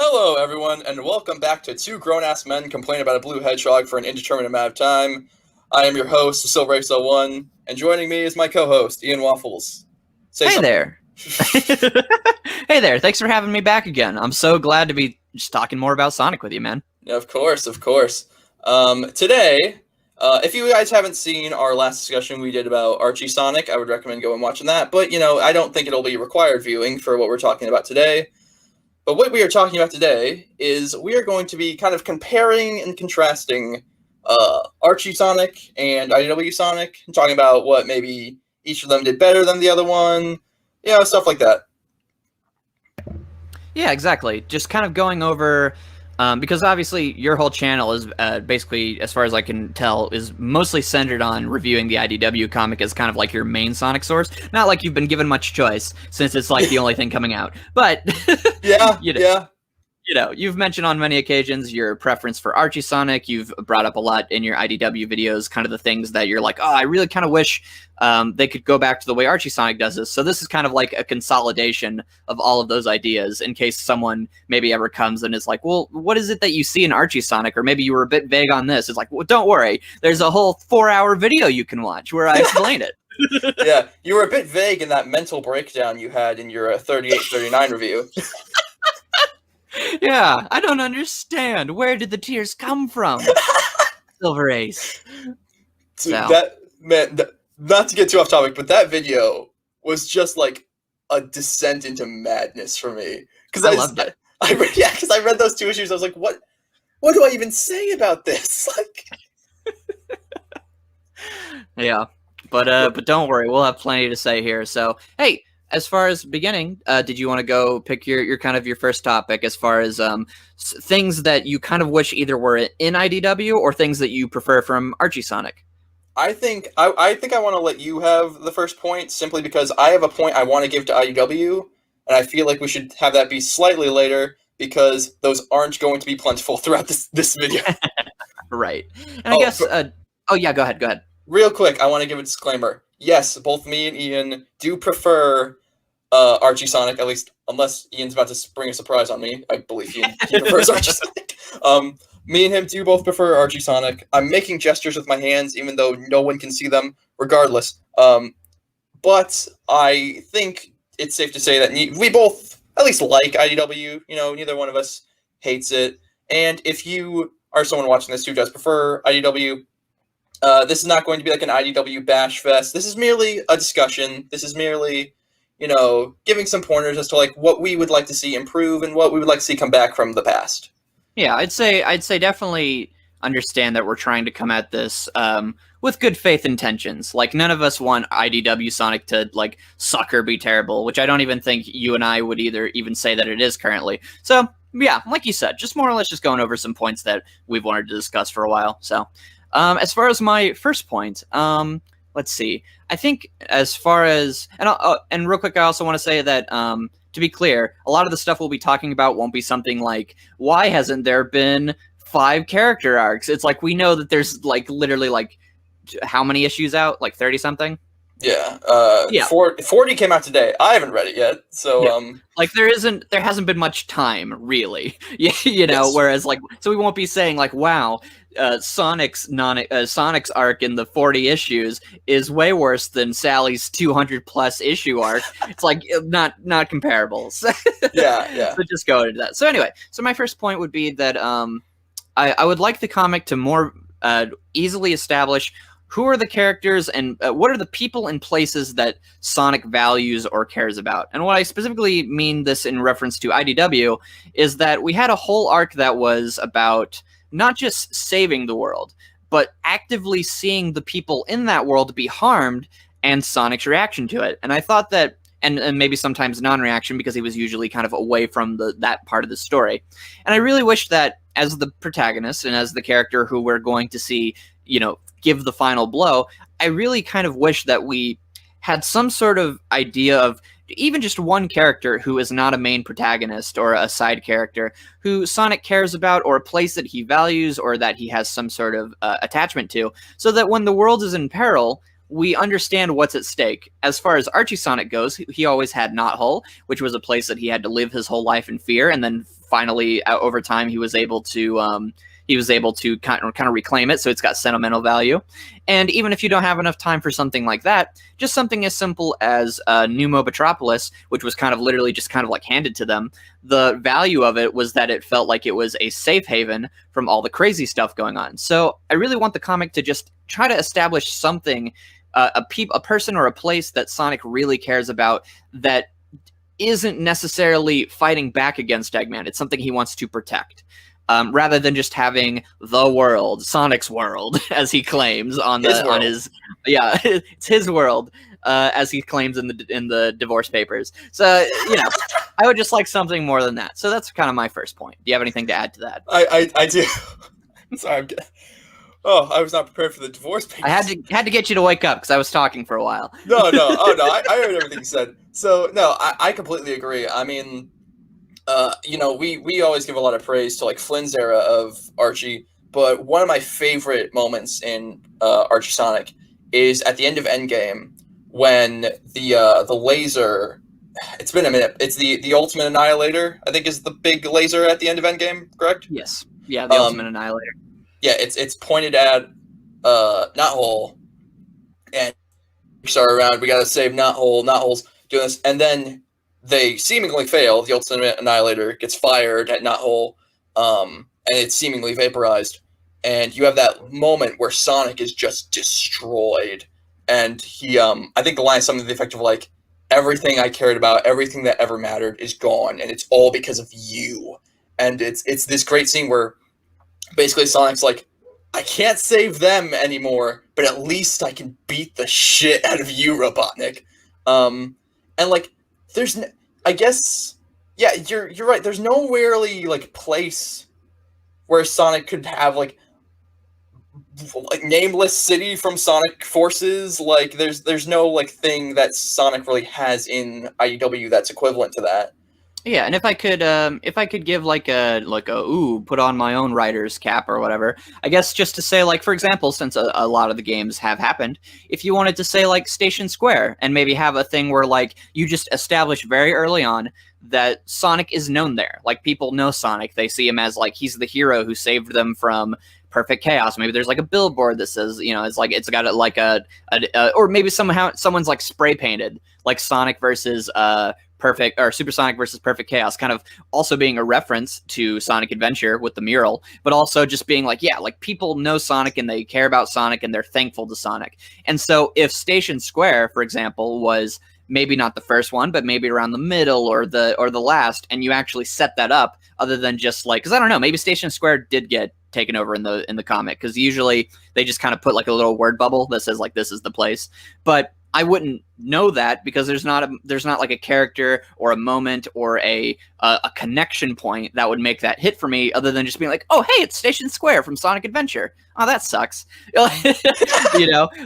Hello, everyone, and welcome back to Two Grown-Ass Men Complain About a Blue Hedgehog for an Indeterminate Amount of Time. I am your host, Silver1, and joining me is my co-host, IanWaffles. Say Hey something. there. Hey there. Thanks for having me back again. I'm so glad to be just talking more about Sonic with you, man. Of course. Today, if you guys haven't seen our last discussion we did about Archie Sonic, I would recommend going and watching that. But, I don't think it'll be required viewing for what we're talking about today. But what we are talking about today is we are going to be kind of comparing and contrasting Archie Sonic and IDW Sonic, and talking about what maybe each of them did better than the other one, stuff like that. Yeah, exactly. Just kind of going over, because obviously your whole channel is basically, as far as I can tell, is mostly centered on reviewing the IDW comic as kind of like your main Sonic source. Not like you've been given much choice, since it's like the only thing coming out. But Yeah. You've mentioned on many occasions your preference for Archie Sonic. You've brought up a lot in your IDW videos, kind of the things that you're like, oh, I really kind of wish they could go back to the way Archie Sonic does this. So this is kind of like a consolidation of all of those ideas in case someone maybe ever comes and is like, well, what is it that you see in Archie Sonic? Or maybe you were a bit vague on this. It's like, well, don't worry. There's a whole 4-hour video you can watch where I explain it. Yeah, you were a bit vague in that mental breakdown you had in your 38-39 review. Yeah, I don't understand. Where did the tears come from? Silver Ace. So. Not to get too off topic, but that video was just like a descent into madness for me. Because I loved it. Because I read those two issues, I was like, what do I even say about this? Yeah, but don't worry, we'll have plenty to say here. So, hey, as far as beginning, did you want to go pick your kind of your first topic as far as things that you kind of wish either were in IDW or things that you prefer from Archie Sonic? I think I want to let you have the first point simply because I have a point I want to give to IDW, and I feel like we should have that be slightly later because those aren't going to be plentiful throughout this video. Right. And I guess go ahead. Real quick, I want to give a disclaimer. Yes, both me and Ian do prefer Archie Sonic, at least unless Ian's about to bring a surprise on me. I believe he prefers Archie Sonic. Me and him do both prefer Archie Sonic. I'm making gestures with my hands, even though no one can see them, regardless. But I think it's safe to say that we both at least like IDW. Neither one of us hates it. And if you are someone watching this who does prefer IDW, this is not going to be like an IDW bash fest. This is merely a discussion. This is merely, giving some pointers as to like what we would like to see improve and what we would like to see come back from the past. Yeah, I'd say definitely understand that we're trying to come at this with good faith intentions. Like, none of us want IDW Sonic to like suck or be terrible, which I don't even think you and I would even say that it is currently. So yeah, like you said, just more or less just going over some points that we've wanted to discuss for a while. So as far as my first point, let's see. I think as far as and real quick, I also want to say that to be clear, a lot of the stuff we'll be talking about won't be something like, why hasn't there been 5 character arcs? It's like, we know that there's like literally like how many issues out? Like 30 something? Yeah. Yeah. 40 came out today. I haven't read it yet. So yeah. Like there hasn't been much time really. Yes. Whereas like, so we won't be saying like, wow, Sonic's arc in the 40 issues is way worse than Sally's 200 plus issue arc. It's like not comparable. Yeah. So just go into that. So anyway, so my first point would be that I would like the comic to more easily establish who are the characters and what are the people and places that Sonic values or cares about. And what I specifically mean this in reference to IDW is that we had a whole arc that was about not just saving the world, but actively seeing the people in that world be harmed and Sonic's reaction to it. And I thought that, and maybe sometimes non-reaction because he was usually kind of away from that part of the story. And I really wish that as the protagonist and as the character who we're going to see, give the final blow, I really kind of wish that we had some sort of idea of even just one character who is not a main protagonist or a side character who Sonic cares about or a place that he values or that he has some sort of attachment to, so that when the world is in peril, we understand what's at stake. As far as Archie Sonic goes, he always had Knothole, which was a place that he had to live his whole life in fear and then finally over time he was able to kind of reclaim it, so it's got sentimental value. And even if you don't have enough time for something like that, just something as simple as Pneumo Metropolis, which was kind of literally just kind of like handed to them, the value of it was that it felt like it was a safe haven from all the crazy stuff going on. So I really want the comic to just try to establish something, a person or a place that Sonic really cares about that isn't necessarily fighting back against Eggman. It's something he wants to protect. Rather than just having the world, Sonic's world, as he claims it's his world, as he claims in the divorce papers. So I would just like something more than that. So that's kind of my first point. Do you have anything to add to that? I do. Sorry, I was not prepared for the divorce papers. I had to get you to wake up because I was talking for a while. No. I heard everything you said. So no, I completely agree. I mean, we always give a lot of praise to like Flynn's era of Archie, but one of my favorite moments in Archie Sonic is at the end of Endgame when the laser. It's been a minute. It's the Ultimate Annihilator, I think, is the big laser at the end of Endgame, correct? Yes. Yeah, the Ultimate Annihilator. Yeah, it's pointed at Knothole, and are around. We gotta save Knothole's doing this, and then they seemingly fail. The Ultimate Annihilator gets fired at Knothole, and it's seemingly vaporized. And you have that moment where Sonic is just destroyed, and he, I think the line is something to the effect of like, "Everything I cared about, everything that ever mattered, is gone, and it's all because of you." And it's this great scene where basically Sonic's like, "I can't save them anymore, but at least I can beat the shit out of you, Robotnik." And like, I guess, yeah, you're right. There's no really like place where Sonic could have like nameless city from Sonic Forces. Like, there's no like thing that Sonic really has in IDW that's equivalent to that. Yeah, and if I could give like a put on my own writer's cap or whatever, I guess just to say, like, for example, since a lot of the games have happened, if you wanted to say like Station Square and maybe have a thing where like you just establish very early on that Sonic is known there, like people know Sonic, they see him as like he's the hero who saved them from perfect chaos. Maybe there's like a billboard that says, it's like it's got or maybe someone's like spray painted like Sonic versus Perfect or Supersonic versus Perfect Chaos, kind of also being a reference to Sonic Adventure with the mural, but also just being like, yeah, like people know Sonic and they care about Sonic and they're thankful to Sonic. And so if Station Square, for example, was maybe not the first one, but maybe around the middle or the last, and you actually set that up, other than just like, because I don't know, maybe Station Square did get taken over in the comic, because usually they just kind of put like a little word bubble that says like this is the place, but I wouldn't know that because there's not like a character or a moment or a connection point that would make that hit for me, other than just being like, oh hey, it's Station Square from Sonic Adventure. Oh, that sucks.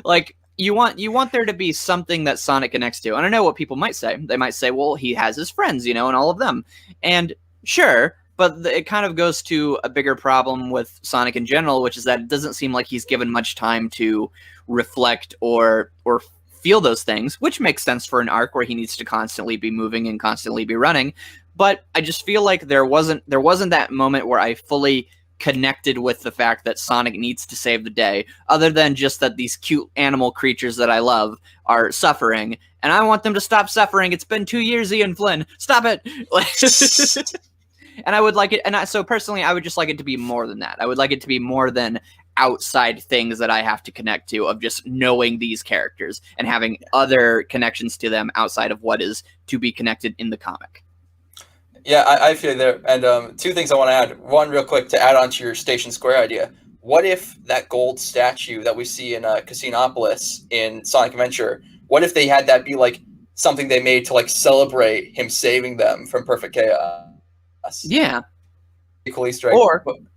Like you want there to be something that Sonic connects to. And I know what people might say. They might say, well, he has his friends, and all of them. And sure, but it kind of goes to a bigger problem with Sonic in general, which is that it doesn't seem like he's given much time to reflect or feel those things, which makes sense for an arc where he needs to constantly be moving and constantly be running. But I just feel like there wasn't that moment where I fully connected with the fact that Sonic needs to save the day, other than just that these cute animal creatures that I love are suffering, and I want them to stop suffering. It's been 2 years, Ian Flynn. Stop it. And I would like it, so personally, I would just like it to be more than that. I would like it to be more than outside things that I have to connect to, of just knowing these characters and having other connections to them outside of what is to be connected in the comic. Yeah, I feel there. And two things I want to add. One, real quick, to add on to your Station Square idea. What if that gold statue that we see in Casinopolis in Sonic Adventure, what if they had that be like something they made to like celebrate him saving them from perfect chaos? Yeah. Cool Easter egg.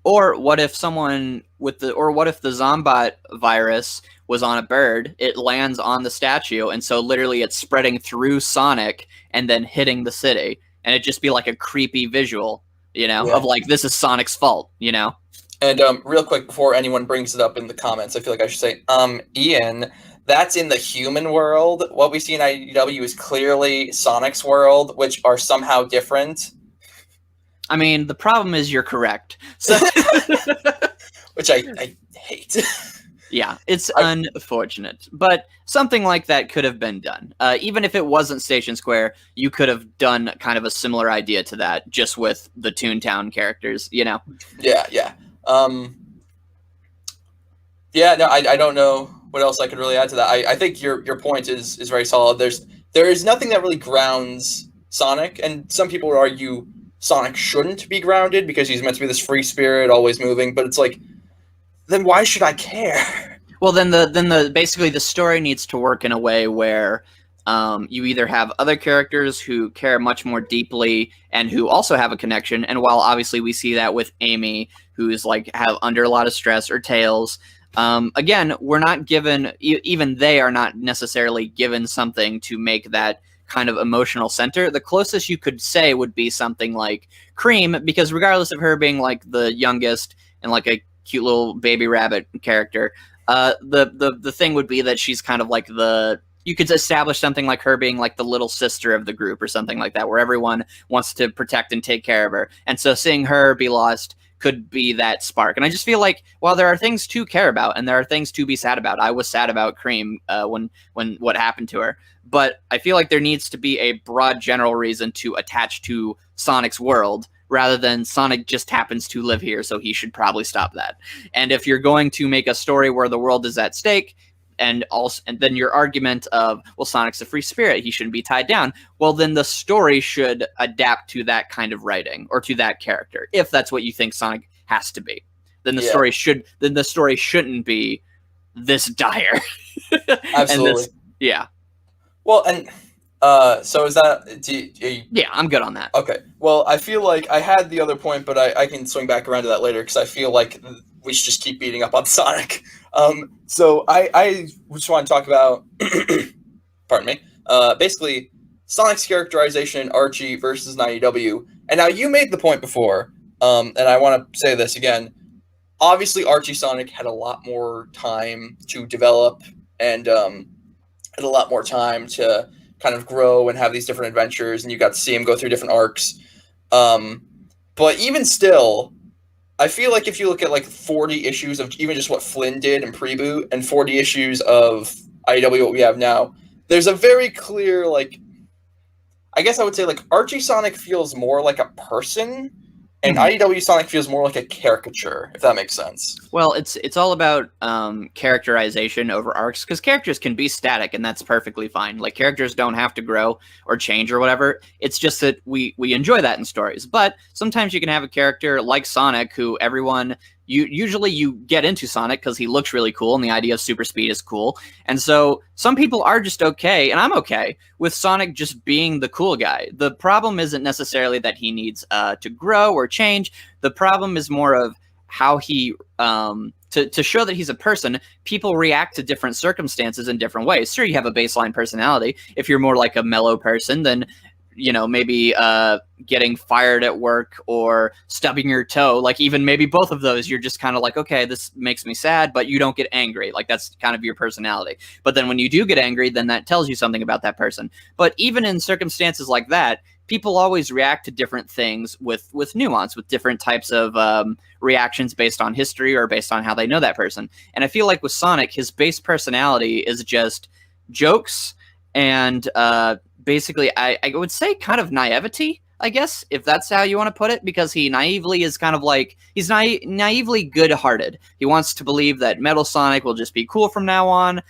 Or what if what if the Zombot virus was on a bird, it lands on the statue, and so literally it's spreading through Sonic and then hitting the city, and it just be like a creepy visual, of like, this is Sonic's fault, And real quick, before anyone brings it up in the comments, I feel like I should say, Ian, that's in the human world. What we see in IDW is clearly Sonic's world, which are somehow different. I mean, the problem is you're correct. So, which I hate. yeah, it's unfortunate. But something like that could have been done. Even if it wasn't Station Square, you could have done kind of a similar idea to that, just with the Toontown characters, you know? Yeah. Yeah, no, I don't know what else I could really add to that. I think your point is very solid. There is nothing that really grounds Sonic, and some people would argue Sonic shouldn't be grounded because he's meant to be this free spirit, always moving. But it's like, then why should I care? Well, then basically the story needs to work in a way where you either have other characters who care much more deeply and who also have a connection. And while obviously we see that with Amy, who's like have under a lot of stress, or Tails. Again, we're not given, even they are not necessarily given something to make that kind of emotional center. The closest you could say would be something like Cream, because regardless of her being like the youngest and like a cute little baby rabbit character, the thing would be that she's kind of like you could establish something like her being like the little sister of the group or something like that, where everyone wants to protect and take care of her. And so seeing her be lost could be that spark. And I just feel like, while there are things to care about and there are things to be sad about, I was sad about Cream when what happened to her. But I feel like there needs to be a broad general reason to attach to Sonic's world, rather than Sonic just happens to live here, so he should probably stop that. And if you're going to make a story where the world is at stake, and then your argument of, well, Sonic's a free spirit, he shouldn't be tied down, well, then the story should adapt to that kind of writing, or to that character, if that's what you think Sonic has to be. Then the story shouldn't be this dire. Absolutely. Yeah. Well, and so is that? Yeah, I'm good on that. Okay. Well, I feel like I had the other point, but I can swing back around to that later, because I feel like we should just keep beating up on Sonic. So I just want to talk about, pardon me, basically Sonic's characterization in Archie versus an IDW. And now you made the point before, and I want to say this again. Obviously, Archie Sonic had a lot more time to develop, and had a lot more time to kind of grow and have these different adventures, and you got to see him go through different arcs. But even still, I feel like if you look at like 40 issues of even just what Flynn did in Preboot, and 40 issues of IDW, what we have now, there's a very clear, like, I guess I would say, like, Archie Sonic feels more like a person, and IDW Sonic feels more like a caricature, if that makes sense. Well, it's all about characterization over arcs, because characters can be static, and that's perfectly fine. Like, characters don't have to grow or change or whatever. It's just that we enjoy that in stories. But sometimes you can have a character like Sonic, who everyone... Usually you get into Sonic because he looks really cool and the idea of super speed is cool. And so some people are just okay, and I'm okay, with Sonic just being the cool guy. The problem isn't necessarily that he needs to grow or change. The problem is more of how he, to show that he's a person, people react to different circumstances in different ways. Sure, you have a baseline personality. If you're more like a mellow person, then maybe getting fired at work or stubbing your toe, like even maybe both of those, you're just kind of like, okay, this makes me sad, but you don't get angry. Like, that's kind of your personality. But then when you do get angry, then that tells you something about that person. But even in circumstances like that, people always react to different things with nuance, with different types of reactions based on history or based on how they know that person. And I feel like with Sonic, his base personality is just jokes and basically, I would say kind of naivety, I guess, if that's how you want to put it, because he naively is kind of like, he's naively good-hearted. He wants to believe that Metal Sonic will just be cool from now on.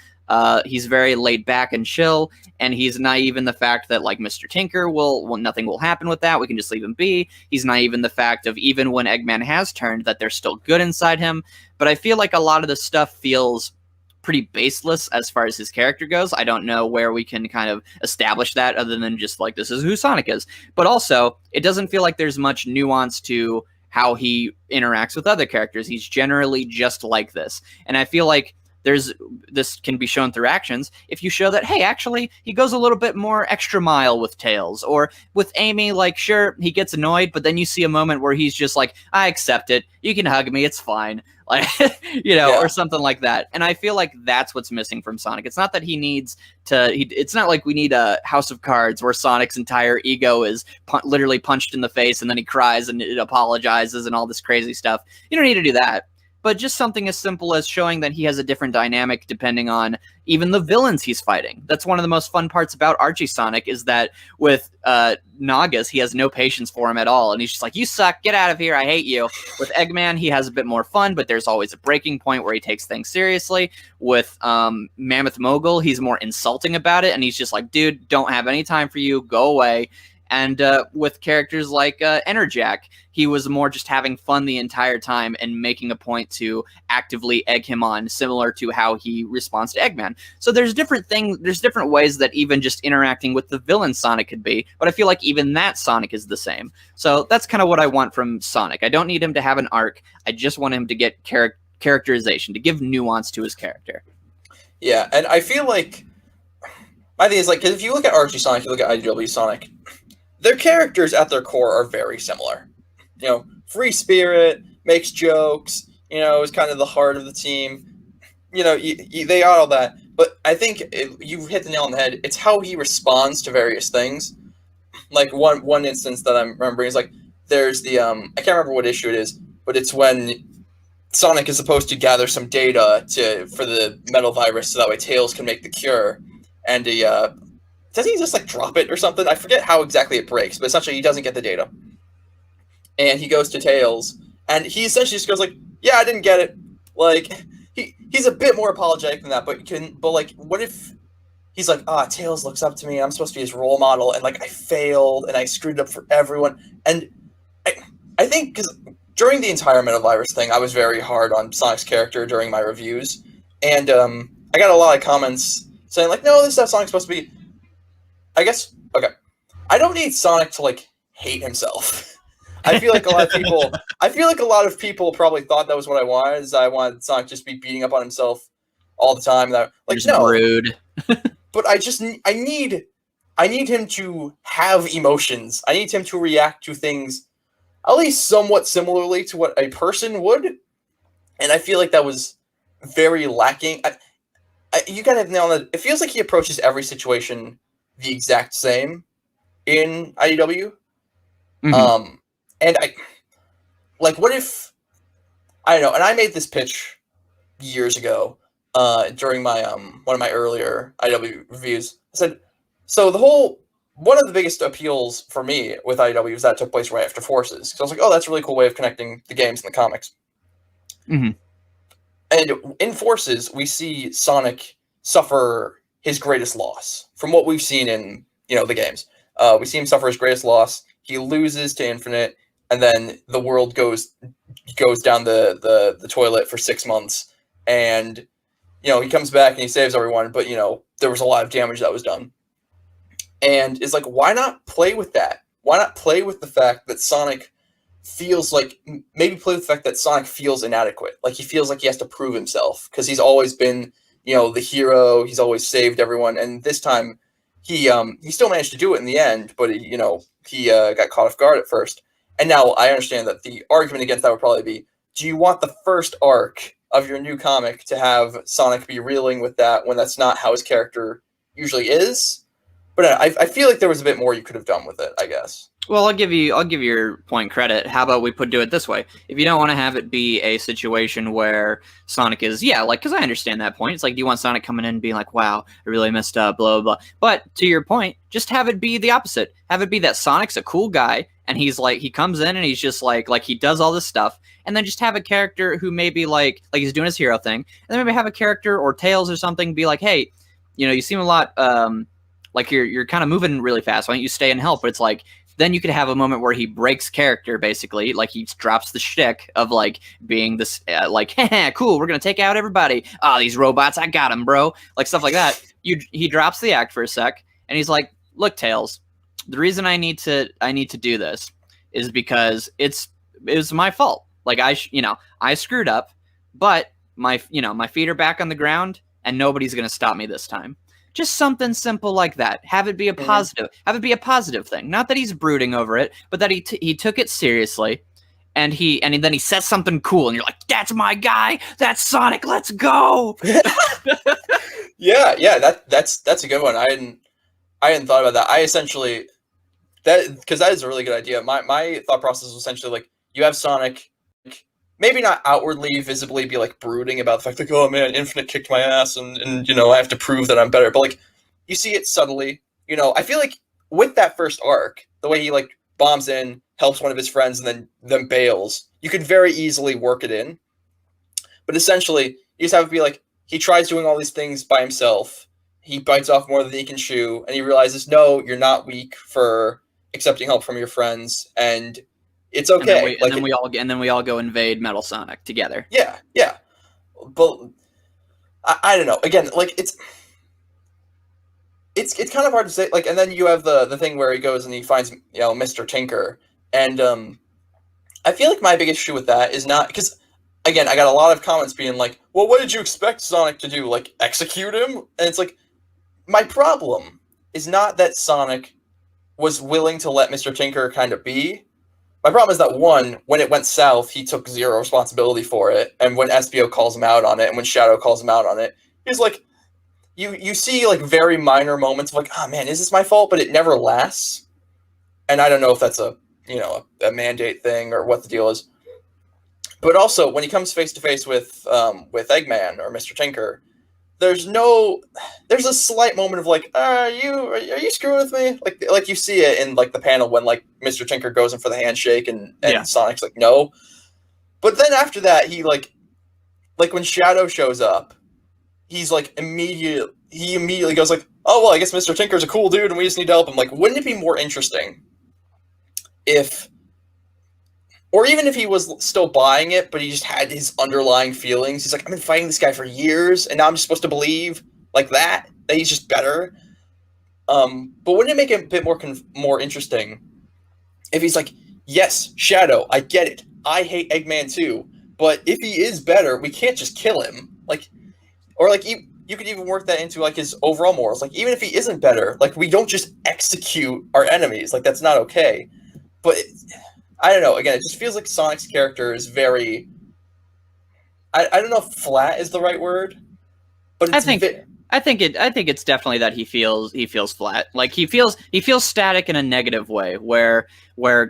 He's very laid back and chill, and he's naive in the fact that, like, Mr. Tinker nothing will happen with that. We can just leave him be. He's naive in the fact of, even when Eggman has turned, that there's still good inside him. But I feel like a lot of the stuff feels pretty baseless as far as his character goes. I don't know where we can kind of establish that other than just like, this is who Sonic is. But also, it doesn't feel like there's much nuance to how he interacts with other characters. He's generally just like this. And I feel like this can be shown through actions. If you show that, hey, actually, he goes a little bit more extra mile with Tails, or with Amy, like, sure, he gets annoyed, but then you see a moment where he's just like, I accept it. You can hug me. It's fine. Like, or something like that. And I feel like that's what's missing from Sonic. It's not that he needs to, it's not like we need a House of Cards where Sonic's entire ego is literally punched in the face and then he cries and it apologizes and all this crazy stuff. You don't need to do that. But just something as simple as showing that he has a different dynamic depending on even the villains he's fighting. That's one of the most fun parts about Archie Sonic, is that with Nagas, he has no patience for him at all. And he's just like, you suck, get out of here, I hate you. With Eggman, he has a bit more fun, but there's always a breaking point where he takes things seriously. With Mammoth Mogul, he's more insulting about it, and he's just like, dude, don't have any time for you, go away. And with characters like Enerjack, he was more just having fun the entire time and making a point to actively egg him on, similar to how he responds to Eggman. So there's different things, there's different ways that even just interacting with the villain Sonic could be, but I feel like even that Sonic is the same. So that's kind of what I want from Sonic. I don't need him to have an arc. I just want him to get characterization, to give nuance to his character. Yeah, and I feel like, my thing is, like, 'cause if you look at Archie Sonic, you look at IDW Sonic, their characters at their core are very similar. You know, free spirit, makes jokes, you know, is kind of the heart of the team. You know, they got all that. But I think you've hit the nail on the head. It's how he responds to various things. Like, one instance that I'm remembering is, like, there's the, I can't remember what issue it is, but it's when Sonic is supposed to gather some data for the metal virus so that way Tails can make the cure. And doesn't he just, like, drop it or something? I forget how exactly it breaks, but essentially he doesn't get the data. And he goes to Tails, and he essentially just goes like, yeah, I didn't get it. Like, he's a bit more apologetic than that, but like, what if he's like, Tails looks up to me, and I'm supposed to be his role model, and, like, I failed, and I screwed up for everyone. And I think, because during the entire metavirus thing, I was very hard on Sonic's character during my reviews, and I got a lot of comments saying, like, no, this is how Sonic's supposed to be. I guess, okay, I don't need Sonic to, like, hate himself. I feel like a lot of people probably thought that was what I wanted. Is I wanted Sonic just be beating up on himself all the time. That, like, just no, rude. But I need him to have emotions. I need him to react to things at least somewhat similarly to what a person would. And I feel like that was very lacking. You gotta nail on it. It feels like he approaches every situation the exact same in IDW. Mm-hmm. And what if, I don't know, and I made this pitch years ago, during my, one of my earlier IDW reviews. I said, so one of the biggest appeals for me with IDW was that it took place right after Forces. So I was like, oh, that's a really cool way of connecting the games and the comics. Mm-hmm. And in Forces, we see Sonic suffer his greatest loss from what we've seen in, the games. We see him suffer his greatest loss. He loses to Infinite, and then the world goes down the toilet for 6 months. And, he comes back and he saves everyone, but, there was a lot of damage that was done. And it's like, why not play with that? Why not play with the fact that Sonic feels like, maybe play with the fact that Sonic feels inadequate. Like, he feels like he has to prove himself, because he's always been, the hero. He's always saved everyone. And this time, he still managed to do it in the end, but, he got caught off guard at first. And now I understand that the argument against that would probably be, do you want the first arc of your new comic to have Sonic be reeling with that when that's not how his character usually is? But I feel like there was a bit more you could have done with it, I guess. Well, I'll give your point credit. How about we do it this way? If you don't want to have it be a situation where Sonic is, because I understand that point. It's like, do you want Sonic coming in and being like, wow, I really messed up, blah, blah, blah. But to your point, just have it be the opposite. Have it be that Sonic's a cool guy, and he's like, he comes in and he's just like he does all this stuff, and then just have a character who maybe like he's doing his hero thing, and then maybe have a character or Tails or something be like, hey, you seem a lot, like you're kind of moving really fast. Why don't you stay and help? But it's like, then you could have a moment where he breaks character, basically, like he drops the shtick of like being this, cool, we're gonna take out everybody. Oh, these robots, I got them, bro. Like stuff like that. He drops the act for a sec, and he's like, look, Tails, the reason I need to do this is because it was my fault. Like I screwed up, but my feet are back on the ground, and nobody's gonna stop me this time. Just something simple like that. Have it be a positive. Have it be a positive thing. Not that he's brooding over it, but that he took it seriously, and then he says something cool, and you're like, "That's my guy. That's Sonic. Let's go." Yeah. That's a good one. I hadn't thought about that. I essentially because that is a really good idea. My thought process was essentially like, you have Sonic, maybe not outwardly, visibly be like brooding about the fact like, oh man, Infinite kicked my ass, and I have to prove that I'm better. But like, you see it subtly. I feel like with that first arc, the way he like bombs in, helps one of his friends, and then bails, you could very easily work it in. But essentially, you just have to be like, he tries doing all these things by himself. He bites off more than he can chew, and he realizes, no, you're not weak for accepting help from your friends, and it's okay. And then we all go invade Metal Sonic together. Yeah. But I don't know. Again, like it's kind of hard to say. Like, and then you have the thing where he goes and he finds Mr. Tinker, and I feel like my big issue with that is not because, again, I got a lot of comments being like, well, what did you expect Sonic to do? Like, execute him? And it's like, my problem is not that Sonic was willing to let Mr. Tinker kind of be. My problem is that, one, when it went south, he took zero responsibility for it, and when SBO calls him out on it, and when Shadow calls him out on it, he's like, you see like very minor moments of like, oh man, is this my fault? But it never lasts. And I don't know if that's a mandate thing or what the deal is. But also, when he comes face to face with Eggman or Mr. Tinker, there's a slight moment of like, are you screwing with me? Like you see it in like the panel when like Mr. Tinker goes in for the handshake and Sonic's like, no. But then after that, he like when Shadow shows up, he's like he immediately goes like, oh well, I guess Mr. Tinker's a cool dude and we just need to help him. Like, wouldn't it be more interesting if, or even if he was still buying it, but he just had his underlying feelings. He's like, I've been fighting this guy for years, and now I'm just supposed to believe like that he's just better. But wouldn't it make it a bit more interesting if he's like, yes, Shadow, I get it. I hate Eggman too, but if he is better, we can't just kill him. Like, or like you could even work that into like his overall morals. Like, even if he isn't better, like we don't just execute our enemies. Like, that's not okay. But I don't know. Again, it just feels like Sonic's character is very. I don't know if flat is the right word, but it's I think it's definitely that he feels flat. Like he feels static in a negative way, where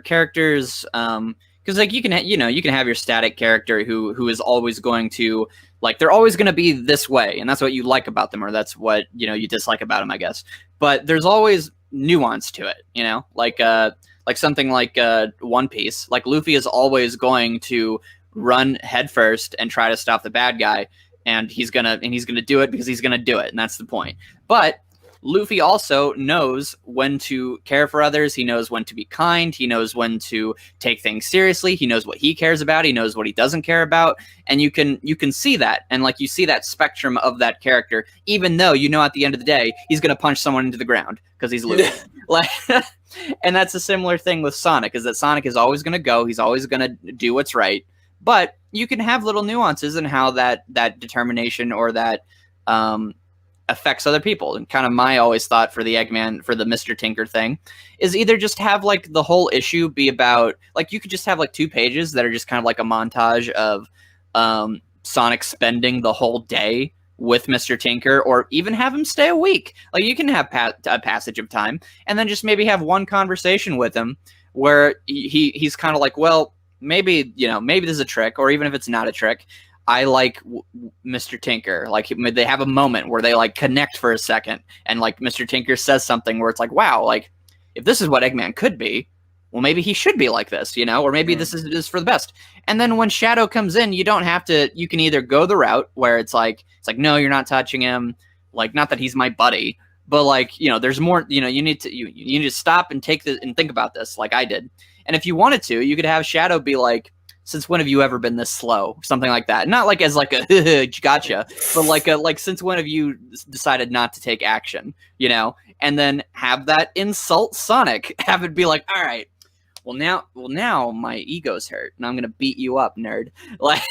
characters, because like you can have your static character who is always going to, like, they're always going to be this way, and that's what you like about them, or that's what you dislike about them, I guess. But there's always nuance to it, like something like One Piece. Like, Luffy is always going to run headfirst and try to stop the bad guy, and he's gonna do it because he's gonna do it, and that's the point. But Luffy also knows when to care for others. He knows when to be kind. He knows when to take things seriously. He knows what he cares about. He knows what he doesn't care about. And you can see that. And like, you see that spectrum of that character, even though at the end of the day, he's going to punch someone into the ground because he's Luffy. Like, and that's a similar thing with Sonic, is that Sonic is always going to go. He's always going to do what's right. But you can have little nuances in how that determination or that affects other people. And kind of my always thought for the Eggman, for the Mr. Tinker thing, is either just have like the whole issue be about, like, you could just have like 2 pages that are just kind of like a montage of Sonic spending the whole day with Mr. Tinker, or even have him stay a week. Like, you can have a passage of time, and then just maybe have one conversation with him where he's kind of like, well, maybe this is a trick, or even if it's not a trick, I like Mr. Tinker. Like, they have a moment where they like connect for a second, and like Mr. Tinker says something where it's like, wow, like, if this is what Eggman could be, well, maybe he should be like this, or maybe this is for the best. And then when Shadow comes in, you don't have to. You can either go the route where it's like, no, you're not touching him. Like, not that he's my buddy, but like, there's more. You need to stop and take this and think about this, like I did. And if you wanted to, you could have Shadow be like, since when have you ever been this slow? Something like that. Not like as like a gotcha, but like since when have you decided not to take action? And then have that insult Sonic. Have it be like, all right, now my ego's hurt, and I'm gonna beat you up, nerd. Like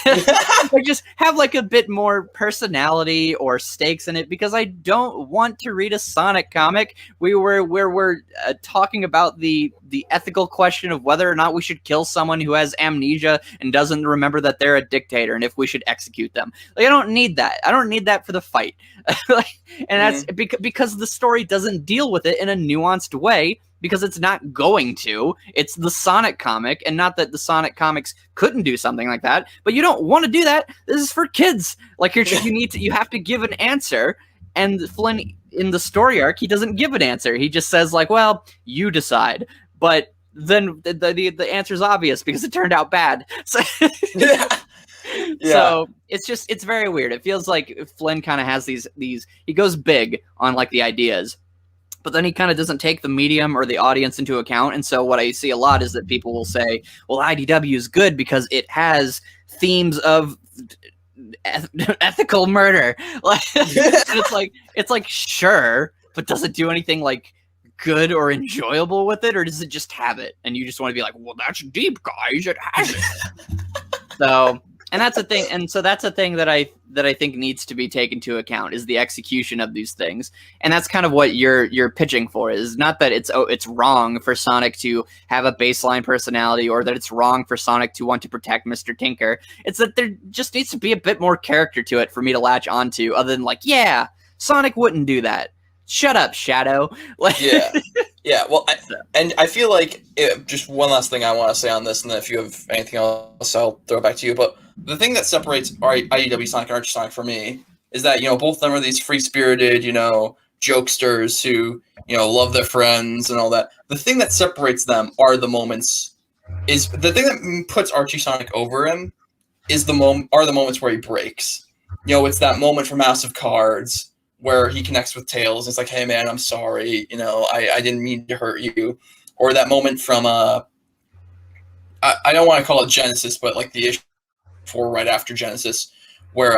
just have like a bit more personality or stakes in it, because I don't want to read a Sonic comic where we're talking about the ethical question of whether or not we should kill someone who has amnesia and doesn't remember that they're a dictator, and if we should execute them. Like, I don't need that. I don't need that for the fight. And that's because the story doesn't deal with it in a nuanced way, because it's not going to. It's the Sonic comic, and not that the Sonic comics couldn't do something like that, but you don't want to do that. This is for kids. Like, you have to give an answer, and Flynn, in the story arc, he doesn't give an answer. He just says, like, well, you decide. But then the answer's obvious because it turned out bad. So So it's very weird. It feels like Flynn kind of has these he goes big on like the ideas, but then he kind of doesn't take the medium or the audience into account. And so what I see a lot is that people will say, well, IDW is good because it has themes of ethical murder. And it's like sure, but does it do anything like good or enjoyable with it, or does it just have it and you just want to be like, well, that's deep, guys, it has it. And that's a thing, and so that's a thing that I think needs to be taken into account, is the execution of these things. And that's kind of what you're pitching for, is not that it's wrong for Sonic to have a baseline personality, or that it's wrong for Sonic to want to protect Mr. Tinker. It's that there just needs to be a bit more character to it for me to latch onto, other than like, yeah, Sonic wouldn't do that. Shut up, Shadow. Yeah. Well, I feel like just one last thing I want to say on this, and then if you have anything else, I'll throw it back to you. But the thing that separates IDW Sonic and Archie Sonic for me is that, both of them are these free-spirited, jokesters who, love their friends and all that. The thing that separates them are the moments. Is the thing that puts Archie Sonic over him is the moments where he breaks. It's that moment from House of Cards where he connects with Tails. It's like, hey man, I'm sorry. I didn't mean to hurt you. Or that moment from I don't want to call it Genesis, but like the issue for right after Genesis, where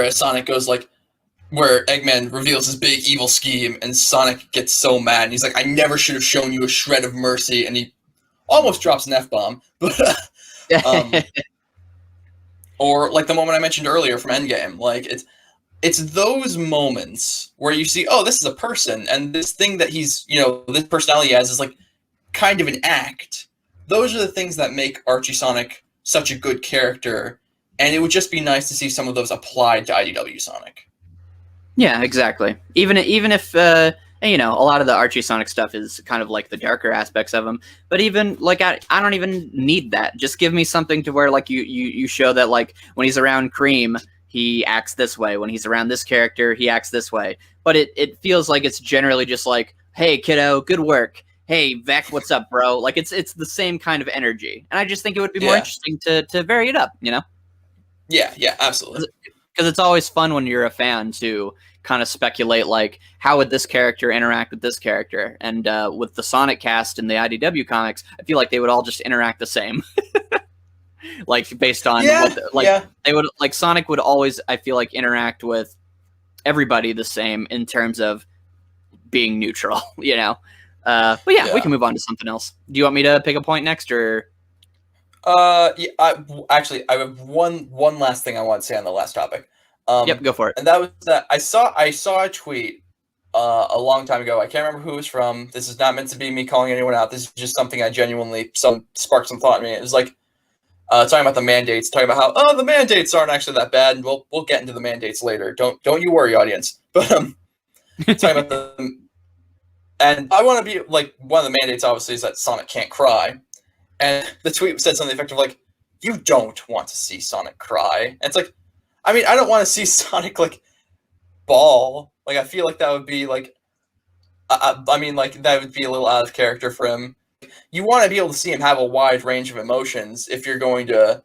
Sonic goes like, where Eggman reveals his big evil scheme, and Sonic gets so mad, and he's like, I never should have shown you a shred of mercy, and he almost drops an F-bomb. But or like the moment I mentioned earlier from Endgame, like it's those moments where you see, oh, this is a person, and this thing that he's, this personality he has is like kind of an act. Those are the things that make Archie Sonic such a good character, and it would just be nice to see some of those applied to IDW Sonic. Yeah, exactly. Even if a lot of the Archie Sonic stuff is kind of like the darker aspects of him, but even like I don't even need that. Just give me something to where like you show that like when he's around Cream, he acts this way. When he's around this character, he acts this way. But it feels like it's generally just like, hey kiddo, good work. Hey Vec, what's up, bro? Like it's the same kind of energy, and I just think it would be more interesting to vary it up. Yeah, absolutely. Because it's always fun when you're a fan to kind of speculate, like, how would this character interact with this character? And with the Sonic cast in the IDW comics, I feel like they would all just interact the same. Like, based on they would, like, Sonic would always, I feel like, interact with everybody the same in terms of being neutral, But yeah, we can move on to something else. Do you want me to pick a point next, or? Yeah, I have one last thing I want to say on the last topic. Yep, go for it. And that was that I saw a tweet a long time ago. I can't remember who it was from. This is not meant to be me calling anyone out. This is just something I genuinely sparked some thought in me. It was like talking about the mandates, talking about how the mandates aren't actually that bad, and we'll get into the mandates later. Don't you worry, audience. But talking about them, and I want to be like, one of the mandates obviously is that Sonic can't cry. And the tweet said something effective like, you don't want to see Sonic cry. And it's like, I mean, I don't want to see Sonic, like, bawl. Like, I feel like that would be, like, I mean, like, that would be a little out of character for him. You want to be able to see him have a wide range of emotions if you're going to,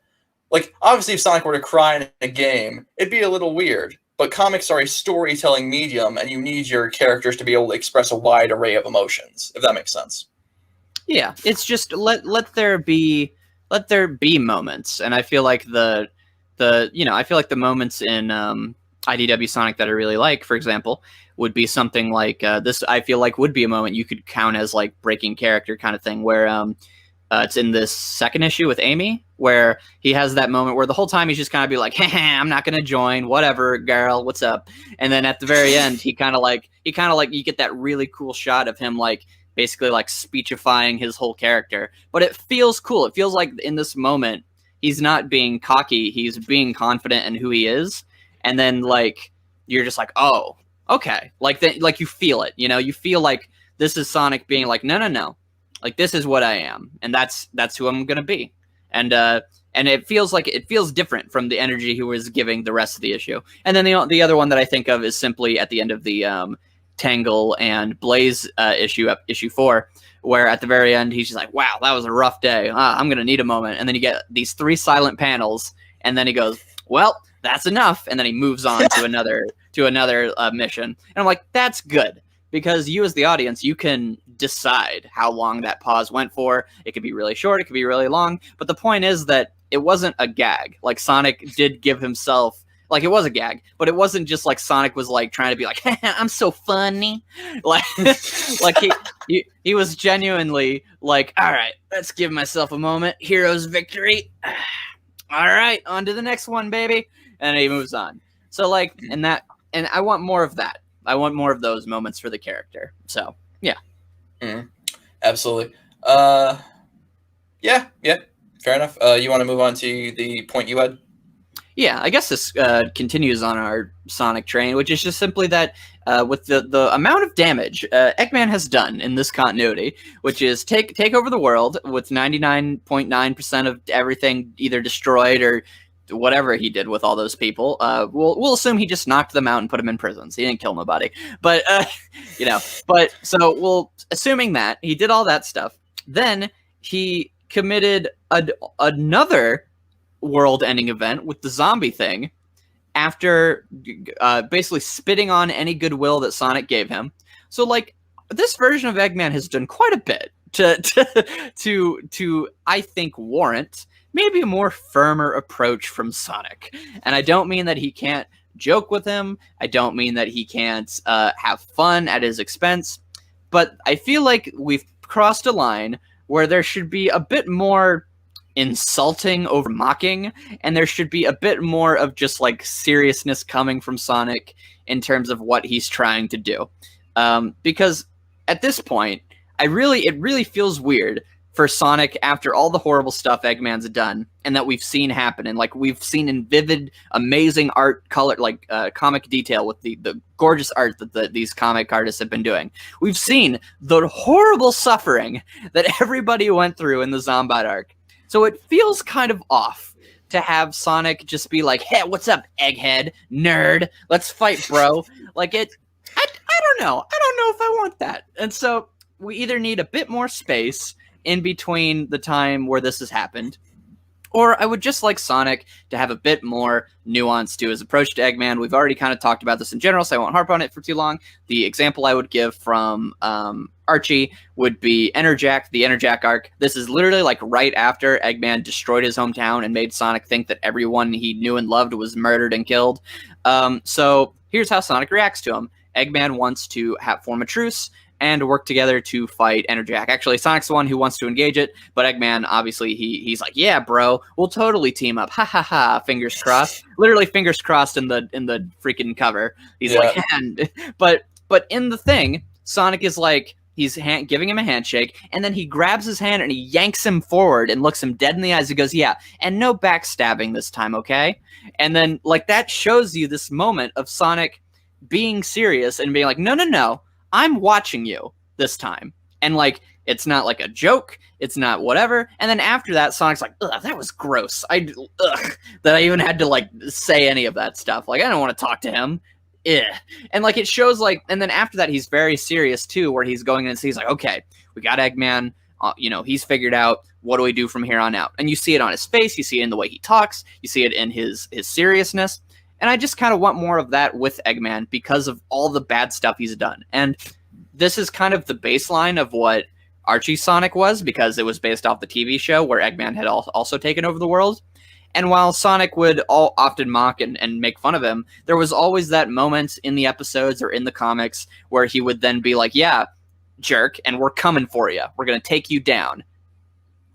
like, obviously if Sonic were to cry in a game, it'd be a little weird. But comics are a storytelling medium, and you need your characters to be able to express a wide array of emotions, if that makes sense. Yeah, it's just let there be moments, and I feel like the moments in IDW Sonic that I really like, for example, would be something like this. I feel like would be a moment you could count as like breaking character kind of thing, where it's in this second issue with Amy, where he has that moment where the whole time he's just kind of be like, hey, I'm not going to join, whatever, girl, what's up? And then at the very end, he kind of like, you get that really cool shot of him like basically like speechifying his whole character. But it feels cool. It feels like in this moment, he's not being cocky. He's being confident in who he is. And then like, you're just like, oh, okay. Like you feel it, you feel like this is Sonic being like, no. Like, this is what I am, and that's who I'm gonna be, and it feels different from the energy he was giving the rest of the issue. And then the other one that I think of is simply at the end of the Tangle and Blaze issue 4, where at the very end he's just like, wow, that was a rough day. I'm gonna need a moment, and then you get these 3 silent panels, and then he goes, well, that's enough, and then he moves on to another mission, and I'm like, that's good. Because you as the audience, you can decide how long that pause went for. It could be really short, it could be really long. But the point is that it wasn't a gag. Like, Sonic did give himself, like, it was a gag, but it wasn't just like Sonic was like trying to be like, I'm so funny. Like, like he was genuinely like, all right, let's give myself a moment. Hero's victory. All right, on to the next one, baby. And he moves on. So like, and I want more of that. I want more of those moments for the character. So, yeah. Absolutely. Yeah, fair enough. You want to move on to the point you had? Yeah, I guess this continues on our Sonic train, which is just simply that with the amount of damage Eggman has done in this continuity, which is take over the world with 99.9% of everything either destroyed or whatever he did with all those people. We'll assume he just knocked them out and put them in prisons. He didn't kill nobody, but But so assuming that he did all that stuff, then he committed another world-ending event with the zombie thing after basically spitting on any goodwill that Sonic gave him. So like, this version of Eggman has done quite a bit to I think warrant maybe a more firmer approach from Sonic. And I don't mean that he can't joke with him. I don't mean that he can't have fun at his expense. But I feel like we've crossed a line where there should be a bit more insulting over mocking, and there should be a bit more of just like seriousness coming from Sonic in terms of what he's trying to do. Because at this point, it really feels weird for Sonic, after all the horrible stuff Eggman's done and that we've seen happen, and like we've seen in vivid, amazing art, color, like comic detail with the gorgeous art that these comic artists have been doing. We've seen the horrible suffering that everybody went through in the Zombot arc. So it feels kind of off to have Sonic just be like, hey, what's up, egghead, nerd? Let's fight, bro. Like, I don't know. I don't know if I want that. And so we either need a bit more space in between the time where this has happened, or I would just like Sonic to have a bit more nuance to his approach to Eggman. We've already kind of talked about this in general, so I won't harp on it for too long. The example I would give from Archie would be Enerjack, the Enerjack arc. This is literally like right after Eggman destroyed his hometown and made Sonic think that everyone he knew and loved was murdered and killed. So here's how Sonic reacts to him. Eggman wants to form a truce and work together to fight Enerjack. Actually, Sonic's the one who wants to engage it, but Eggman, obviously, he's like, yeah, bro, we'll totally team up. Ha ha ha, fingers crossed. Literally fingers crossed in the freaking cover. He's like, but in the thing, Sonic is like, he's giving him a handshake, and then he grabs his hand and he yanks him forward and looks him dead in the eyes and goes, yeah, and no backstabbing this time, okay? And then, like, that shows you this moment of Sonic being serious and being like, no, I'm watching you this time. And like, it's not like a joke. It's not whatever. And then after that, Sonic's like, ugh, that was gross. That I even had to like say any of that stuff. Like, I don't want to talk to him. And like, it shows like, and then after that, he's very serious too, where he's going in and he's like, okay, we got Eggman. He's figured out, what do we do from here on out? And you see it on his face. You see it in the way he talks. You see it in his seriousness. And I just kind of want more of that with Eggman because of all the bad stuff he's done. And this is kind of the baseline of what Archie Sonic was, because it was based off the TV show where Eggman had also taken over the world. And while Sonic would often mock and make fun of him, there was always that moment in the episodes or in the comics where he would then be like, yeah, jerk, and we're coming for you. We're going to take you down.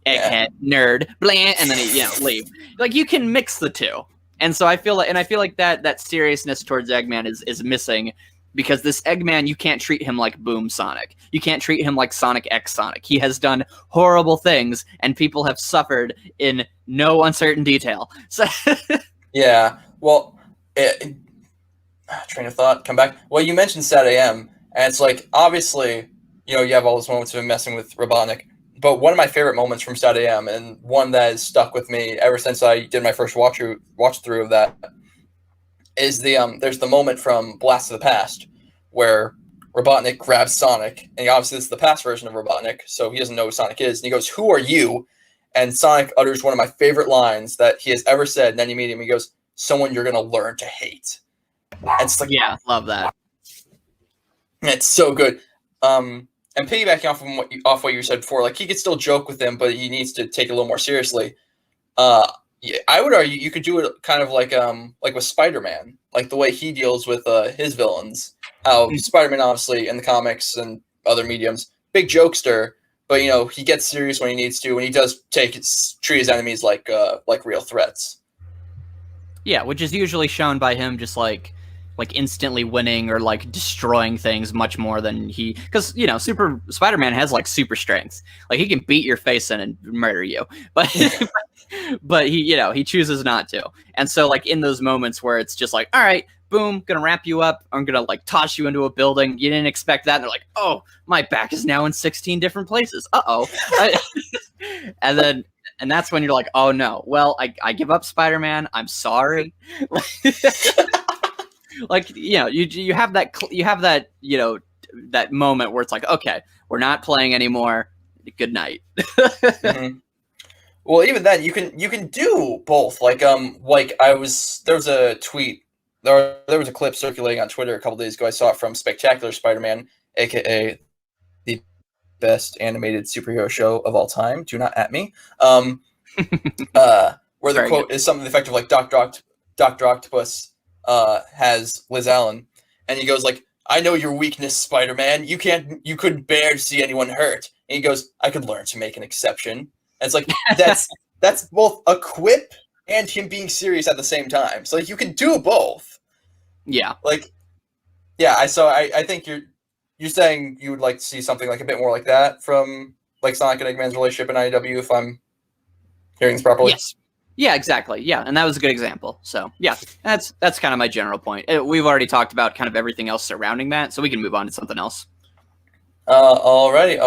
Egghead, nerd, bland, and then he, leave. Like, you can mix the two. And so I feel like that seriousness towards Eggman is missing, because this Eggman, you can't treat him like Boom Sonic. You can't treat him like Sonic X Sonic. He has done horrible things, and people have suffered in no uncertain detail. So yeah, well, train of thought, come back. Well, you mentioned Sad AM, and it's like, obviously, you have all those moments of him messing with Robotnik, but one of my favorite moments from Sad AM, and one that has stuck with me ever since I did my first watch through of that, is there's the moment from Blast of the Past where Robotnik grabs Sonic, and obviously this is the past version of Robotnik, so he doesn't know who Sonic is, and he goes, "Who are you?" And Sonic utters one of my favorite lines that he has ever said, and then immediately he goes, "Someone you're gonna learn to hate." And it's like, yeah, love that. It's so good. And piggybacking off what you said before, like, he could still joke with him, but he needs to take it a little more seriously. Yeah, I would argue you could do it kind of like with Spider-Man, like the way he deals with his villains. How Spider-Man, obviously, in the comics and other mediums, big jokester, but he gets serious when he needs to, and he does treat his enemies like real threats. Yeah, which is usually shown by him just like instantly winning or like destroying things much more than because Super Spider-Man has like super strength, like he can beat your face in and murder you, but but he chooses not to. And so like in those moments where it's just like, all right, boom, gonna wrap you up, I'm gonna like toss you into a building, you didn't expect that, and they're like, oh, my back is now in 16 different places, and that's when you're like, oh no, well, I give up, Spider-Man, I'm sorry. Like, you have that that moment where it's like, okay, we're not playing anymore, good night. Mm-hmm. Well, even then, you can do both. Like there was a tweet, there was a clip circulating on Twitter a couple days ago. I saw it from Spectacular Spider-Man, aka the best animated superhero show of all time. Do not at me. Where the quote is something effective like Dr. Octopus has Liz Allen, and he goes like, "I know your weakness, Spider-Man. You couldn't bear to see anyone hurt." And he goes, "I could learn to make an exception." And it's like, that's both a quip and him being serious at the same time. So like, you can do both. Yeah. Like, yeah. I think you're saying you would like to see something like a bit more like that from like Sonic and Eggman's relationship in IDW, if I'm hearing this properly. Yes. Yeah, exactly. Yeah, and that was a good example. So yeah, that's kind of my general point. We've already talked about kind of everything else surrounding that, so we can move on to something else. Alrighty.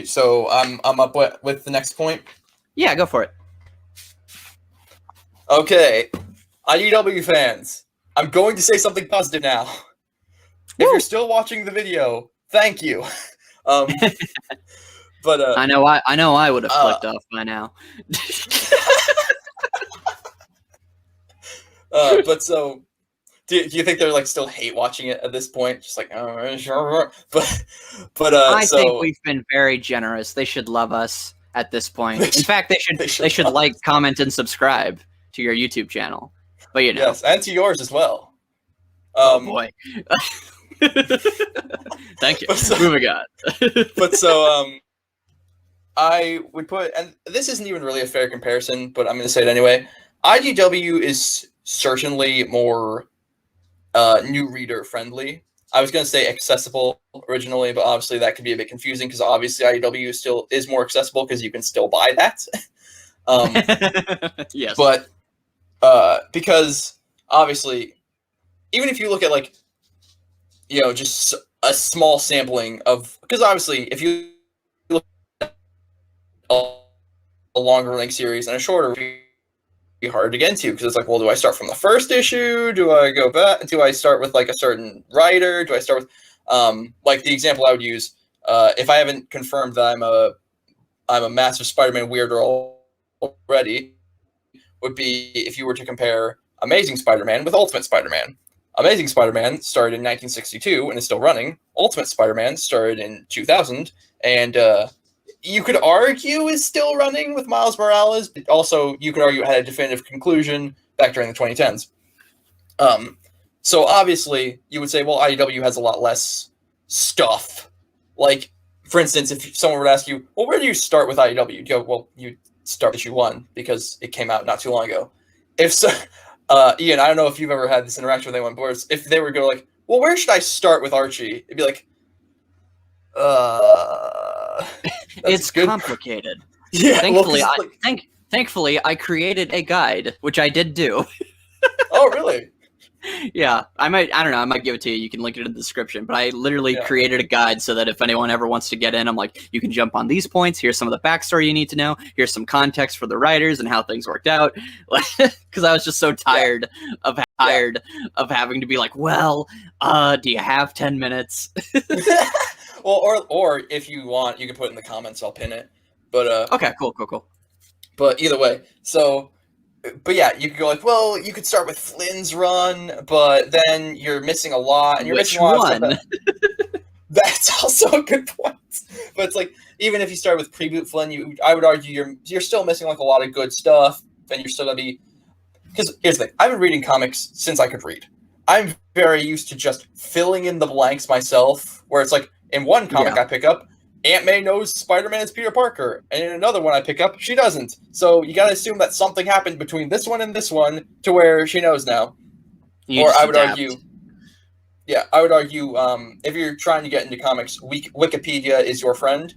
So I'm up with the next point? Yeah, go for it. Okay. IDW fans, I'm going to say something positive now. If you're still watching the video, thank you. But I know I would have clicked off by now. But so do you think they're like still hate watching it at this point? Just like, oh, sure. But I think we've been very generous. They should love us at this point. In fact, they should like, comment, and subscribe to your YouTube channel. But yes, and to yours as well. Oh boy. Thank you. Moving on. But so I would put, and this isn't even really a fair comparison, but I'm going to say it anyway. IDW is certainly more new reader friendly. I was going to say accessible originally, but obviously that could be a bit confusing because obviously IDW still is more accessible because you can still buy that. Yes. But because obviously, even if you look at like, just a small sampling of, because obviously if you look at a longer length series and a shorter, be hard to get into because it's like, well, do I start from the first issue? Do I go back? Do I start with like a certain writer? Do I start with like the example I would use if I haven't confirmed that I'm a massive Spider-Man weirdo already, would be if you were to compare Amazing Spider-Man with Ultimate Spider-Man. Amazing Spider-Man started in 1962 and is still running. Ultimate Spider-Man started in 2000 and you could argue is still running with Miles Morales, but also you could argue it had a definitive conclusion back during the 2010s. So obviously you would say, well, IDW has a lot less stuff. Like, for instance, if someone would ask you, well, where do you start with IDW? You go, well, you start issue 1 because it came out not too long ago. If so, Ian, I don't know if you've ever had this interaction with anyone, but if they were go like, well, where should I start with Archie? It'd be like, it's complicated. Yeah. Thankfully, I created a guide, which I did do. Oh, really? Yeah, I might give it to you. You can link it in the description. But I literally created a guide so that if anyone ever wants to get in, I'm like, you can jump on these points. Here's some of the backstory you need to know. Here's some context for the writers and how things worked out. Because I was just so tired of having to be like, well, do you have 10 minutes? Well, or if you want, you can put it in the comments. I'll pin it. But okay, cool. But either way, so. But yeah, you could go like, well, you could start with Flynn's run, but then you're missing a lot, and you're missing a lot of stuff. That's also a good point. But it's like, even if you start with pre-boot Flynn, I would argue you're still missing like a lot of good stuff, and you're still gonna be. Because here's the thing: I've been reading comics since I could read. I'm very used to just filling in the blanks myself. Where it's like in one comic I pick up, Aunt May knows Spider-Man is Peter Parker, and in another one I pick up, she doesn't. So you gotta assume that something happened between this one and this one to where she knows now. Or I would argue, if you're trying to get into comics, Wikipedia is your friend.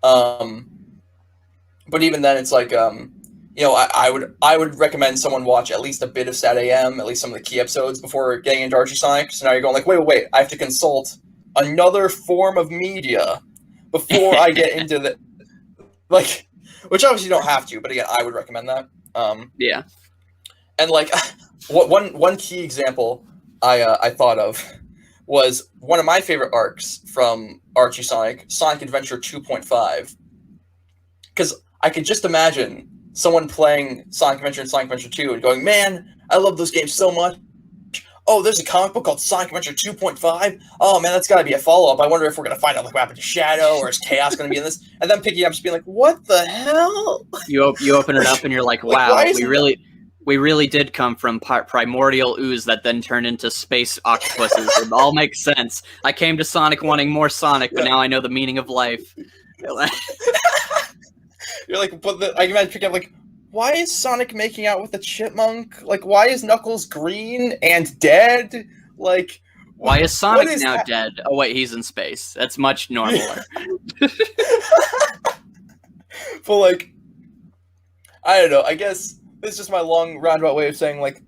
But even then, it's like, I would recommend someone watch at least a bit of Sat AM, at least some of the key episodes before getting into Archie Sonic. So now you're going like, wait, I have to consult another form of media before I get into the, like, which obviously you don't have to, but again, I would recommend that. Yeah. And like, one key example I thought of was one of my favorite arcs from Archie Sonic Adventure 2.5, because I could just imagine someone playing Sonic Adventure and Sonic Adventure 2 and going, man, I love those games so much. Oh, there's a comic book called Sonic Adventure 2.5. Oh, man, that's got to be a follow-up. I wonder if we're going to find out like what happened to Shadow, or is Chaos going to be in this? And then picking up just being like, what the hell? You open it up and you're like, wow, we really did come from primordial ooze that then turned into space octopuses. It all makes sense. I came to Sonic wanting more Sonic, but now I know the meaning of life. You're like, I can imagine picking up like, why is Sonic making out with a chipmunk? Like, why is Knuckles green and dead? Like, why is Sonic now dead? Oh wait, he's in space. That's much normaler. But like, I don't know. I guess this is just my long roundabout way of saying, like,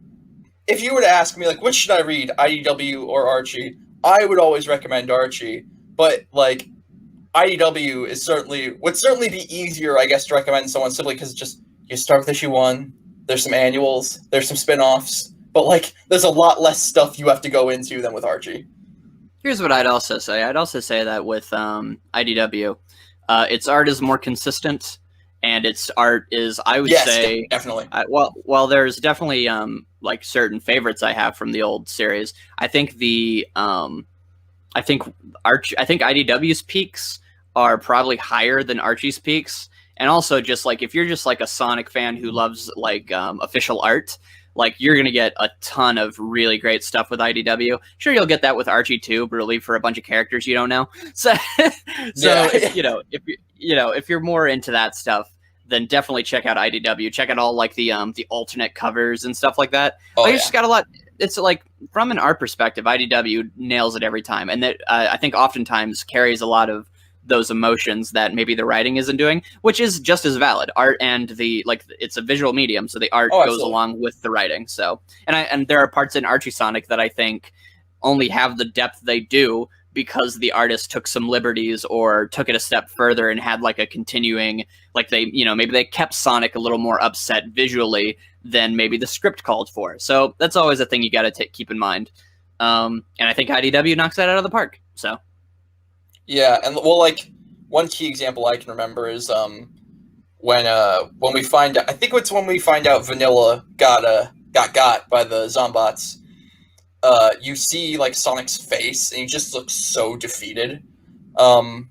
if you were to ask me, like, which should I read, IDW or Archie? I would always recommend Archie. But like, IDW would certainly be easier, I guess, to recommend someone simply because just. You start with issue 1, there's some annuals, there's some spin-offs, but like there's a lot less stuff you have to go into than with Archie. Here's what I'd also say. I'd also say that with IDW, its art is more consistent, and its art is, I would say, definitely. While there's definitely like certain favorites I have from the old series, I think I think IDW's peaks are probably higher than Archie's peaks. And also, just like if you're just like a Sonic fan who loves like official art, like you're gonna get a ton of really great stuff with IDW. Sure, you'll get that with Archie too, but really for a bunch of characters you don't know. So, if you're more into that stuff, then definitely check out IDW. Check out all like the alternate covers and stuff like that. You just got a lot. It's like from an art perspective, IDW nails it every time, and that I think oftentimes carries a lot of those emotions that maybe the writing isn't doing, which is just as valid. Art and it's a visual medium, so the art goes along with the writing. So, and there are parts in Archie Sonic that I think only have the depth they do because the artist took some liberties or took it a step further and had like a continuing, like maybe they kept Sonic a little more upset visually than maybe the script called for. So that's always a thing you got to keep in mind. And I think IDW knocks that out of the park. So. Yeah, and well, like one key example I can remember is when we find out, I think it's when we find out Vanilla got by the Zombots. You see like Sonic's face, and he just looks so defeated. But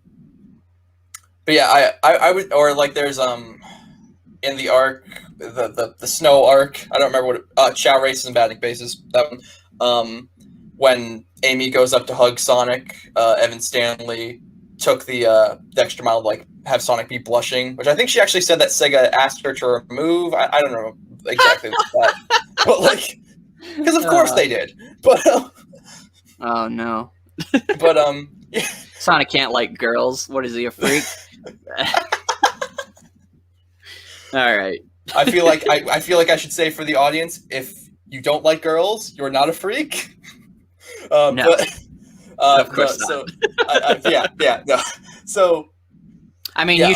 but yeah, I would, or like there's in the arc, the snow arc. I don't remember what Chow Races and Batting Bases. That one. When Amy goes up to hug Sonic, Evan Stanley took the extra mile to like have Sonic be blushing, which I think she actually said that Sega asked her to remove. I don't know exactly that, but like, because of course they did. But oh no. But Sonic can't like girls. What is he, a freak? All right. I feel like I should say for the audience, if you don't like girls, you're not a freak. No. But, of course no, not. So yeah, no. So I mean, yeah, you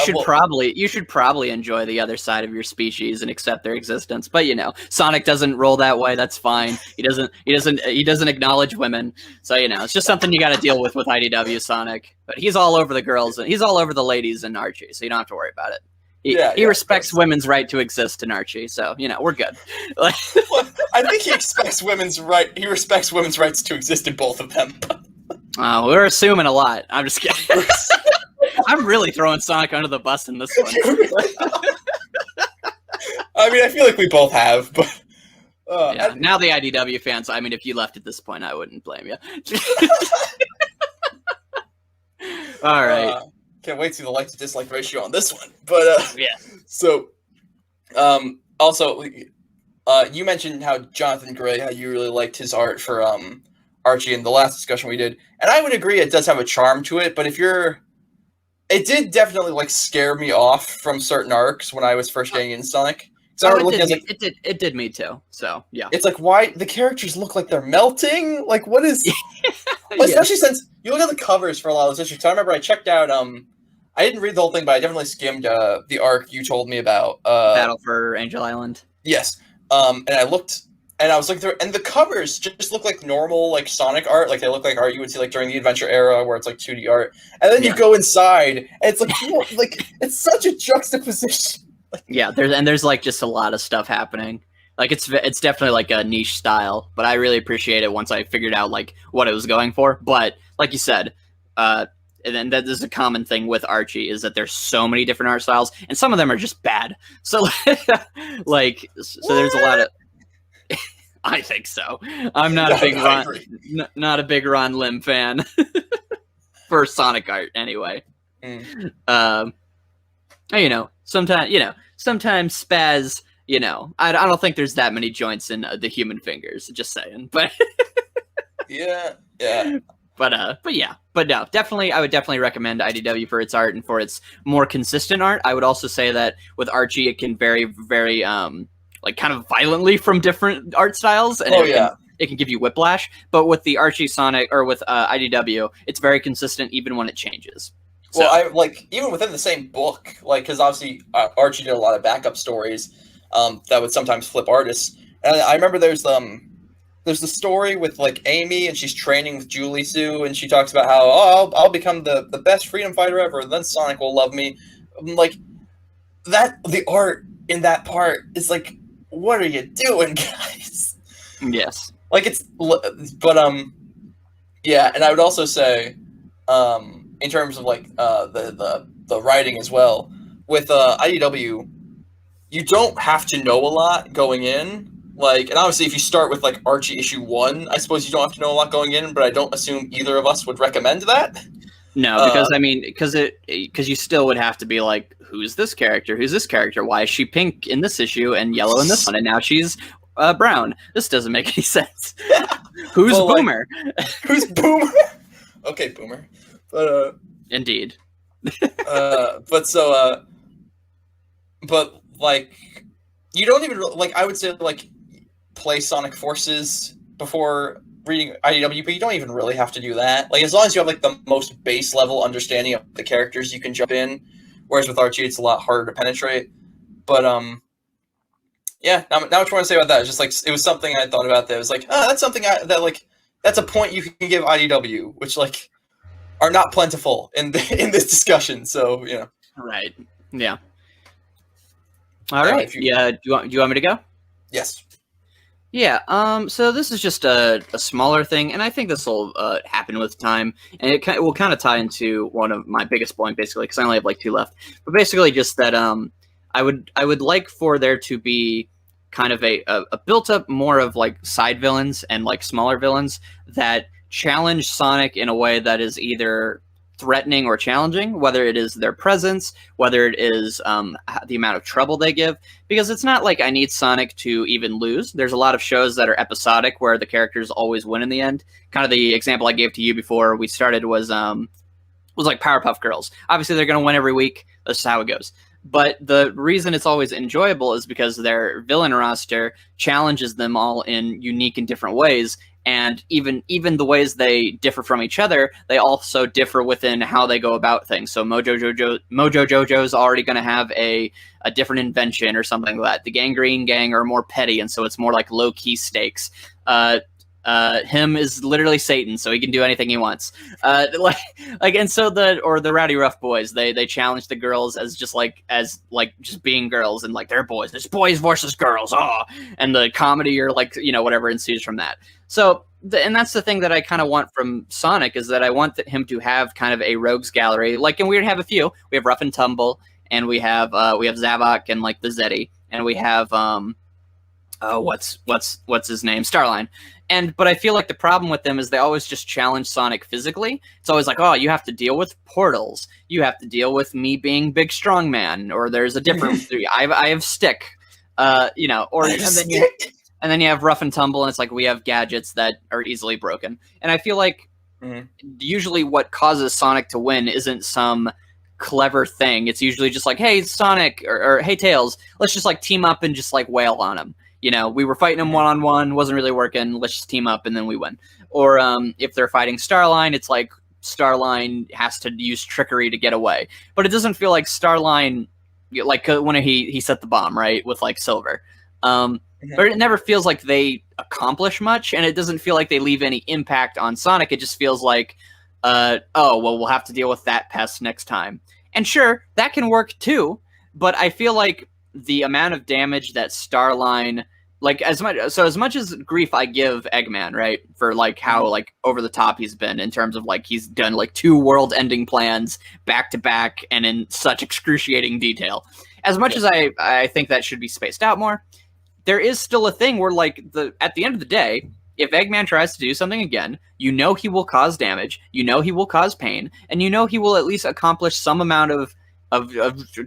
should probably enjoy the other side of your species and accept their existence. But Sonic doesn't roll that way. That's fine. He doesn't acknowledge women. So it's just something you got to deal with IDW Sonic. But he's all over the girls and he's all over the ladies in Archie. So you don't have to worry about it. He respects women's right to exist in Archie. So we're good. Well, I think he respects women's rights to exist in both of them. We're assuming a lot. I'm just kidding. I'm really throwing Sonic under the bus in this one. I mean, I feel like we both have, but now the IDW fans. I mean, if you left at this point, I wouldn't blame you. All right. Can't wait to see the like to dislike ratio on this one. But yeah. So, also, you mentioned how Jonathan Gray, how you really liked his art for Archie in the last discussion we did, and I would agree it does have a charm to it. But it did definitely like scare me off from certain arcs when I was first getting into Sonic. So it did me too. So yeah, it's like, why the characters look like they're melting? Like, what is? Especially since you look at the covers for a lot of those issues. I remember I checked out. I didn't read the whole thing, but I definitely skimmed the arc you told me about. Battle for Angel Island. Yes. And I looked, and I was looking through, and the covers just look like normal, like Sonic art. Like they look like art you would see like during the Adventure era, where it's like 2D art. And then you go inside, and it's like, like it's such a juxtaposition. Yeah, there's like just a lot of stuff happening. Like it's definitely like a niche style, but I really appreciate it once I figured out like what it was going for. But like you said, and then that is a common thing with Archie is that there's so many different art styles, and some of them are just bad. So like, so there's a lot of. I think so. I'm not a big not a big Ron Lim fan for Sonic art anyway. Sometimes Spaz, I don't think there's that many joints in the human fingers. Just saying, but yeah. But no, definitely, I would definitely recommend IDW for its art and for its more consistent art. I would also say that with Archie, it can vary very, like kind of violently from different art styles, and it can give you whiplash. But with the Archie Sonic or with IDW, it's very consistent even when it changes. So, well, I like even within the same book, like because obviously Archie did a lot of backup stories that would sometimes flip artists. And I remember there's the story with like Amy, and she's training with Julie Sue, and she talks about how I'll become the best freedom fighter ever, and then Sonic will love me. Like that, the art in that part is like, what are you doing, guys? Yes. Like but yeah, and I would also say in terms of like the writing as well with IDW, you don't have to know a lot going in. Like, and obviously if you start with like Archie issue 1, I suppose you don't have to know a lot going in, but I don't assume either of us would recommend that. No, because because you still would have to be like, who's this character? Who's this character? Why is she pink in this issue and yellow in this one, and now she's brown? This doesn't make any sense. Who's Boomer? Like, who's Boomer? Okay, Boomer. But indeed. But like, you don't even like. I would say like play Sonic Forces before reading IDW, but you don't even really have to do that. Like, as long as you have like the most base level understanding of the characters, you can jump in. Whereas with Archie, it's a lot harder to penetrate. But yeah. Now what you want to say about that? It's just like it was something I thought about. That was like, that's something that's a point you can give IDW, which like are not plentiful in this discussion. So Right. Yeah. All right. Do you want me to go? Yes. Yeah, so this is just a smaller thing, and I think this will happen with time, and it will kind of tie into one of my biggest points, basically, because I only have like two left. But basically, just that I would like for there to be kind of a built up more of like side villains and like smaller villains that challenge Sonic in a way that is either threatening or challenging, whether it is their presence, whether it is the amount of trouble they give, because it's not like I need Sonic to even lose. There's a lot of shows that are episodic where the characters always win in the end. Kind of the example I gave to you before we started was like Powerpuff Girls. Obviously, they're going to win every week. That's how it goes. But the reason it's always enjoyable is because their villain roster challenges them all in unique and different ways. And even the ways they differ from each other, they also differ within how they go about things. So Mojo Jojo's already going to have a different invention or something like that. The Gangrene Gang are more petty, and so it's more like low key stakes. Him is literally Satan, so he can do anything he wants. And so the Rowdy Rough Boys, they challenge the girls as just being girls, and like they're boys. There's boys versus girls, and the comedy or whatever ensues from that. So and that's the thing that I kind of want from Sonic, is that I want him to have kind of a rogues gallery, and we have a few. We have Rough and Tumble, and we have Zavok and like the Zeddy, and we have what's his name, Starline. But I feel like the problem with them is they always just challenge Sonic physically. It's always like, oh, you have to deal with portals. You have to deal with me being big strong man, or there's a different. I have stick, and then you have Rough and Tumble, and it's like we have gadgets that are easily broken. And I feel like usually what causes Sonic to win isn't some clever thing. It's usually just like, hey, Sonic, or hey, Tails, let's just like team up and just like wail on him. We were fighting him one-on-one, wasn't really working, let's just team up and then we win. Or if they're fighting Starline, it's like Starline has to use trickery to get away. But it doesn't feel like Starline, like when he set the bomb, right, with like Silver. But it never feels like they accomplish much, and it doesn't feel like they leave any impact on Sonic. It just feels like, we'll have to deal with that pest next time. And sure, that can work too, but I feel like the amount of damage that Starline, as much as grief I give Eggman, right, for like how like over the top he's been in terms of like he's done like 2 world-ending plans back to back and in such excruciating detail. As much as I think that should be spaced out more, there is still a thing where at the end of the day, if Eggman tries to do something again, he will cause damage, he will cause pain, and he will at least accomplish some amount of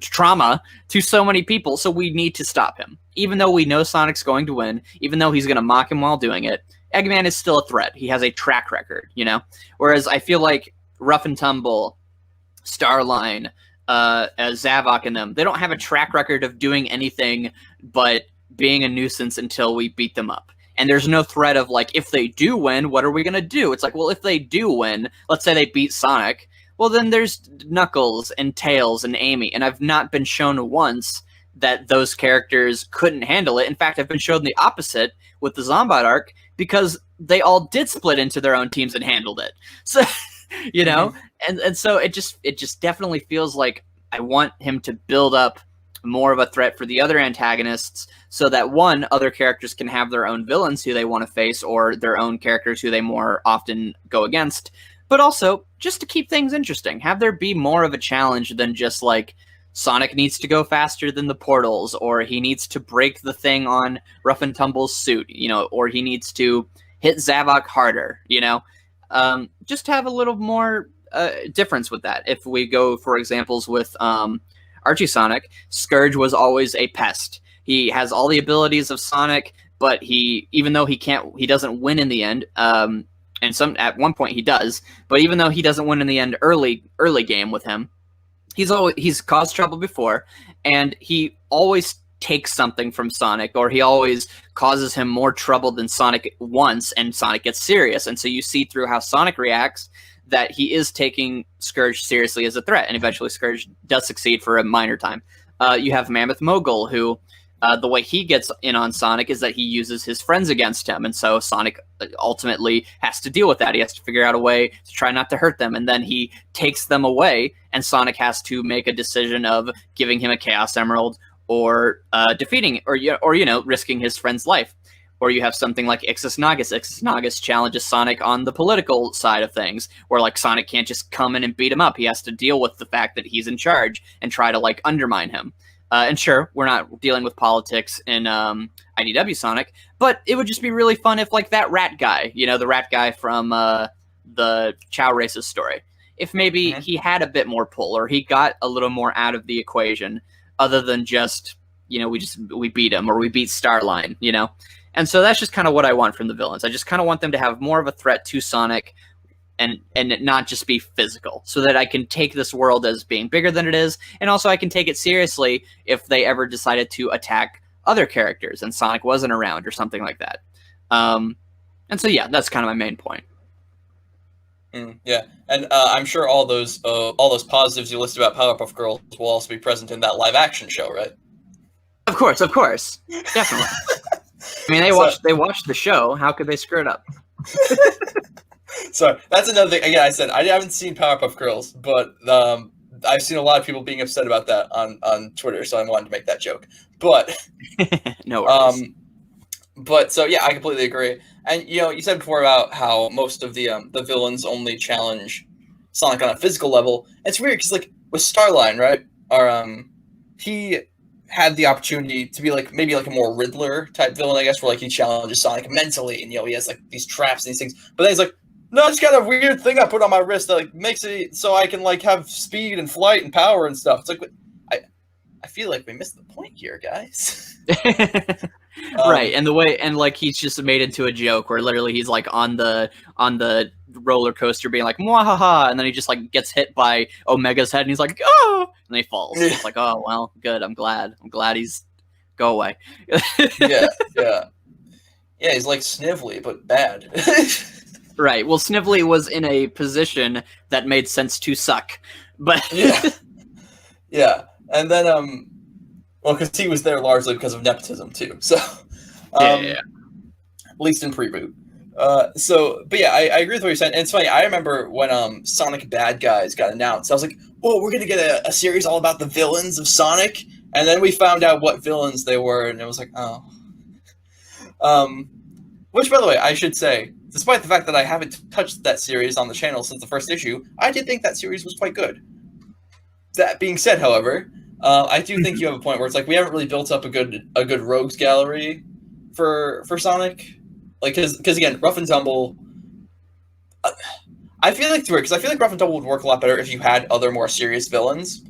trauma to so many people, so we need to stop him. Even though we know Sonic's going to win, even though he's going to mock him while doing it, Eggman is still a threat. He has a track record, Whereas I feel like Rough and Tumble, Starline, Zavok and them, they don't have a track record of doing anything but being a nuisance until we beat them up. And there's no threat of like, if they do win, what are we going to do? It's like, well, if they do win, let's say they beat Sonic, well, then there's Knuckles and Tails and Amy, and I've not been shown once that those characters couldn't handle it. In fact, I've been shown the opposite with the Zombot arc, because they all did split into their own teams and handled it. So, and so it just definitely feels like I want him to build up more of a threat for the other antagonists, so that other characters can have their own villains who they want to face, or their own characters who they more often go against. But also, just to keep things interesting, have there be more of a challenge than just like Sonic needs to go faster than the portals, or he needs to break the thing on Rough and Tumble's suit, or he needs to hit Zavok harder, just have a little more difference with that. If we go for examples with Archie Sonic, Scourge was always a pest. He has all the abilities of Sonic, but even though he doesn't win in the end, and at one point he does, but even though he doesn't win in the end early game with him, he's caused trouble before, and he always takes something from Sonic, or he always causes him more trouble than Sonic once, and Sonic gets serious. And so you see through how Sonic reacts that he is taking Scourge seriously as a threat, and eventually Scourge does succeed for a minor time. You have Mammoth Mogul, who the way he gets in on Sonic is that he uses his friends against him, and so Sonic ultimately has to deal with that. He has to figure out a way to try not to hurt them, and then he takes them away, and Sonic has to make a decision of giving him a Chaos Emerald, or defeating, or risking his friend's life. Or you have something like Ixis Nagus. Ixis Nagus challenges Sonic on the political side of things, where like Sonic can't just come in and beat him up. He has to deal with the fact that he's in charge and try to like undermine him. And sure, we're not dealing with politics in IDW Sonic, but it would just be really fun if like that rat guy, you know, the rat guy from the Chow Races story, if maybe he had a bit more pull or he got a little more out of the equation other than just, you know, we beat him or we beat Starline, you know? And so that's just kind of what I want from the villains. I just kind of want them to have more of a threat to Sonic and not just be physical, so that I can take this world as being bigger than it is, and also I can take it seriously if they ever decided to attack other characters and Sonic wasn't around or something like that. And so yeah, that's kind of my main point. Yeah, and I'm sure all those positives you listed about Powerpuff Girls will also be present in that live action show, right? Of course, definitely. I mean, they watched the show. How could they screw it up? So that's another thing. Again, I said I haven't seen Powerpuff Girls, but I've seen a lot of people being upset about that on Twitter, so I wanted to make that joke. But no worries. But so yeah, I completely agree. And you know, you said before about how most of the villains only challenge Sonic on a physical level. It's weird because like with Starline, right? Or he had the opportunity to be like maybe like a more Riddler type villain, I guess, where like he challenges Sonic mentally, and you know he has like these traps and these things. But then he's like, no, I just got a weird thing I put on my wrist that like makes it so I can like have speed and flight and power and stuff. It's like I feel like we missed the point here, guys. Right, and the way and like he's just made into a joke where literally he's like on the roller coaster being like mwahaha, and then he just like gets hit by Omega's head and he's like oh, and then he falls. It's like, oh well, good. I'm glad he's go away. yeah. He's like Snively but bad. Right. Well, Snively was in a position that made sense to suck, but yeah, and then well, because he was there largely because of nepotism too. So, yeah. At least in pre-boot. But yeah, I agree with what you're saying. And it's funny. I remember when Sonic Bad Guys got announced. I was like, "Oh, we're gonna get a series all about the villains of Sonic." And then we found out what villains they were, and it was like, oh. Which, by the way, I should say, despite the fact that I haven't touched that series on the channel since the first issue, I did think that series was quite good. That being said, however, I do think you have a point where it's like we haven't really built up a good rogues gallery for Sonic, like because again, Rough and Tumble. I feel like Rough and Tumble would work a lot better if you had other more serious villains,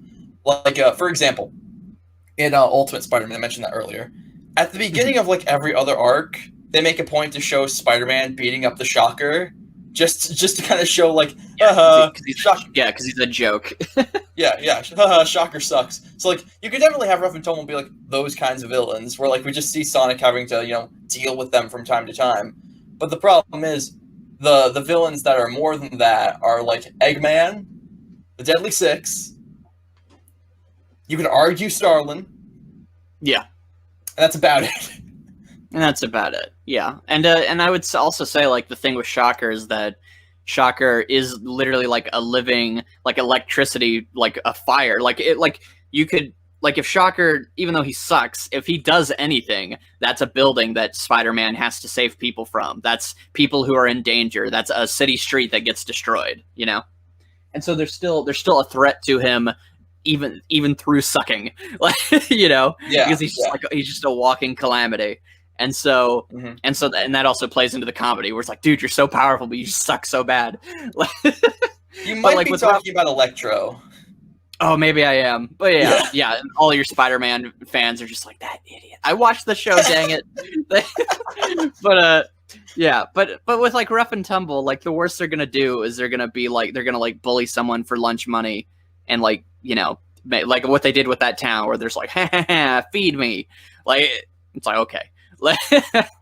like for example, in Ultimate Spider-Man. I mentioned that earlier. At the beginning of like every other arc, they make a point to show Spider-Man beating up the Shocker. Just to kind of show, like, because he's a joke. yeah, Shocker sucks. So, like, you could definitely have Rough and Tumble be, like, those kinds of villains, where, like, we just see Sonic having to, you know, deal with them from time to time. But the problem is, the villains that are more than that are, like, Eggman, the Deadly Six, you could argue Starlin. Yeah. And that's about it. And that's about it. Yeah, and I would also say like the thing with Shocker is that Shocker is literally like a living like electricity, like a fire. Like it, like you could like if Shocker, even though he sucks, if he does anything, that's a building that Spider-Man has to save people from. That's people who are in danger. That's a city street that gets destroyed. You know, and so there's still a threat to him. Even through sucking, like you know, because he's just like he's just a walking calamity. And so, and that also plays into the comedy where it's like, dude, you're so powerful, but you suck so bad. You might be talking about Electro. Oh, maybe I am. But yeah. And all your Spider-Man fans are just like, that idiot. I watched the show, dang it. But with like Rough and Tumble, like the worst they're gonna do is they're gonna bully someone for lunch money, and like you know like what they did with that town where there's like feed me, like it's like okay.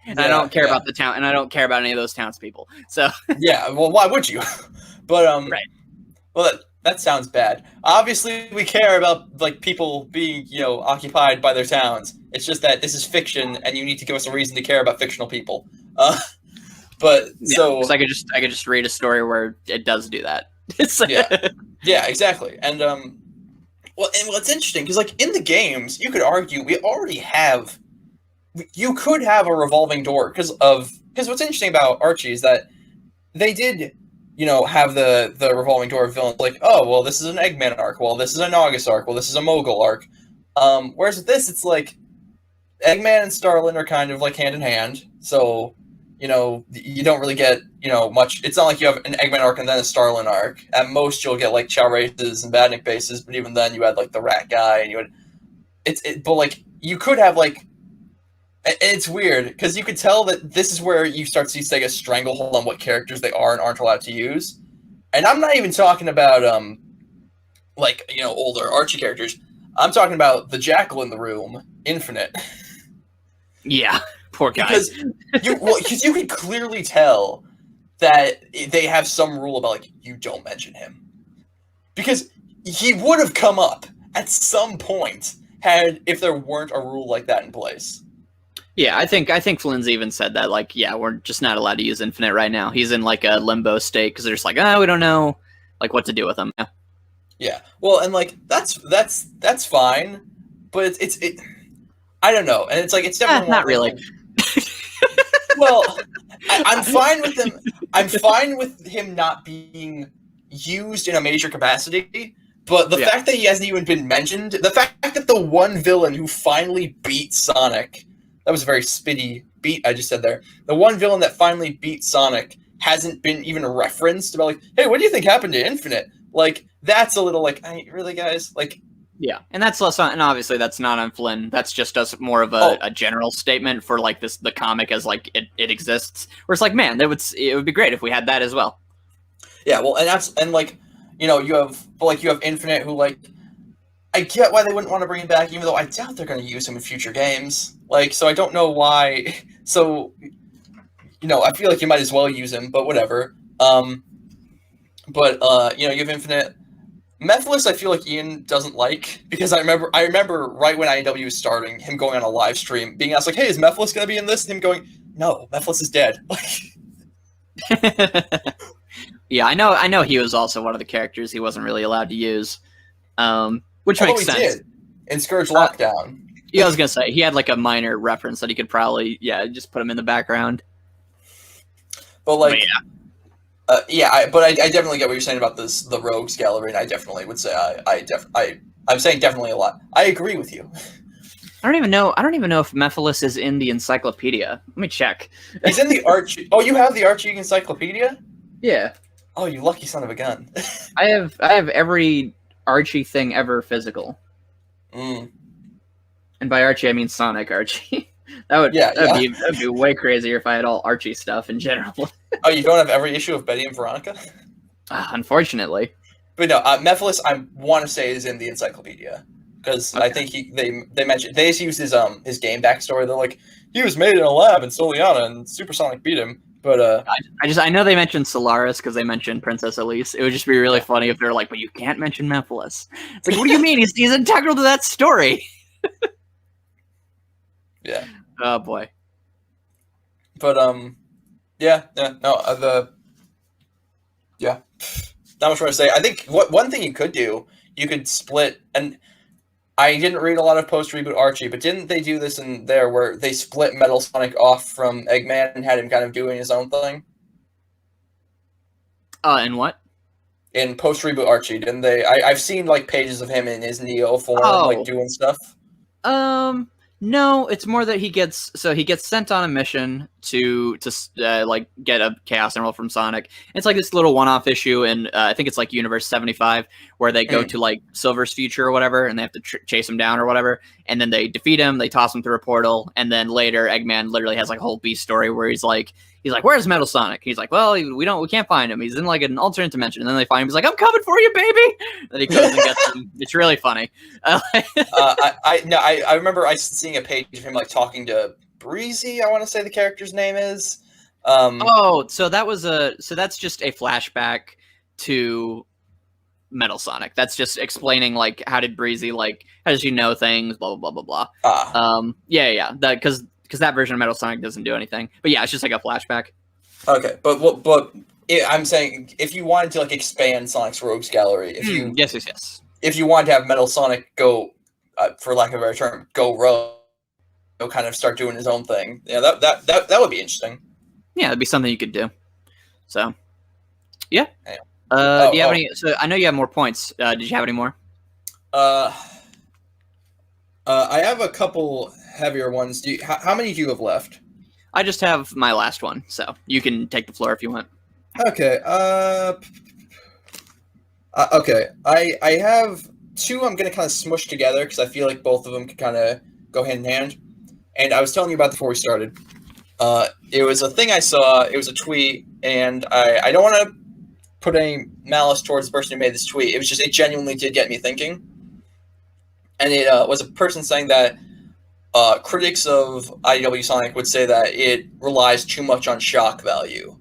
And I don't care about the town, and I don't care about any of those townspeople. So yeah, well, why would you? But right. Well, that sounds bad. Obviously, we care about like people being occupied by their towns. It's just that this is fiction, and you need to give us a reason to care about fictional people. But so I could just read a story where it does do that. yeah, exactly. And what's interesting because like in the games, you could argue we already have you could have a revolving door because what's interesting about Archie is that they did, have the revolving door of villains. Like, oh, well, this is an Eggman arc. Well, this is an August arc. Well, this is a Mogul arc. Whereas with this, it's like Eggman and Starlin are kind of like hand in hand. So, you don't really get, much. It's not like you have an Eggman arc and then a Starlin arc. At most, you'll get like Chow races and Badnik bases, but even then, you had like the Rat guy, and you had but like you could have like. It's weird because you could tell that this is where you start to see Sega stranglehold on what characters they are and aren't allowed to use. And I'm not even talking about older Archie characters. I'm talking about the Jackal in the room, Infinite. Yeah, poor guy. Because you could clearly tell that they have some rule about like you don't mention him, because he would have come up at some point if there weren't a rule like that in place. Yeah, I think Flynn's even said that, like, yeah, we're just not allowed to use Infinite right now. He's in like a limbo state because they're just like, we don't know, like, what to do with him. Yeah. Yeah. Well, and like that's fine, but it's I don't know, and it's like it's definitely not really. Well, I'm fine with him. I'm fine with him not being used in a major capacity. But the fact that he hasn't even been mentioned, the fact that the one villain who finally beat Sonic. That was a very spitty beat I just said there. The one villain that finally beat Sonic hasn't been even referenced about like, hey, what do you think happened to Infinite? Like, that's a little like, really, guys? Like, yeah, and that's less on, and obviously that's not on Flynn. That's just us more of a general statement for like the comic as like it exists. Where it's like, man, it would be great if we had that as well. Yeah, well, and like, you have Infinite who like. I get why they wouldn't want to bring him back, even though I doubt they're going to use him in future games. Like, so I don't know why. So, I feel like you might as well use him, but whatever. You have Infinite. Mephiles, I feel like Ian doesn't like, because I remember right when IDW was starting, him going on a live stream, being asked like, "Hey, is Mephiles going to be in this?" And him going, "No, Mephiles is dead." Yeah, I know. He was also one of the characters he wasn't really allowed to use. Which makes sense. Did in Scourge Lockdown. Yeah, I was gonna say he had like a minor reference that he could probably just put him in the background. But like, but I definitely get what you're saying about the Rogues Gallery, and I definitely would say I'm saying definitely a lot. I agree with you. I don't even know if Mephiles is in the encyclopedia. Let me check. He's in the Archie. Oh, you have the Archie encyclopedia? Yeah. Oh, you lucky son of a gun. I have every Archie thing ever physical. Mm. And by Archie I mean Sonic Archie. that'd be way crazier if I had all Archie stuff in general. Oh, you don't have every issue of Betty and Veronica? Unfortunately. But no, Mephiles I want to say is in the encyclopedia, because I think they mentioned they just used his game backstory. They're like, he was made in a lab in Soliana and Supersonic beat him. But I know they mentioned Solaris because they mentioned Princess Elise. It would just be really funny if they're like, but you can't mention Mephiles. It's like, what do you mean? He's integral to that story. Yeah. Oh boy. But not much more to say. I think one thing you could do, you could split, and I didn't read a lot of post-reboot Archie, but didn't they do this in there where they split Metal Sonic off from Eggman and had him kind of doing his own thing? In what? In post-reboot Archie, didn't they? I've seen like pages of him in his Neo form, like doing stuff. No, it's more that he gets sent on a mission to like get a Chaos Emerald from Sonic. It's like this little one-off issue, and I think it's like Universe 75, where they go to like Silver's future or whatever, and they have to chase him down or whatever, and then they defeat him, they toss him through a portal, and then later Eggman literally has like a whole beast story where he's like, where's Metal Sonic? He's like, well, we can't find him. He's in like an alternate dimension. And then they find him. He's like, I'm coming for you, baby. Then he goes and gets him. It's really funny. I remember seeing a page of him like talking to Breezy. I want to say the character's name is. So that's just a flashback to Metal Sonic. That's just explaining like how did Breezy how does she know things? Blah blah blah blah blah. Because that version of Metal Sonic doesn't do anything. But yeah, it's just like a flashback. Okay, but I'm saying if you wanted to like expand Sonic's Rogues Gallery, yes. If you wanted to have Metal Sonic go, for lack of a better term, go rogue, kind of start doing his own thing. Yeah, that would be interesting. Yeah, that'd be something you could do. So, yeah. Anyway. Do you have any? So I know you have more points. Did you have any more? I have a couple heavier ones. How many do you have left? I just have my last one, so you can take the floor if you want. Okay. Okay. I have two. I'm gonna kind of smush together because I feel like both of them could kind of go hand in hand. And I was telling you about before we started. It was a thing I saw. It was a tweet, and I don't want to put any malice towards the person who made this tweet. It was just, it genuinely did get me thinking. And it was a person saying that critics of IDW Sonic would say that it relies too much on shock value.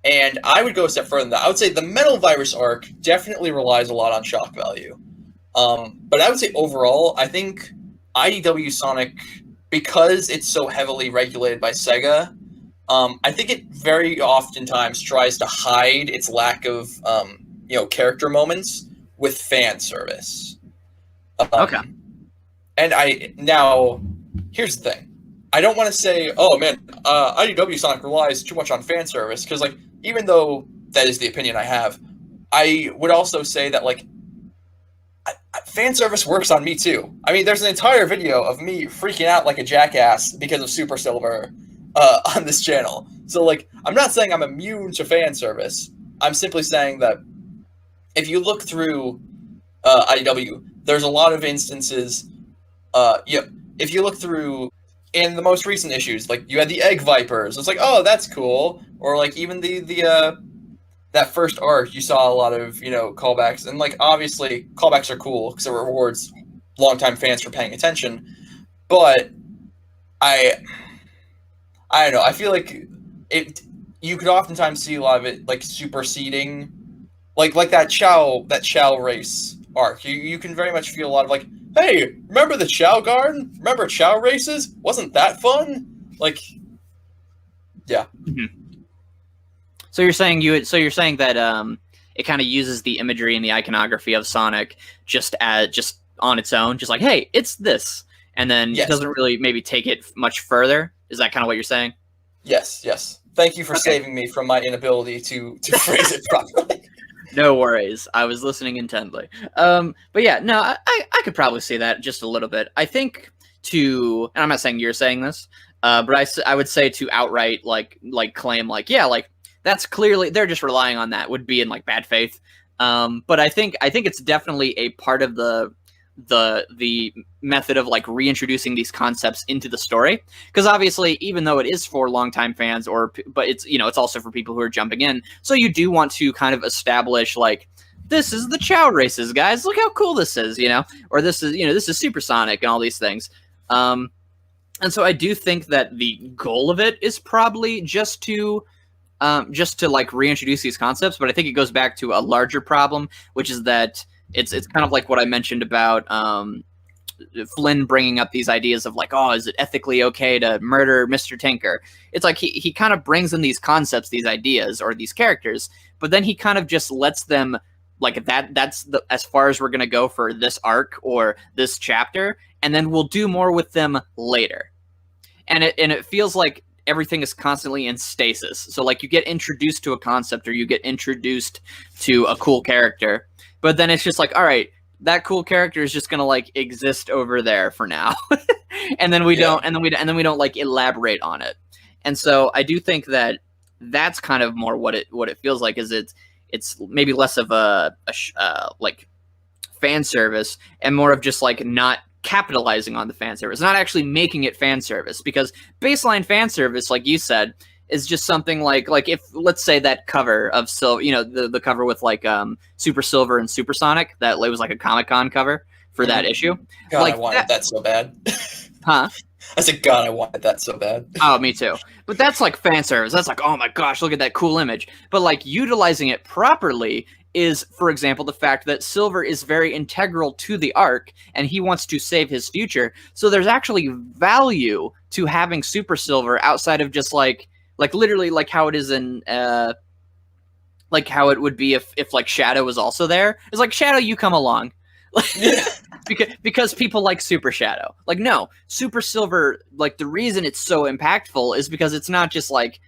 And I would go a step further than that. I would say the Metal Virus arc definitely relies a lot on shock value. But I would say overall, I think IDW Sonic, because it's so heavily regulated by Sega, I think it very oftentimes tries to hide its lack of, character moments with fan service. Okay. And here's the thing. I don't want to say, oh man, IDW Sonic relies too much on fan service, because like, even though that is the opinion I have, I would also say that like, fan service works on me too. I mean, there's an entire video of me freaking out like a jackass because of Super Silver on this channel. So like, I'm not saying I'm immune to fan service. I'm simply saying that if you look through IDW, there's a lot of instances. If you look through in the most recent issues, like you had the Egg Vipers. It's like, oh, that's cool. Or like even the that first arc, you saw a lot of callbacks, and like obviously callbacks are cool because it rewards longtime fans for paying attention. But I don't know. I feel like you could oftentimes see a lot of it like superseding, like that Chow race arc. You can very much feel a lot of like, hey, remember the Chow Garden? Remember Chow races? Wasn't that fun? Like, yeah. Mm-hmm. So you're saying that it kind of uses the imagery and the iconography of Sonic just on its own, just like, hey, it's this, and then it doesn't really maybe take it much further. Is that kind of what you're saying? Yes. Thank you for saving me from my inability to phrase it properly. No worries. I was listening intently. But yeah, no, I could probably see that just a little bit. I think and I'm not saying you're saying this, but I would say to outright like claim like, yeah, like that's clearly they're just relying on that would be in like bad faith. But I think it's definitely a part of the method of like reintroducing these concepts into the story, because obviously even though it is for longtime fans but it's it's also for people who are jumping in, so you do want to kind of establish like, this is the Chow races, guys, look how cool this is, or this is Supersonic and all these things. And so I do think that the goal of it is probably just to like reintroduce these concepts, but I think it goes back to a larger problem, which is that it's kind of like what I mentioned about Flynn bringing up these ideas of like, oh, is it ethically okay to murder Mr. Tinker? It's like he kind of brings in these concepts, these ideas, or these characters, but then he kind of just lets them like that's as far as we're going to go for this arc or this chapter, and then we'll do more with them later. And it feels like everything is constantly in stasis. So like you get introduced to a concept or you get introduced to a cool character, but then it's just like, all right, that cool character is just gonna like exist over there for now, and then we don't like elaborate on it. And so I do think that that's kind of more what it feels like. Is it's maybe less of a like fan service and more of just like not capitalizing on the fan service, not actually making it fan service, because baseline fan service, like you said, is just something like if let's say that cover of Silver, the cover with like Super Silver and Supersonic, that it was like a Comic-Con cover for that issue. God, like I wanted that so bad. Huh? I said, God, I wanted that so bad. Oh, me too. But that's like fan service. That's like, oh my gosh, look at that cool image. But like utilizing it properly is, for example, the fact that Silver is very integral to the arc and he wants to save his future. So there's actually value to having Super Silver outside of just like literally like how it is in like how it would be if like Shadow was also there. It's like, Shadow, you come along. because people like Super Shadow. Like, no, Super Silver, like, the reason it's so impactful is because it's not just like,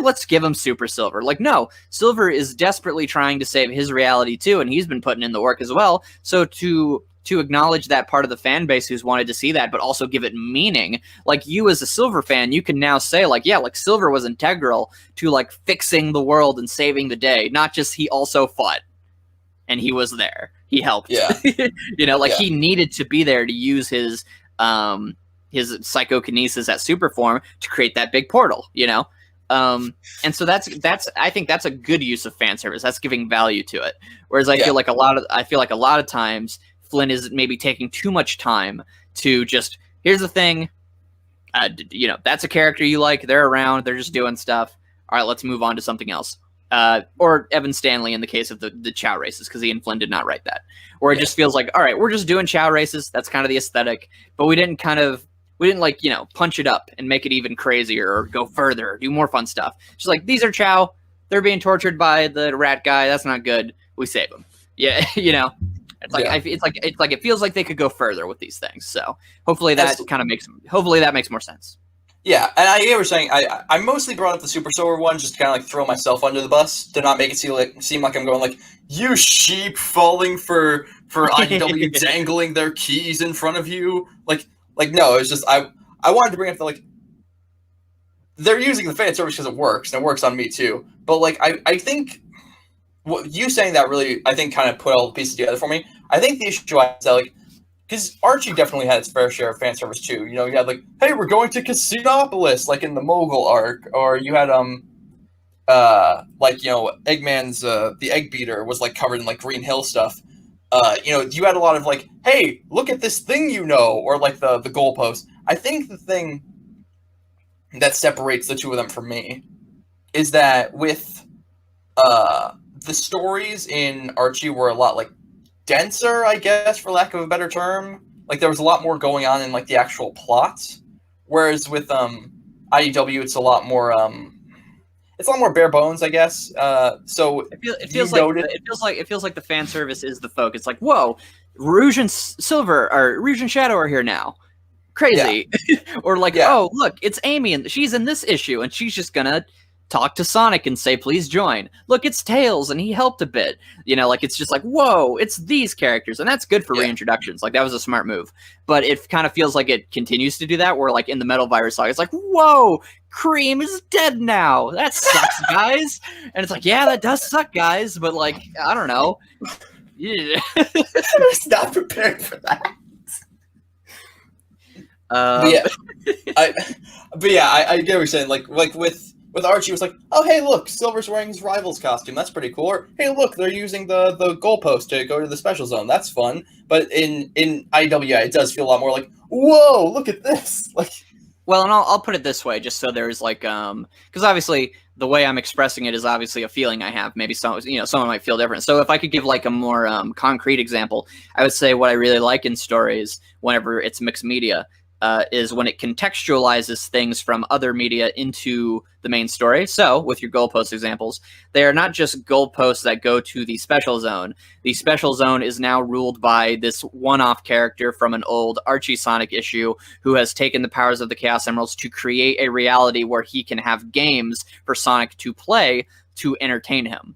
let's give him Super Silver. Like, no, Silver is desperately trying to save his reality too, and he's been putting in the work as well. So to acknowledge that part of the fan base who's wanted to see that, but also give it meaning. Like, you as a Silver fan, you can now say, like, yeah, like, Silver was integral to, like, fixing the world and saving the day. Not just he also fought and he was there. He helped. Yeah. You know, like, he needed to be there to use his psychokinesis at super form to create that big portal, you know? And so that's I think that's a good use of fan service. That's giving value to it. Whereas I feel like a lot of times Flynn is maybe taking too much time to just, here's the thing, you know, that's a character you like, they're around, they're just doing stuff. All right, let's move on to something else. Or Evan Stanley in the case of the Chow races, because Ian Flynn did not write that. Where it just feels like, all right, we're just doing Chow races. That's kind of the aesthetic, but we didn't like, you know, punch it up and make it even crazier or go further, or do more fun stuff. Just like, these are Chow, they're being tortured by the rat guy. That's not good. We save them. Yeah, you know. It's like it feels like they could go further with these things. So hopefully that makes more sense. Yeah, and I hear what you're saying. I mostly brought up the Super Silver one just to kind of like throw myself under the bus to not make it seem like I'm going like, you sheep falling for IDW dangling their keys in front of you. Like no, it's just I wanted to bring up the, like, they're using the fan service because it works, and it works on me too. But like I think what you saying that really, I think, kind of put all the pieces together for me. I think the issue is that, like, because Archie definitely had its fair share of fan service too. You know, you had like, hey, we're going to Casinopolis, like in the Mogul arc, or you had like, you know, Eggman's the Egg Beater was like covered in like Green Hill stuff. You know, you had a lot of like, hey, look at this thing, you know, or like the goalpost. I think the thing that separates the two of them for me is that with the stories in Archie were a lot like denser, I guess, for lack of a better term. Like, there was a lot more going on in like the actual plot, whereas with IDW it's a lot more bare bones, I guess. So it feels like the fan service is the focus. Like, whoa, Rouge and Silver or Rouge and Shadow are here now. Crazy. Yeah. Or like, oh, look, it's Amy and she's in this issue and she's just gonna talk to Sonic and say, please join. Look, it's Tails and he helped a bit. You know, like, it's just like, whoa, it's these characters. And that's good for reintroductions. Like, that was a smart move. But it kind of feels like it continues to do that, where like in the Metal Virus saga, it's like, whoa, Cream is dead now. That sucks, guys. And it's like, yeah, that does suck, guys. But like, I don't know. Yeah. I was not prepared for that. I get what you're saying. Like with Archie, it was like, oh, hey, look, Silver's wearing his rival's costume. That's pretty cool. Or, hey, look, they're using the goalpost to go to the special zone. That's fun. But in IDW, it does feel a lot more like, whoa, look at this. Like, well, and I'll put it this way, just so there's like, because obviously the way I'm expressing it is obviously a feeling I have. Maybe someone might feel different. So if I could give like a more concrete example, I would say what I really like in stories whenever it's mixed media is when it contextualizes things from other media into the main story. So with your goalpost examples, they are not just goalposts that go to the special zone. The special zone is now ruled by this one-off character from an old Archie Sonic issue who has taken the powers of the Chaos Emeralds to create a reality where he can have games for Sonic to play to entertain him.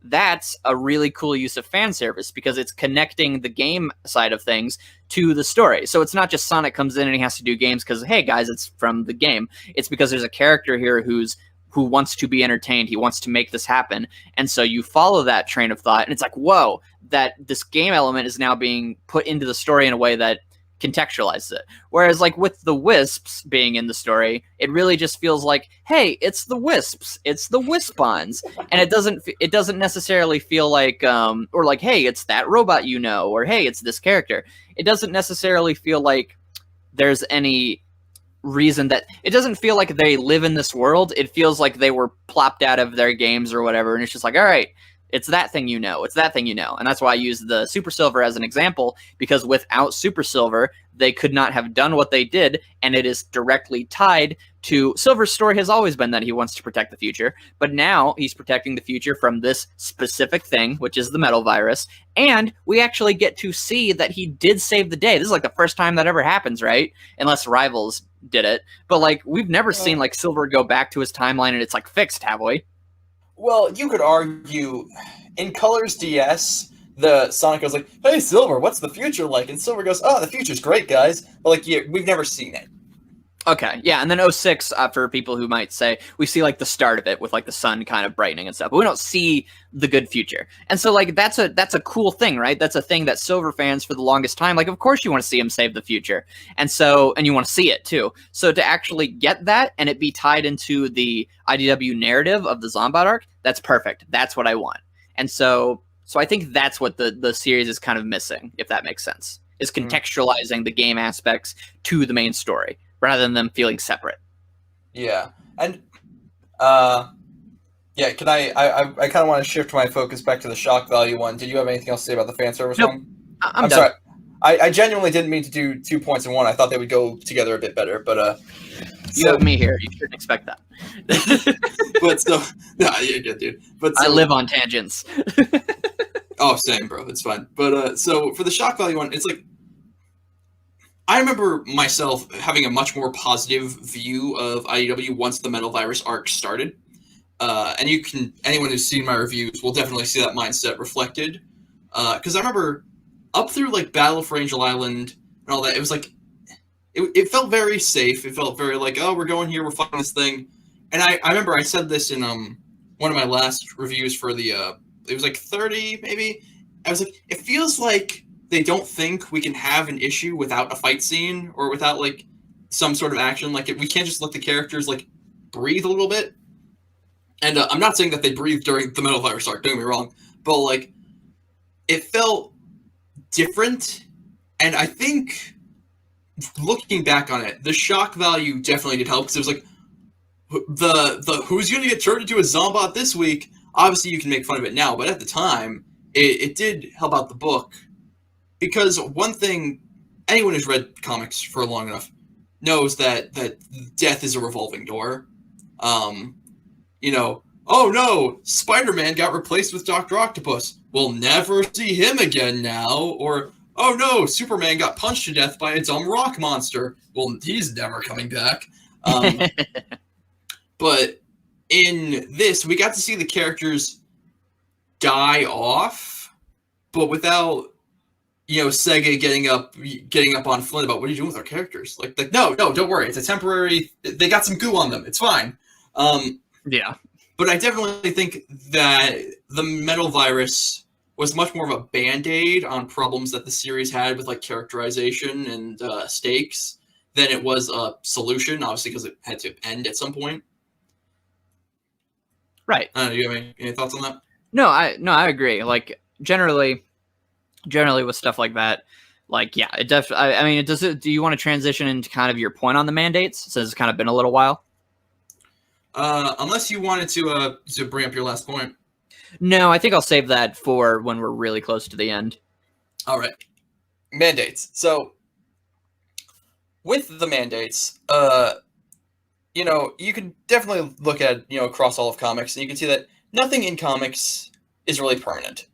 That's a really cool use of fan service because it's connecting the game side of things to the story. So it's not just Sonic comes in and he has to do games because, hey guys, it's from the game. It's because there's a character here who wants to be entertained. He wants to make this happen. And so you follow that train of thought and it's like, whoa, that this game element is now being put into the story in a way that contextualizes it. Whereas like with the Wisps being in the story, it really just feels like, hey, it's the Wisps, it's the Wispons, and it doesn't necessarily feel like or like, hey, it's that robot, you know, or hey, it's this character. It doesn't necessarily feel like there's any reason that it doesn't feel like they live in this world. It feels like they were plopped out of their games or whatever, and it's just like, all right, It's that thing you know. It's that thing you know. And that's why I use the Super Silver as an example, because without Super Silver, they could not have done what they did, and it is directly tied to Silver's story has always been that he wants to protect the future, but now he's protecting the future from this specific thing, which is the metal virus, and we actually get to see that he did save the day. This is like the first time that ever happens, right? Unless Rivals did it. But like we've never seen like Silver go back to his timeline and it's like fixed, have we? Well, you could argue in Colors DS, the Sonic goes like, "Hey, Silver, what's the future like?" And Silver goes, "Oh, the future's great, guys." But like, yeah, we've never seen it. Okay, yeah, and then 06, for people who might say, we see like the start of it with like the sun kind of brightening and stuff, but we don't see the good future. And so like that's a cool thing, right? That's a thing that Silver fans for the longest time, like of course you want to see him save the future. And you want to see it too. So to actually get that and it be tied into the IDW narrative of the Zombot arc, that's perfect. That's what I want. And so I think that's what the series is kind of missing, if that makes sense, is contextualizing the game aspects to the main story, rather than them feeling separate. Yeah. And, can I kind of want to shift my focus back to the shock value one. Did you have anything else to say about the fan service one? I'm done. Sorry. I genuinely didn't mean to do 2 points in one. I thought they would go together a bit better, but, you have me here. You shouldn't expect that. You're good, dude. But I live on tangents. Oh, same, bro. It's fine. But, so for the shock value one, it's like, I remember myself having a much more positive view of IDW once the Metal Virus arc started. And anyone who's seen my reviews will definitely see that mindset reflected. Because I remember up through like Battle for Angel Island and all that, it was like, it felt very safe. It felt very like, oh, we're going here, we're fighting this thing. And I remember I said this in one of my last reviews for the, it was like 30 maybe. I was like, it feels like they don't think we can have an issue without a fight scene or without like some sort of action. Like we can't just let the characters like breathe a little bit. And I'm not saying that they breathed during the Metal Virus arc, don't get me wrong, but like it felt different. And I think looking back on it, the shock value definitely did help because it was like the who's going to get turned into a Zombot this week. Obviously, you can make fun of it now, but at the time, it did help out the book. Because one thing, anyone who's read comics for long enough knows that death is a revolving door. Oh no, Spider-Man got replaced with Dr. Octopus. We'll never see him again now. Or, oh no, Superman got punched to death by a dumb rock monster. Well, he's never coming back. But in this, we got to see the characters die off, but without Sega getting up on Flynn about what are you doing with our characters? Like no, don't worry, it's a temporary. They got some goo on them. It's fine. Yeah. But I definitely think that the Metal Virus was much more of a band-aid on problems that the series had with like characterization and stakes than it was a solution. Obviously, because it had to end at some point. Right. Do you have any thoughts on that? No, I agree. Like generally with stuff like that, like yeah, it definitely. I mean, do you want to transition into kind of your point on the mandates since it's kind of been a little while? Unless you wanted to bring up your last point. No, I think I'll save that for when we're really close to the end. All right, mandates. So with the mandates, you can definitely look at across all of comics, and you can see that nothing in comics is really permanent.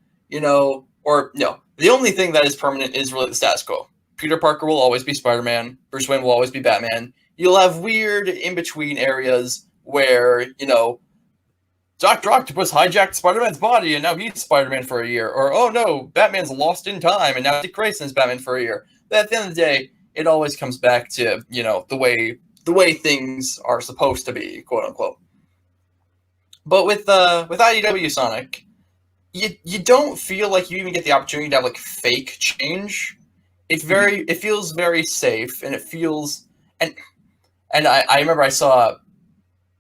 Or no, the only thing that is permanent is really the status quo. Peter Parker will always be Spider-Man. Bruce Wayne will always be Batman. You'll have weird in-between areas where, Dr. Octopus hijacked Spider-Man's body and now he's Spider-Man for a year. Or, oh no, Batman's lost in time and now Dick Grayson's Batman for a year. But at the end of the day, it always comes back to, the way things are supposed to be, quote unquote. But with IDW Sonic, you don't feel like you even get the opportunity to have like fake change. It feels very safe, and it feels and I remember I saw.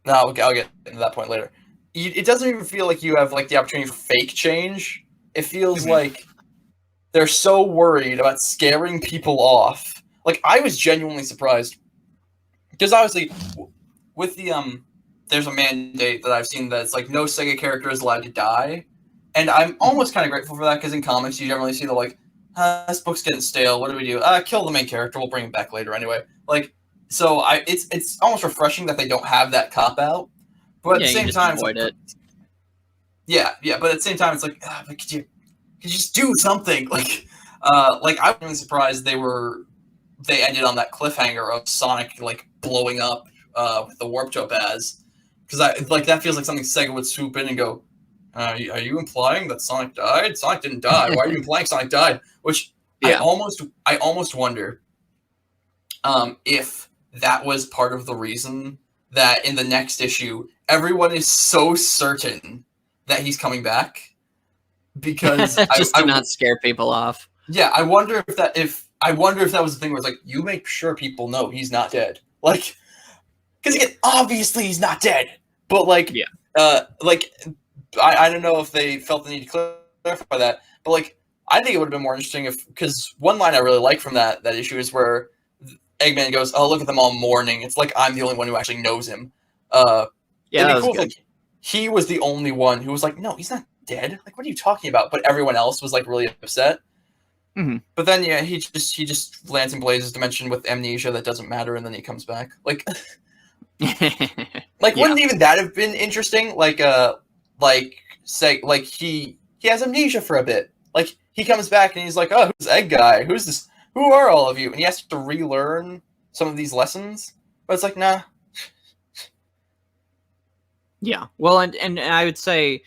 No, I'll get into that point later. It doesn't even feel like you have like the opportunity for fake change. It feels like they're so worried about scaring people off. Like I was genuinely surprised because obviously with the there's a mandate that I've seen that's like no Sega character is allowed to die. And I'm almost kind of grateful for that, because in comics, you generally see the, like, this book's getting stale, what do we do? Kill the main character, we'll bring him back later anyway. Like, so it's almost refreshing that they don't have that cop-out. But at the same time, it's like, yeah, but at the same time, it's like, could you just do something? Like I'm really surprised they ended on that cliffhanger of Sonic, like, blowing up with the warp topaz, because that feels like something Sega would swoop in and go, are you implying that Sonic died? Sonic didn't die. Why are you implying Sonic died? Which I almost wonder if that was part of the reason that in the next issue everyone is so certain that he's coming back, because just to not scare people off. Yeah, I wonder if that was the thing where it's like, you make sure people know he's not dead, like, because obviously he's not dead, but like, I don't know if they felt the need to clarify that, but like, I think it would have been more interesting because one line I really like from that issue is where Eggman goes, "Oh, look at them all mourning. It's like I'm the only one who actually knows him." That was cool. Like, he was the only one who was like, "No, he's not dead. Like, what are you talking about?" But everyone else was like really upset. Mm-hmm. But then, yeah, he just lands in Blaze's dimension with amnesia that doesn't matter, and then he comes back. Like, wouldn't even that have been interesting? Say he has amnesia for a bit. Like, he comes back and he's like, "Oh, who's Egg Guy? Who's this? Who are all of you?" And he has to relearn some of these lessons. But it's like, nah. Yeah. Well, and I would say,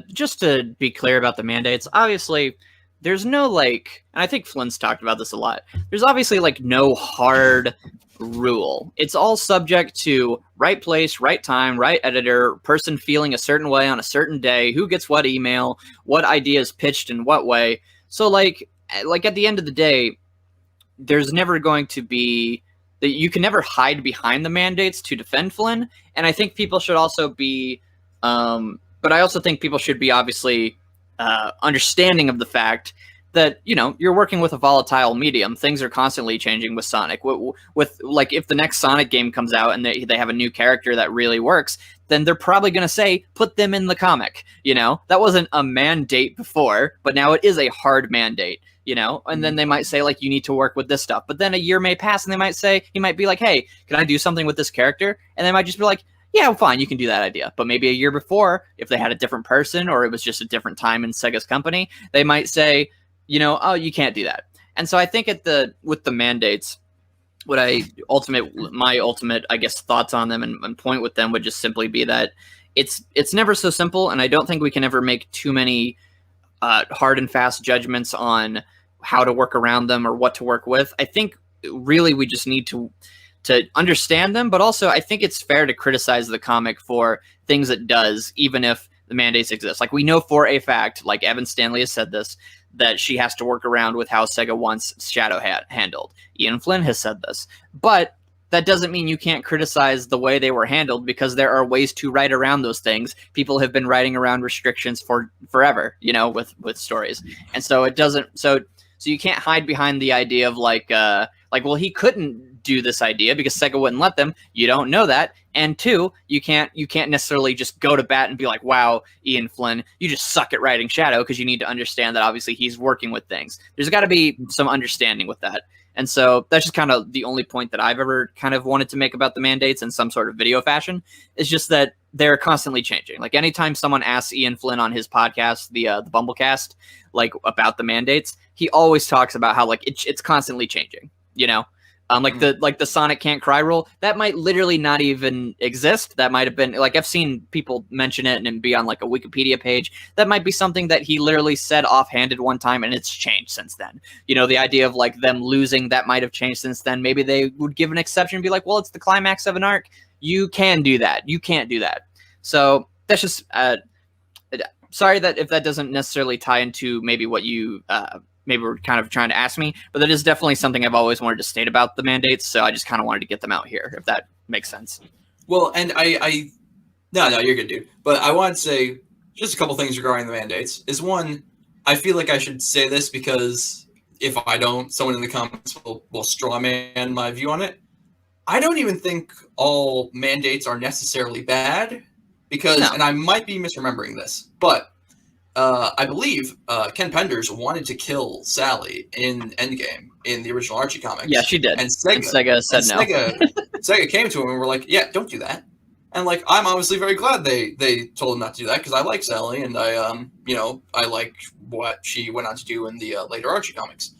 just to be clear about the mandates, obviously, there's no, like, and I think Flynn's talked about this a lot, there's obviously, like, no hard rule. It's all subject to right place, right time, right editor, person feeling a certain way on a certain day, who gets what email, what idea is pitched in what way. So, like at the end of the day, there's never going to be that you can never hide behind the mandates to defend Flynn. And I think people should also be, but I also think people should be obviously understanding of the fact that, you know, you're working with a volatile medium. Things are constantly changing with Sonic. With like, if the next Sonic game comes out and they have a new character that really works, then they're probably going to say, put them in the comic. You know, that wasn't a mandate before, but now it is a hard mandate. You know, and then they might say, like, you need to work with this stuff. But then a year may pass and they might say, he might be like, hey, can I do something with this character? And they might just be like, yeah, well, fine, you can do that idea. But maybe a year before, if they had a different person or it was just a different time in Sega's company, they might say, you know, oh, you can't do that. And so I think with the mandates, my ultimate, I guess, thoughts on them and point with them would just simply be that it's never so simple. And I don't think we can ever make too many hard and fast judgments on how to work around them or what to work with. I think really we just need to understand them, but also I think it's fair to criticize the comic for things it does, even if the mandates exist. Like, we know for a fact, like Evan Stanley has said this, that she has to work around with how Sega wants Shadow handled. Ian Flynn has said this, but that doesn't mean you can't criticize the way they were handled, because there are ways to write around those things. People have been writing around restrictions for forever, you know, with stories. And so it doesn't, so you can't hide behind the idea of like, well, he couldn't do this idea because Sega wouldn't let them. You don't know that. And two, you can't necessarily just go to bat and be like, wow, Ian Flynn, you just suck at writing Shadow, because you need to understand that obviously he's working with things. There's got to be some understanding with that. And so that's just kind of the only point that I've ever kind of wanted to make about the mandates in some sort of video fashion, is just that they're constantly changing. Like, anytime someone asks Ian Flynn on his podcast, the Bumblecast, like, about the mandates, he always talks about how, like, it's constantly changing, you know? The Sonic can't cry rule, that might literally not even exist. That might have been, like, I've seen people mention it and be on like a Wikipedia page. That might be something that he literally said offhanded one time, and it's changed since then. You know, the idea of like them losing, that might have changed since then. Maybe they would give an exception and be like, well, it's the climax of an arc. You can do that. You can't do that. So that's just sorry that if that doesn't necessarily tie into maybe what you maybe we're kind of trying to ask me, but that is definitely something I've always wanted to state about the mandates. So I just kind of wanted to get them out here, if that makes sense. Well, and no, you're good, dude. But I want to say just a couple things regarding the mandates. Is one, I feel like I should say this because if I don't, someone in the comments will strawman my view on it. I don't even think all mandates are necessarily bad, because, and I might be misremembering this, but I believe Ken Penders wanted to kill Sally in Endgame in the original Archie comics. Yeah, she did. And Sega said no. Sega came to him and were like, "Yeah, don't do that." And like, I'm obviously very glad they told him not to do that because I like Sally and I I like what she went on to do in the later Archie comics.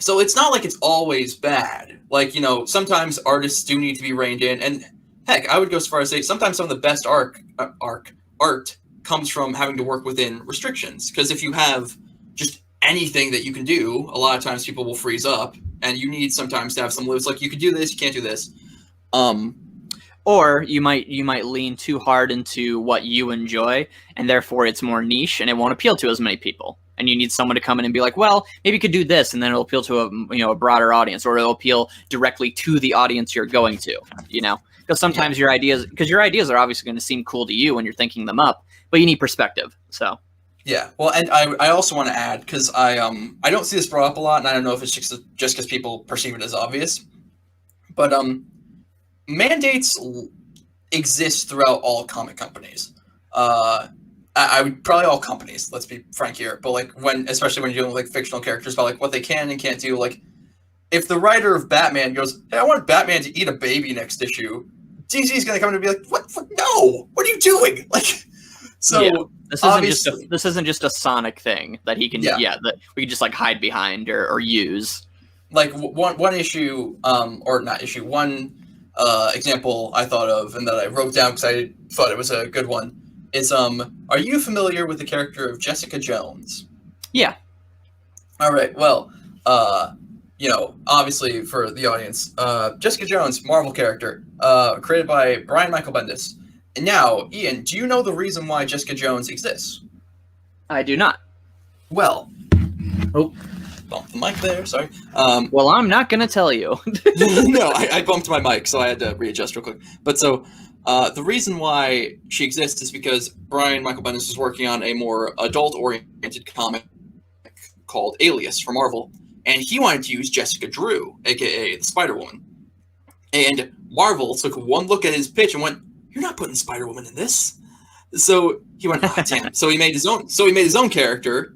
So it's not like it's always bad. Like, sometimes artists do need to be reined in, and heck, I would go as far as say sometimes some of the best art comes from having to work within restrictions. Because if you have just anything that you can do, a lot of times people will freeze up, and you need sometimes to have some limits. Like, you can do this, you can't do this. Or you might lean too hard into what you enjoy, and therefore it's more niche and it won't appeal to as many people. And you need someone to come in and be like, well, maybe you could do this, and then it'll appeal to a broader audience, or it'll appeal directly to the audience you're going to. Because sometimes your ideas are obviously going to seem cool to you when you're thinking them up, but you need perspective. So. Yeah, well, and I also want to add, because I don't see this brought up a lot, and I don't know if it's just because people perceive it as obvious, but mandates exist throughout all comic companies. I would probably all companies. Let's be frank here, but like especially when you're dealing with like fictional characters about like what they can and can't do. Like, if the writer of Batman goes, "Hey, I want Batman to eat a baby next issue," DC's gonna come in and be like, "What? No! What are you doing?" Like, so. Yeah. This isn't just a Sonic thing that he can that we can just like hide behind or use. Like one issue, or not issue, one example I thought of and that I wrote down because I thought it was a good one is are you familiar with the character of Jessica Jones? Yeah. All right. Well, obviously for the audience, Jessica Jones, Marvel character, created by Brian Michael Bendis. And now, Ian, do you know the reason why Jessica Jones exists? I do not. Well, bumped the mic there, sorry. Well, I'm not going to tell you. No, I bumped my mic, so I had to readjust real quick. But so, the reason why she exists is because Brian Michael Bendis was working on a more adult-oriented comic called Alias for Marvel, and he wanted to use Jessica Drew, a.k.a. the Spider-Woman. And Marvel took one look at his pitch and went, "You're not putting Spider-Woman in this." So he went, "Oh, damn." So he made his own character,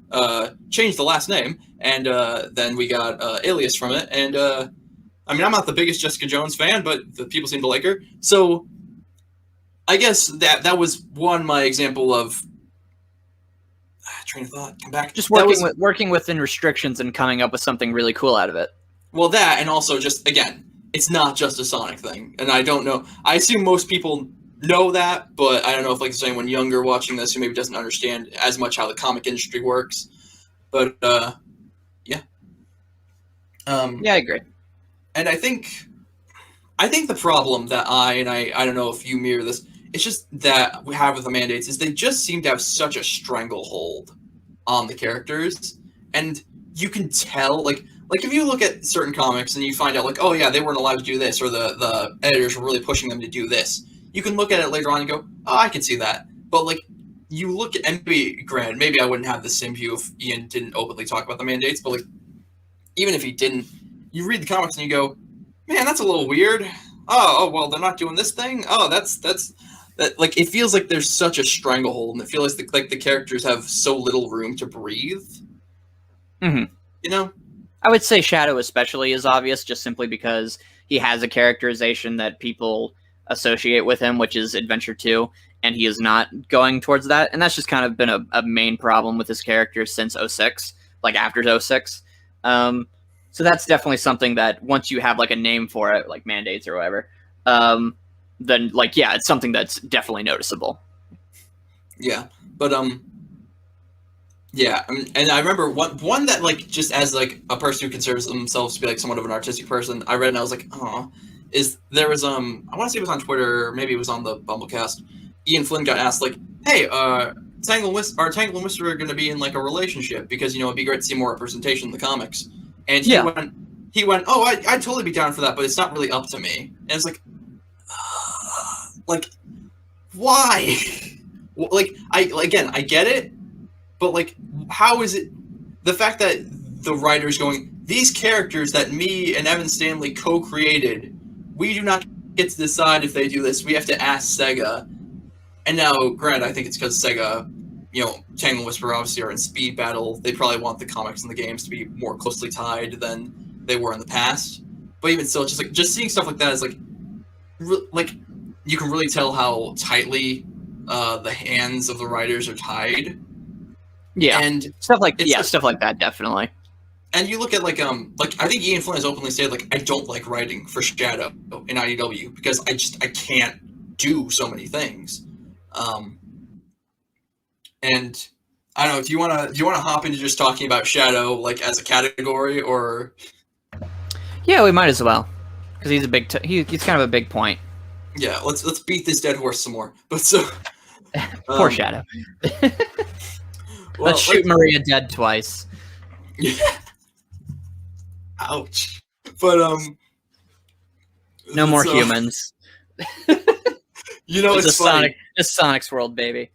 changed the last name, and then we got Alias from it. And I'm not the biggest Jessica Jones fan, but the people seem to like her. So I guess that was my example of train of thought. Come back. Just working within restrictions and coming up with something really cool out of it. Well, that, and also just again, it's not just a Sonic thing, and I don't know. I assume most people know that, but I don't know if there's anyone younger watching this who maybe doesn't understand as much how the comic industry works. But yeah. Yeah, I agree. And I think the problem that I don't know if you mirror this, it's just that we have with the mandates is they just seem to have such a stranglehold on the characters, and you can tell like if you look at certain comics and you find out like, oh yeah, they weren't allowed to do this, or the editors were really pushing them to do this. You can look at it later on and go, oh, I can see that. But like, you look at, and maybe I wouldn't have the same view if Ian didn't openly talk about the mandates, but like, even if he didn't, you read the comics and you go, man, that's a little weird. Oh, well, they're not doing this thing. Oh, that's that. Like, it feels like there's such a stranglehold, and it feels like the characters have so little room to breathe. Mm-hmm. I would say Shadow especially is obvious, just simply because he has a characterization that people associate with him, which is Adventure 2, and he is not going towards that. And that's just kind of been a main problem with his character since 06, like after 06. So that's definitely something that once you have like a name for it, like mandates or whatever, then like, yeah, it's something that's definitely noticeable. Yeah. But, yeah, and I remember one that, like, just as, like, a person who considers themselves to be, like, somewhat of an artistic person, I read and I was like, oh, there was, I want to say it was on Twitter, or maybe it was on the Bumblecast, Ian Flynn got asked, like, hey, Tangle and Whisper are going to be in, like, a relationship, because, it'd be great to see more representation in the comics. And he went, oh, I'd totally be down for that, but it's not really up to me. And it's like, why? Like, I get it, but, like, how is it the fact that the writer's going, these characters that me and Evan Stanley co-created, we do not get to decide if they do this. We have to ask Sega. And now, granted, I think it's because Sega, Tangle and Whisper obviously are in speed battle. They probably want the comics and the games to be more closely tied than they were in the past. But even still, just seeing stuff like that is like you can really tell how tightly the hands of the writers are tied. Yeah, and stuff like that, definitely. And you look at like I think Ian Flynn has openly said I don't like writing for Shadow in IDW because I can't do so many things. And I don't know. Do you want to hop into just talking about Shadow as a category, or? Yeah, we might as well, because he's a he's kind of a big point. Yeah, let's beat this dead horse some more. But so poor Shadow. Let's shoot Maria dead twice. Yeah. Ouch. But no more humans. It's funny. It's Sonic's world, baby.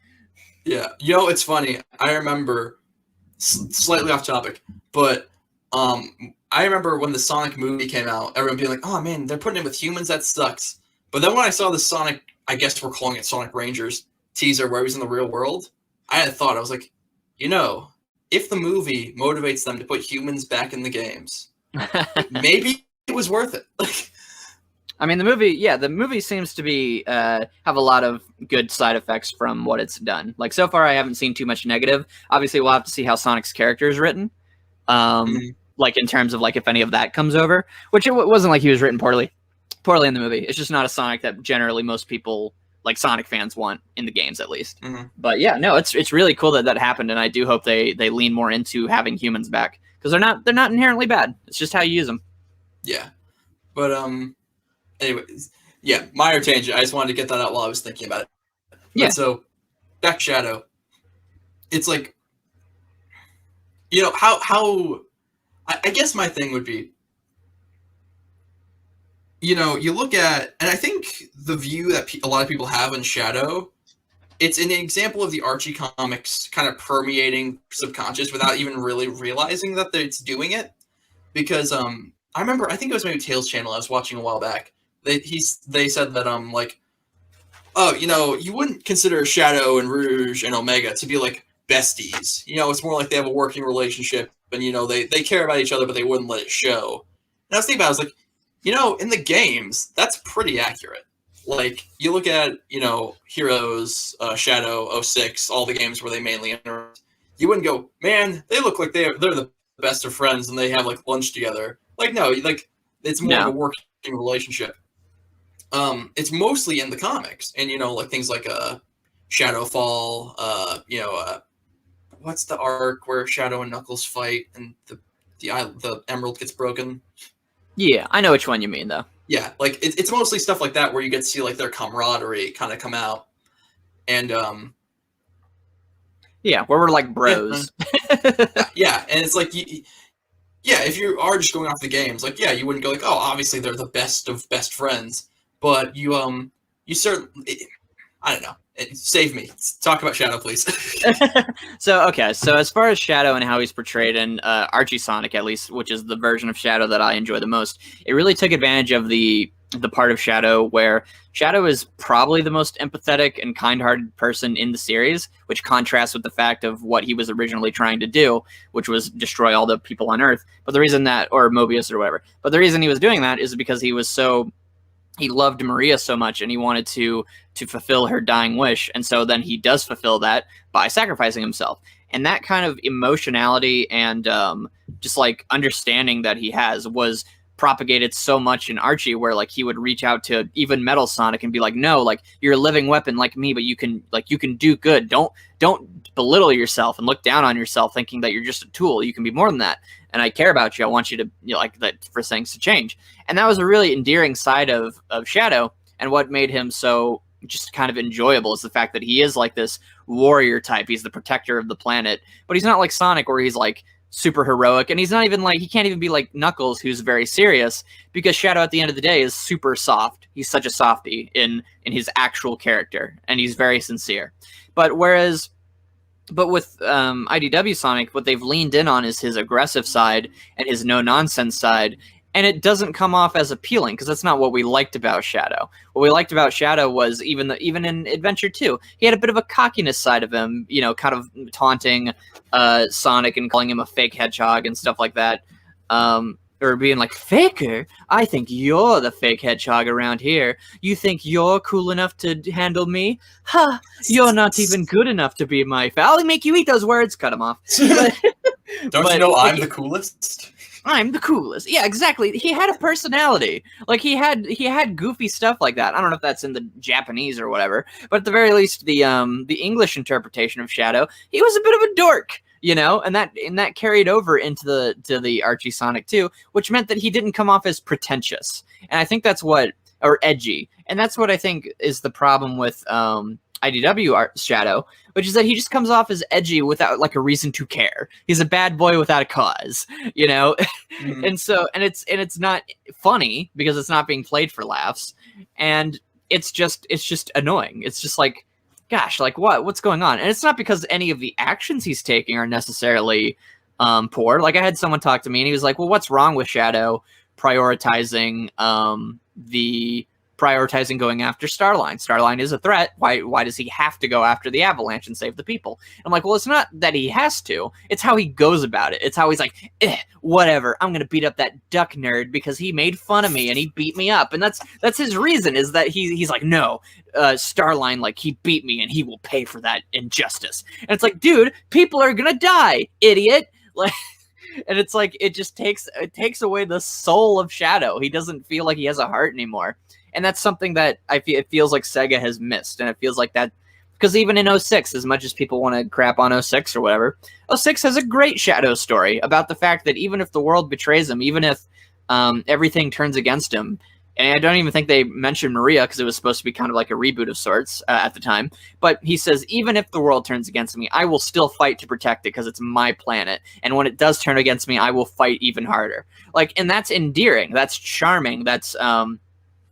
Yeah, it's funny. I remember, slightly off topic, but I remember when the Sonic movie came out, everyone being like, "Oh man, they're putting it with humans. That sucks." But then when I saw the Sonic, I guess we're calling it Sonic Rangers teaser, where he was in the real world, I had a thought. I was like, if the movie motivates them to put humans back in the games, maybe it was worth it. I mean, the movie seems to be have a lot of good side effects from what it's done. So far, I haven't seen too much negative. Obviously, we'll have to see how Sonic's character is written, in terms of if any of that comes over. Which it wasn't like he was written poorly in the movie. It's just not a Sonic that generally most people, Sonic fans, want in the games, at least. Mm-hmm. But yeah, no, it's really cool that happened, and I do hope they lean more into having humans back, because they're not inherently bad. It's just how you use them. Yeah, but anyways, yeah, minor tangent. I just wanted to get that out while I was thinking about it. Yeah. But so, back Shadow. It's how I guess my thing would be, you look at, and I think the view that a lot of people have in Shadow, it's an example of the Archie comics kind of permeating subconscious without even really realizing that it's doing it. Because I remember, I think it was maybe Tales Channel I was watching a while back. They said that you wouldn't consider Shadow and Rouge and Omega to be besties. It's more like they have a working relationship, and they care about each other, but they wouldn't let it show. And I was thinking about it, I was in the games, that's pretty accurate. You look at Heroes, Shadow, 06, all the games where they mainly interact. You wouldn't go, man, they look like they're the best of friends and they have lunch together. No, it's more of a working relationship. It's mostly in the comics, and things like Shadowfall. What's the arc where Shadow and Knuckles fight and the emerald gets broken? Yeah, I know which one you mean, though. Yeah, it's mostly stuff like that where you get to see their camaraderie kind of come out, and yeah, where we're bros. Yeah, and it's if you are just going off the games, you wouldn't go oh, obviously they're the best of best friends, but you certainly, I don't know. Save me. Talk about Shadow, please. So as far as Shadow and how he's portrayed in Archie Sonic, at least, which is the version of Shadow that I enjoy the most, it really took advantage of the part of Shadow where Shadow is probably the most empathetic and kind-hearted person in the series, which contrasts with the fact of what he was originally trying to do, which was destroy all the people on Earth. But the reason or Mobius or whatever. But the reason he was doing that is because he loved Maria so much, and he wanted to fulfill her dying wish. And so then he does fulfill that by sacrificing himself. And that kind of emotionality and just understanding that he has was propagated so much in Archie, where he would reach out to even Metal Sonic and be no, you're a living weapon like me, but you can do good. Don't belittle yourself and look down on yourself thinking that you're just a tool. You can be more than that. And I care about you. I want you to that for things to change. And that was a really endearing side of Shadow. And what made him so just kind of enjoyable is the fact that he is this warrior type. He's the protector of the planet, but he's not like Sonic, where he's super heroic, and he's not even he can't even be like Knuckles, who's very serious, because Shadow at the end of the day is super soft. He's such a softie in his actual character, and he's very sincere. But with IDW Sonic, what they've leaned in on is his aggressive side and his no-nonsense side, and it doesn't come off as appealing because that's not what we liked about Shadow. What we liked about Shadow was even in Adventure 2, he had a bit of a cockiness side of him, you know, kind of taunting Sonic and calling him a fake hedgehog and stuff like that. Or being like, Faker, I think you're the fake hedgehog around here. You think you're cool enough to handle me? Ha! You're not even good enough to be my I'll make you eat those words. Cut him off. Don't you know I'm the coolest? I'm the coolest. Yeah, exactly. He had a personality. Like he had goofy stuff like that. I don't know if that's in the Japanese or whatever, but at the very least, the English interpretation of Shadow, he was a bit of a dork, you know, and that carried over into the Archie Sonic 2, which meant that he didn't come off as pretentious. And I think that's what, or edgy, and that's what I think is the problem with IDW Shadow, which is that he just comes off as edgy without like a reason to care. He's a bad boy without a cause, you know? Mm-hmm. and it's not funny because it's not being played for laughs. And it's just annoying. It's just like, gosh, like what's going on? And it's not because any of the actions he's taking are necessarily poor. Like I had someone talk to me and he was like, well, what's wrong with Shadow prioritizing going after Starline? Starline is a threat. Why does he have to go after the Avalanche and save the people? I'm like, well, it's not that he has to. It's how he goes about it. It's how he's like, whatever. I'm gonna beat up that duck nerd because he made fun of me and he beat me up. And that's his reason, is that he's like, no, Starline, like he beat me and he will pay for that injustice. And it's like, dude, people are gonna die, idiot. Like. And it's like it takes away the soul of Shadow. He doesn't feel like he has a heart anymore. And that's something that it feels like Sega has missed. And it feels like that, because even in 06, as much as people want to crap on 06 or whatever, 06 has a great Shadow story about the fact that even if the world betrays him, even if everything turns against him, and I don't even think they mentioned Maria because it was supposed to be kind of like a reboot of sorts at the time, but he says, even if the world turns against me, I will still fight to protect it because it's my planet. And when it does turn against me, I will fight even harder. Like, and that's endearing. That's charming. That's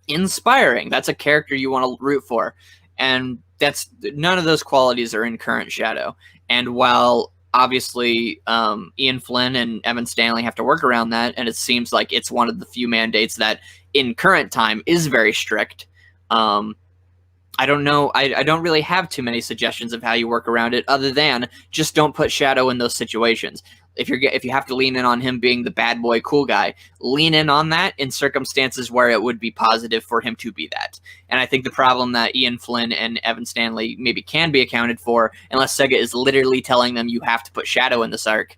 inspiring. That's a character you want to root for. And that's none of those qualities are in current Shadow. And while obviously Ian Flynn and Evan Stanley have to work around that, and it seems like it's one of the few mandates that in current time is very strict, I don't know. I don't really have too many suggestions of how you work around it, other than just don't put Shadow in those situations. If you have to lean in on him being the bad boy cool guy, lean in on that in circumstances where it would be positive for him to be that. And I think the problem that Ian Flynn and Evan Stanley maybe can be accounted for, unless Sega is literally telling them you have to put Shadow in this arc,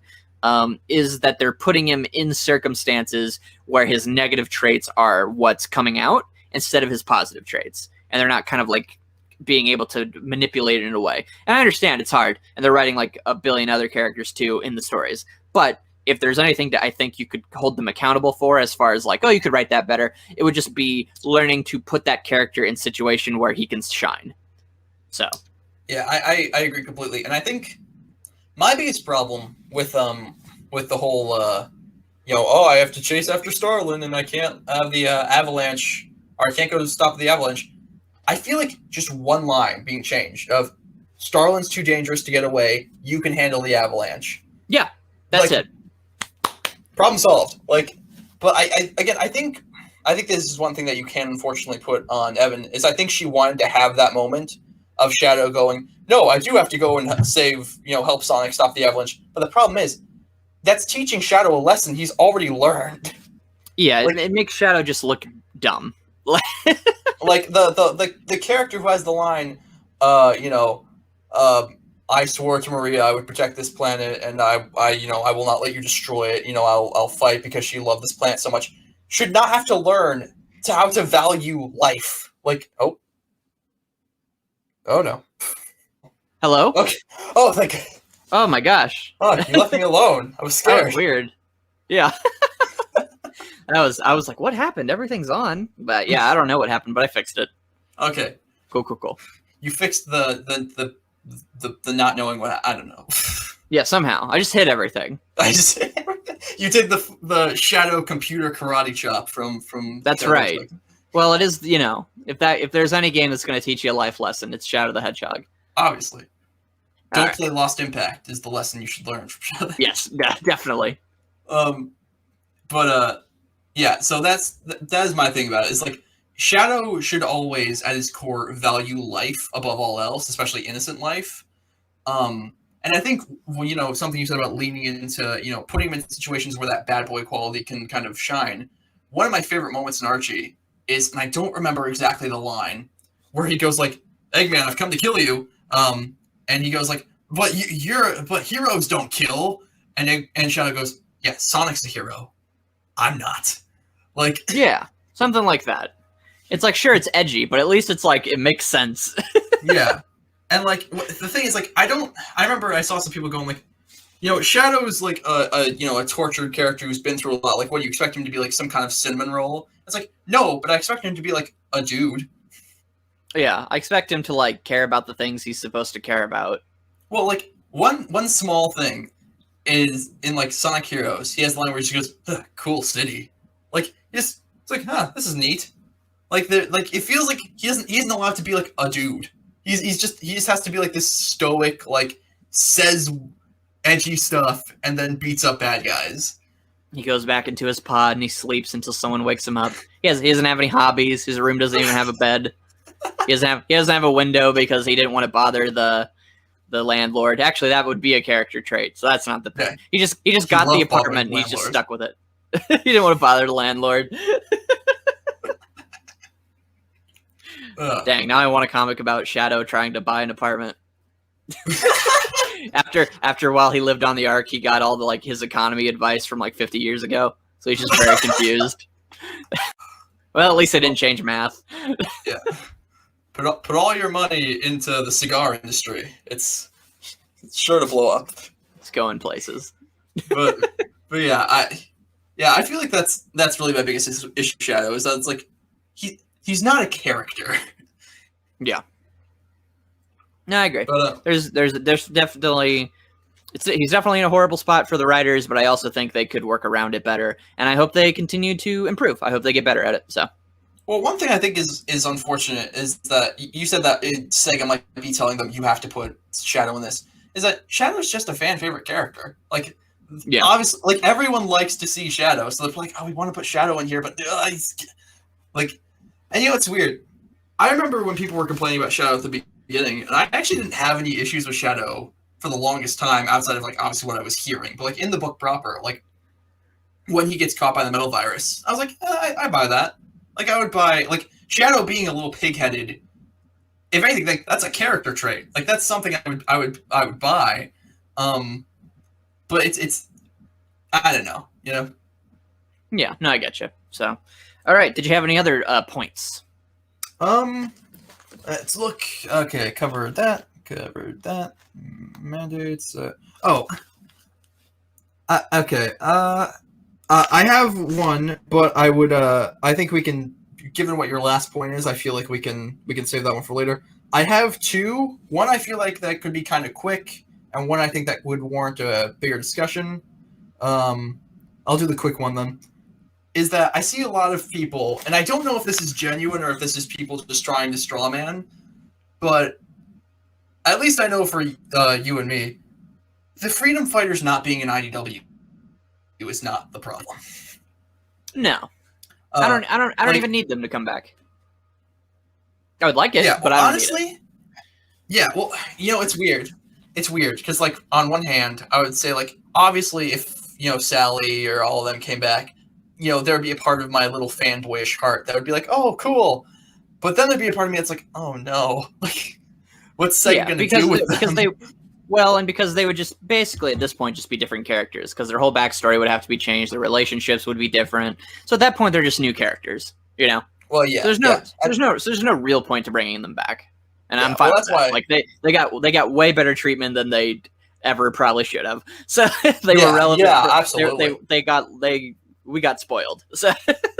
is that they're putting him in circumstances where his negative traits are what's coming out instead of his positive traits. And they're not kind of like being able to manipulate it in a way. And I understand it's hard, and they're writing like a billion other characters too in the stories. But if there's anything that I think you could hold them accountable for, as far as like, oh, you could write that better, it would just be learning to put that character in a situation where he can shine. So yeah, I agree completely. And I think my biggest problem with the whole I have to chase after Starlin and I can't have the Avalanche, or I can't go to stop the Avalanche. I feel like just one line being changed of Starlin's too dangerous to get away. You can handle the Avalanche. Yeah, that's like, it. Problem solved. Like, but I think this is one thing that you can unfortunately put on Evan is I think she wanted to have that moment of Shadow going, no, I do have to go and save, help Sonic stop the Avalanche. But the problem is that's teaching Shadow a lesson he's already learned. Yeah, like, it makes Shadow just look dumb. Like the character who has the line, I swore to Maria I would protect this planet, and I will not let you destroy it. I'll fight because she loved this planet so much. Should not have to learn how to value life. Like, oh no. Hello? Okay. Oh, thank you. Oh my gosh. Oh, you left me alone. I was scared. That was weird. Yeah. I was like, what happened? Everything's on. But yeah, I don't know what happened, but I fixed it. Okay. Cool. You fixed the not knowing what I don't know. Yeah, somehow. I just hit everything. You did the Shadow computer karate chop from That's right. Well, it is, if there's any game that's going to teach you a life lesson, it's Shadow the Hedgehog. Obviously. Don't play Lost Impact is the lesson you should learn from Shadow. Yes, definitely. But Yeah, so that is my thing about it. Is like Shadow should always, at its core, value life above all else, especially innocent life. And I think well, something you said about leaning into putting him in situations where that bad boy quality can kind of shine. One of my favorite moments in Archie is, and I don't remember exactly the line, where he goes like, "Eggman, I've come to kill you," and he goes like, but heroes don't kill," and Shadow goes, "Yeah, Sonic's a hero. I'm not." Like, Yeah, something like that. It's like, sure, it's edgy, but at least it's like it makes sense. yeah. And like the thing is, like, I remember I saw some people going like, Shadow's like a tortured character who's been through a lot. Like, what do you expect him to be, like some kind of cinnamon roll? It's like, no, but I expect him to be like a dude. Yeah, I expect him to like care about the things he's supposed to care about. Well, like one small thing is in like Sonic Heroes, he has the line where he just goes, "Cool city." Like, it's like, this is neat. Like it feels like he isn't allowed to be like a dude. He just has to be like this stoic, like says edgy stuff and then beats up bad guys. He goes back into his pod and he sleeps until someone wakes him up. He doesn't have any hobbies. His room doesn't even have a bed. He doesn't have a window because he didn't want to bother the landlord. Actually, that would be a character trait, so that's not the thing. Yeah. He just got the apartment and he's just stuck with it. He didn't want to bother the landlord. Dang, now I want a comic about Shadow trying to buy an apartment. after while he lived on the Ark, he got all the like his economy advice from like 50 years ago, so he's just very confused. Well, at least they didn't change math. Yeah. Put all your money into the cigar industry. It's sure to blow up. It's going places. But yeah, I feel like that's really my biggest issue. Shadow is that it's like he's not a character. Yeah. No, I agree. But There's definitely he's definitely in a horrible spot for the writers, but I also think they could work around it better, and I hope they continue to improve. I hope they get better at it. So. Well, one thing I think is unfortunate is that you said that Sega might be telling them you have to put Shadow in this. Is that Shadow's just a fan favorite character? Like, yeah, obviously, like everyone likes to see Shadow, so they're like, oh, we want to put Shadow in here, but he's like, and it's weird. I remember when people were complaining about Shadow at the beginning, and I actually didn't have any issues with Shadow for the longest time, outside of like obviously what I was hearing, but like in the book proper, like when he gets caught by the metal virus, I was like, I buy that. Like, I would buy, like, Shadow being a little pig-headed. If anything, like, that's a character trait. Like, that's something I would buy. But it's I don't know, Yeah, no, I get you. So, all right, did you have any other points? Let's look. Okay, covered that. Mandates. Okay. I have one, but I would. I think we can. Given what your last point is, I feel like we can save that one for later. I have two. One I feel like that could be kind of quick, and one I think that would warrant a bigger discussion. I'll do the quick one then. Is that I see a lot of people, and I don't know if this is genuine or if this is people just trying to straw man, but at least I know for you and me, the Freedom Fighters not being an IDW is not the problem. No, I don't even need them to come back. I would like it, yeah, but I don't honestly, need it. Yeah, well, it's weird. It's weird because, like, on one hand, I would say, like, obviously, if Sally or all of them came back, there would be a part of my little fanboyish heart that would be like, oh, cool. But then there'd be a part of me that's like, oh no, like, what's Sega going to do with them? Because they would just basically at this point just be different characters because their whole backstory would have to be changed, their relationships would be different. So at that point, they're just new characters, Well, yeah. So there's no real point to bringing them back, and I'm fine. That's why, like they got way better treatment than they ever probably should have. So they were relevant. Yeah, absolutely. We got spoiled. So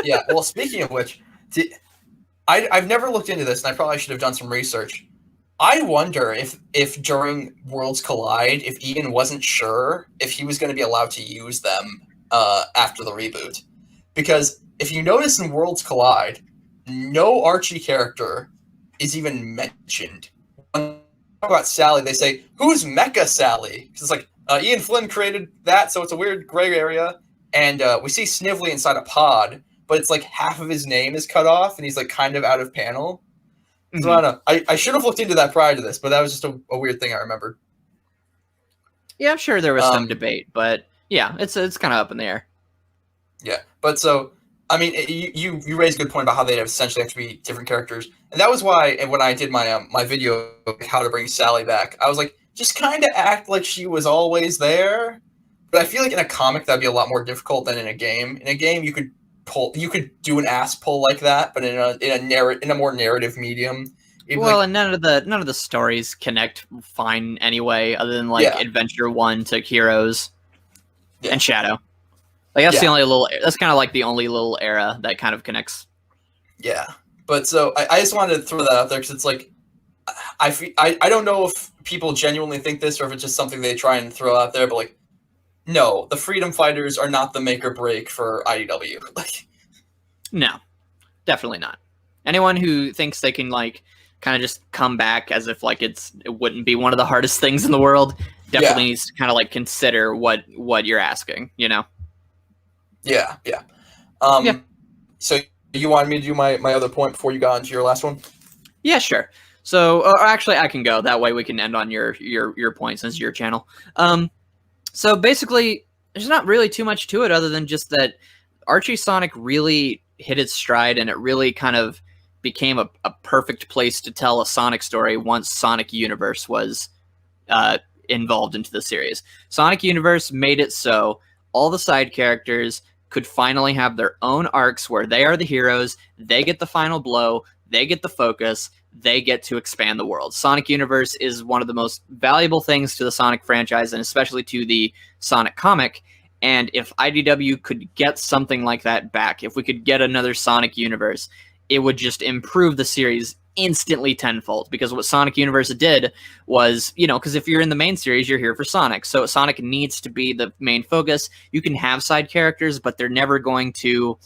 yeah. Well, speaking of which, I've never looked into this, and I probably should have done some research. I wonder if during Worlds Collide, if Ian wasn't sure if he was going to be allowed to use them after the reboot. Because if you notice in Worlds Collide, no Archie character is even mentioned. When they talk about Sally, they say, who's Mecha Sally? Because it's like, Ian Flynn created that, so it's a weird gray area. and we see Snively inside a pod, but it's like half of his name is cut off, and he's like kind of out of panel. So I don't know. I should have looked into that prior to this, but that was just a weird thing I remembered. Yeah, I'm sure there was some debate, but yeah, it's kind of up in the air. Yeah, but so I mean, you raised a good point about how they essentially have to be different characters, and that was why when I did my my video how to bring Sally back, I was like, just kind of act like she was always there. But I feel like in a comic that'd be a lot more difficult than in a game. In a game, you could do an ass pull like that, but in a more narrative medium. Well, like, and none of the stories connect fine anyway, other than like Adventure 1 to Heroes and Shadow. Like that's the only that's kind of like the only little era that kind of connects. Yeah, but so I just wanted to throw that out there because it's like I don't know if people genuinely think this or if it's just something they try and throw out there, but like, no, the Freedom Fighters are not the make or break for IDW. Like, no, definitely not. Anyone who thinks they can like kind of just come back as if like it wouldn't be one of the hardest things in the world definitely needs to kind of like consider what you're asking, you know? Yeah. So you wanted me to do my other point before you got into your last one? Yeah, sure. So actually, I can go. That way, we can end on your point since it's your channel. So basically, there's not really too much to it other than just that Archie Sonic really hit its stride, and it really kind of became a perfect place to tell a Sonic story once Sonic Universe was involved into the series. Sonic Universe made it so all the side characters could finally have their own arcs where they are the heroes, they get the final blow, they get the focus, they get to expand the world. Sonic Universe is one of the most valuable things to the Sonic franchise, and especially to the Sonic comic. And if IDW could get something like that back, if we could get another Sonic Universe, it would just improve the series instantly tenfold. Because what Sonic Universe did was, you know, because if you're in the main series, you're here for Sonic. So Sonic needs to be the main focus. You can have side characters, but they're never going to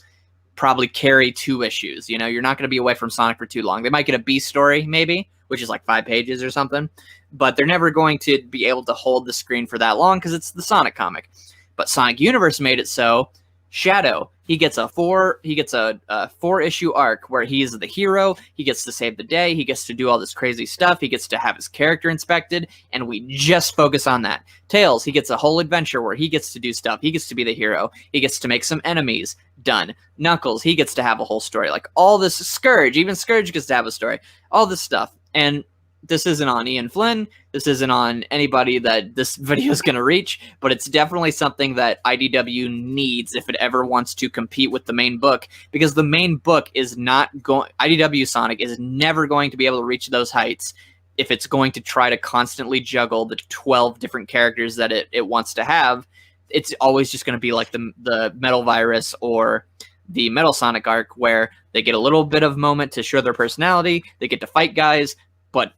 probably carry 2 issues. You know, you're not going to be away from Sonic for too long. They might get a B story, maybe, which is like 5 pages or something. But they're never going to be able to hold the screen for that long because it's the Sonic comic. But Sonic Universe made it so Shadow, he gets a 4-issue arc where he is the hero. He gets to save the day. He gets to do all this crazy stuff. He gets to have his character inspected, and we just focus on that. Tails, he gets a whole adventure where he gets to do stuff. He gets to be the hero. He gets to make some enemies. Done. Knuckles, he gets to have a whole story. Like all this, Scourge, even Scourge gets to have a story. All this stuff. And this isn't on Ian Flynn. This isn't on anybody that this video is going to reach, but it's definitely something that IDW needs if it ever wants to compete with the main book, because the main book is not going, IDW Sonic is never going to be able to reach those heights if it's going to try to constantly juggle the 12 different characters that it wants to have. It's always just going to be like the Metal Virus or the Metal Sonic arc, where they get a little bit of moment to show their personality, they get to fight guys, but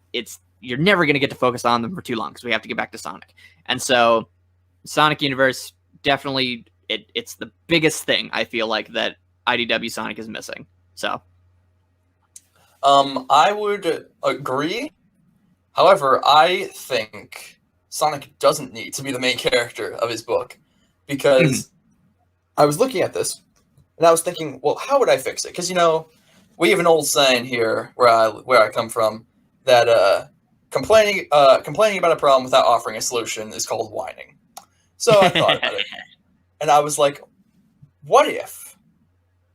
you're never going to get to focus on them for too long because we have to get back to Sonic. And so Sonic Universe, definitely, it's the biggest thing I feel like that IDW Sonic is missing. So I would agree. However, I think Sonic doesn't need to be the main character of his book, because I was looking at this and I was thinking, well, how would I fix it? Because, you know, we have an old saying here where I come from, that complaining about a problem without offering a solution is called whining. So I thought about it, and I was like, what if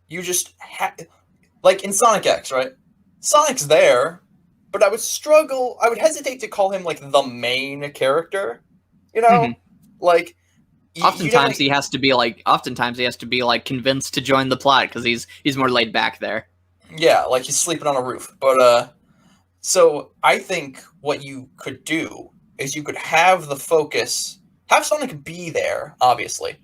you just like in Sonic X, right? Sonic's there, but I would hesitate to call him like the main character, you know? Like oftentimes he has to be like convinced to join the plot because he's more laid back there. Yeah, like he's sleeping on a roof. But so I think what you could do is you could have the focus, have Sonic be there, obviously,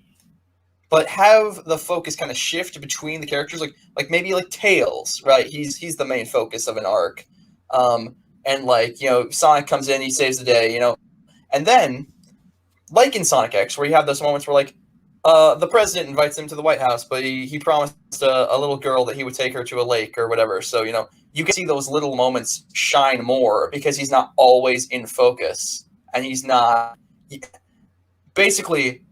but have the focus kind of shift between the characters, like maybe like Tails, right? He's the main focus of an arc, and like, you know, Sonic comes in, he saves the day, you know, and then like in Sonic X, where you have those moments where like the president invites him to the White House, but he promised a little girl that he would take her to a lake or whatever. So, you know, you can see those little moments shine more because he's not always in focus, and he's not. Basically,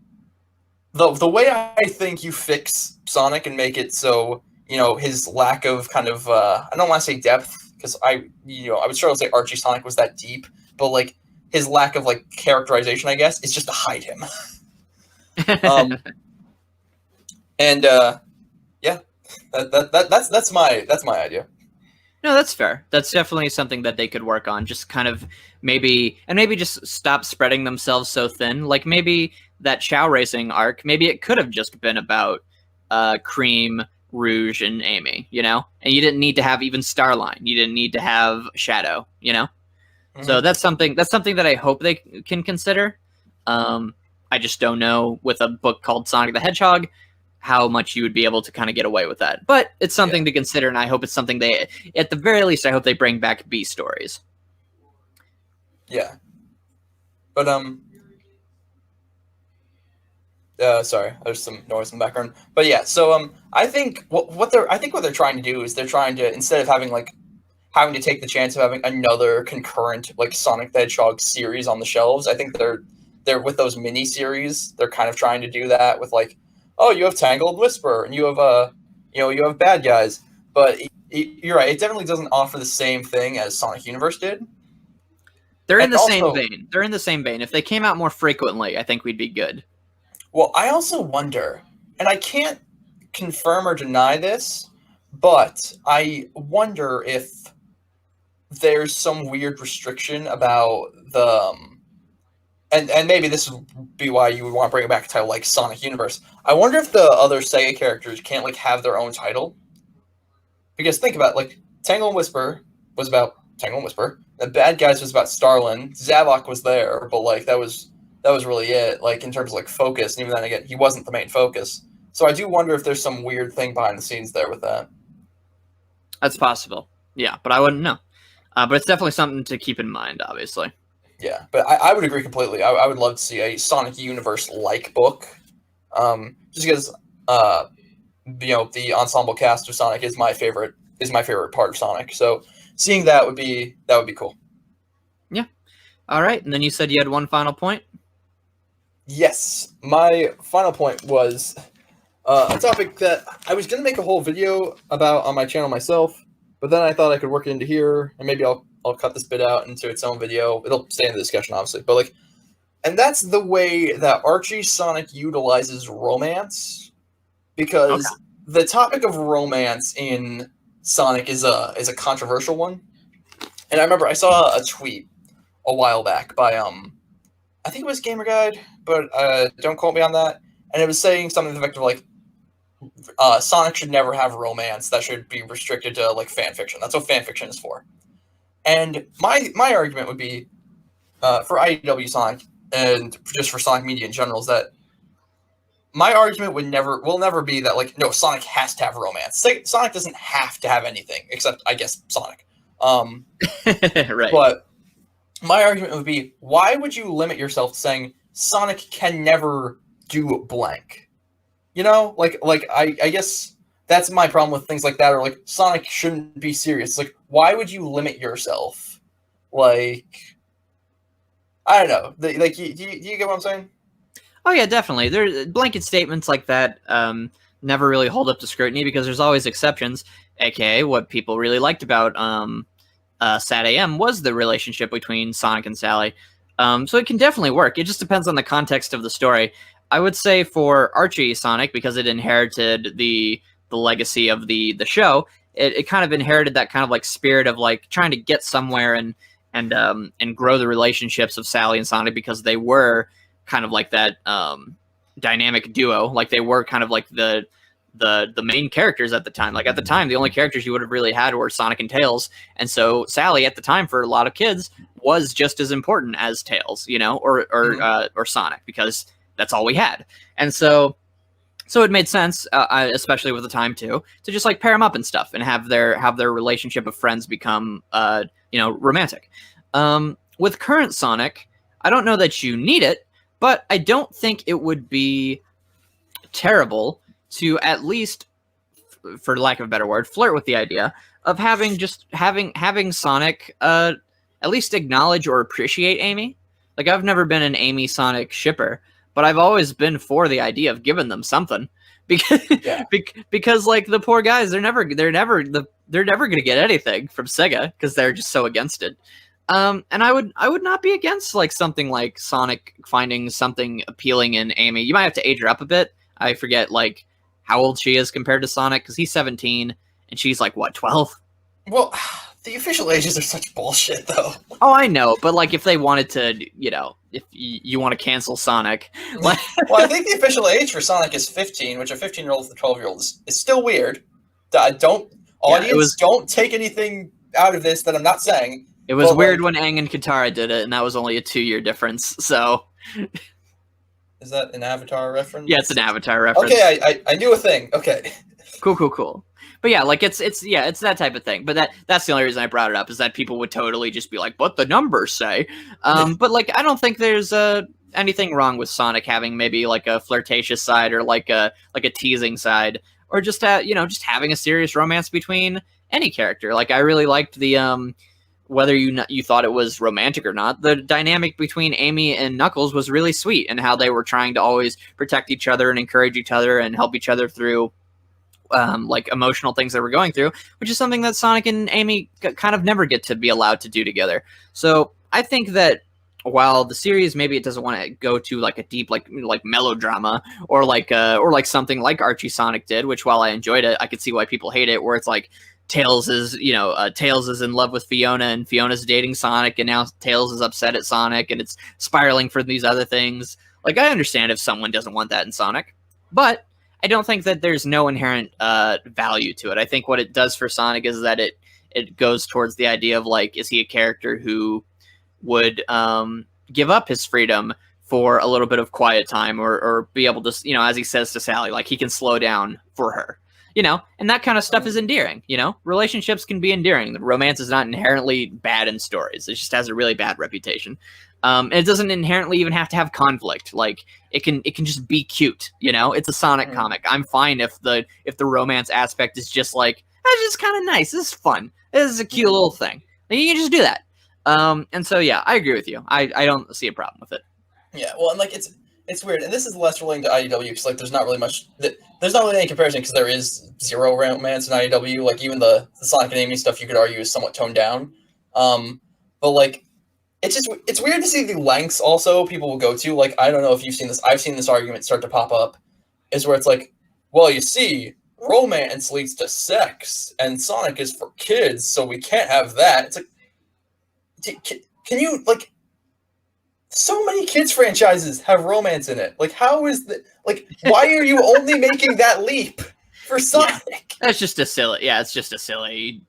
the way I think you fix Sonic and make it so, you know, his lack of kind of I don't want to say depth, because I would struggle to say Archie Sonic was that deep, but like his lack of like characterization, I guess, is just to hide him. And yeah, that's my idea. No, that's fair. That's definitely something that they could work on. Just kind of maybe just stop spreading themselves so thin. Like maybe that Chow Racing arc, maybe it could have just been about Cream, Rouge, and Amy, you know? And you didn't need to have even Starline. You didn't need to have Shadow, you know? Mm-hmm. So that's something that I hope they can consider. I just don't know with a book called Sonic the Hedgehog how much you would be able to kind of get away with that. But it's something to consider, and I hope it's something they, at the very least, I hope they bring back B stories. Yeah. But, sorry, there's some noise in the background. But yeah, so, I think what they're trying to do is they're trying to, instead of having to take the chance of having another concurrent, like, Sonic the Hedgehog series on the shelves, I think they're with those mini-series, they're kind of trying to do that with, like, oh, you have Tangled Whisper, and you have you have bad guys. But you're right; it definitely doesn't offer the same thing as Sonic Universe did. They're in the same vein. They're in the same vein. If they came out more frequently, I think we'd be good. Well, I also wonder, and I can't confirm or deny this, but I wonder if there's some weird restriction about the. And maybe this would be why you would want to bring it back to title like Sonic Universe. I wonder if the other Sega characters can't like have their own title. Because think about it, like Tangle and Whisper was about Tangle and Whisper. The Bad Guys was about Starlin. Zavok was there, but like that was really it. Like in terms of like focus, and even then again, he wasn't the main focus. So I do wonder if there's some weird thing behind the scenes there with that. That's possible. Yeah, but I wouldn't know. But it's definitely something to keep in mind, obviously. Yeah, but I would agree completely. I would love to see a Sonic Universe-like book. Just because, the ensemble cast of Sonic is my favorite part of Sonic. So seeing that would be cool. Yeah. All right, and then you said you had one final point? Yes, my final point was a topic that I was going to make a whole video about on my channel myself, but then I thought I could work it into here, and maybe I'll cut this bit out into its own video. It'll stay in the discussion, obviously. But like, and that's the way that Archie Sonic utilizes romance, because the topic of romance in Sonic is a controversial one. And I remember I saw a tweet a while back by I think it was Gamer Guide, but don't quote me on that. And it was saying something to the effect of like, Sonic should never have romance. That should be restricted to like fan fiction. That's what fan fiction is for. And my argument would be, for IDW Sonic, and just for Sonic Media in general, is that my argument will never be that, like, no, Sonic has to have romance. Sonic doesn't have to have anything, except, I guess, Sonic. Right. But my argument would be, why would you limit yourself to saying Sonic can never do blank? You know? Like I guess that's my problem with things like that, or like Sonic shouldn't be serious. Like, why would you limit yourself? Like, I don't know. Like, do you get what I'm saying? Oh yeah, definitely. There blanket statements like that never really hold up to scrutiny because there's always exceptions. AKA what people really liked about Sad AM was the relationship between Sonic and Sally. So it can definitely work. It just depends on the context of the story. I would say for Archie Sonic, because it inherited the legacy of the show, it kind of inherited that kind of like spirit of like trying to get somewhere and grow the relationships of Sally and Sonic, because they were kind of like that dynamic duo. Like they were kind of like the main characters at the time. Like at the time, the only characters you would have really had were Sonic and Tails. And so Sally at the time for a lot of kids was just as important as Tails, you know, or Sonic, because that's all we had. And so it made sense, especially with the time too, to just like pair them up and stuff and have their relationship of friends become, romantic. With current Sonic, I don't know that you need it, but I don't think it would be terrible to at least, for lack of a better word, flirt with the idea of having Sonic at least acknowledge or appreciate Amy. Like, I've never been an Amy Sonic shipper, but I've always been for the idea of giving them something. Because, because like the poor guys, they're never gonna get anything from Sega because they're just so against it. And I would not be against like something like Sonic finding something appealing in Amy. You might have to age her up a bit. I forget like how old she is compared to Sonic because he's 17 and she's like what 12. Well, the official ages are such bullshit, though. Oh, I know, but like if they wanted to, if you want to cancel Sonic, like well, I think the official age for Sonic is 15, which a 15-year-old with a 12-year-old is still weird. Don't take anything out of this that I'm not saying. It was weird when Aang and Katara did it, and that was only a 2-year difference. So, is that an Avatar reference? Yeah, it's an Avatar reference. Okay, I knew a thing. Okay, cool. But yeah, like it's that type of thing. But that's the only reason I brought it up is that people would totally just be like, "What the numbers say?" But like, I don't think there's anything wrong with Sonic having maybe like a flirtatious side or like a teasing side, or just just having a serious romance between any character. Like I really liked the whether you thought it was romantic or not, the dynamic between Amy and Knuckles was really sweet, and how they were trying to always protect each other and encourage each other and help each other through like emotional things that we're going through, which is something that Sonic and Amy kind of never get to be allowed to do together. So I think that while the series maybe it doesn't want to go to like a deep like melodrama or like something like Archie Sonic did, which while I enjoyed it, I could see why people hate it, where it's like Tails is Tails is in love with Fiona and Fiona's dating Sonic, and now Tails is upset at Sonic and it's spiraling for these other things. Like I understand if someone doesn't want that in Sonic, but I don't think that there's no inherent value to it. I think what it does for Sonic is that it goes towards the idea of like, is he a character who would give up his freedom for a little bit of quiet time, or be able to, as he says to Sally, like he can slow down for her, and that kind of stuff is endearing. Relationships can be endearing. The romance is not inherently bad in stories. It just has a really bad reputation. And it doesn't inherently even have to have conflict. Like it can just be cute. It's a Sonic comic. I'm fine if the romance aspect is just like, that's just kind of nice. This is fun. This is a cute little thing. Like, you can just do that. And so yeah, I agree with you. I don't see a problem with it. Yeah, well, and like it's weird, and this is less relating to IDW because like there's not really any comparison because there is zero romance in IDW. Like even the Sonic and Amy stuff you could argue is somewhat toned down. But like it's weird to see the lengths also people will go to. Like I don't know if you've seen this. I've seen this argument start to pop up, is where it's like, well, you see, romance leads to sex, and Sonic is for kids, so we can't have that. It's like, can you like? So many kids franchises have romance in it. Like, how is that? Like, why are you only making that leap for Sonic? Yeah, that's just a silly. Yeah, it's just a silly.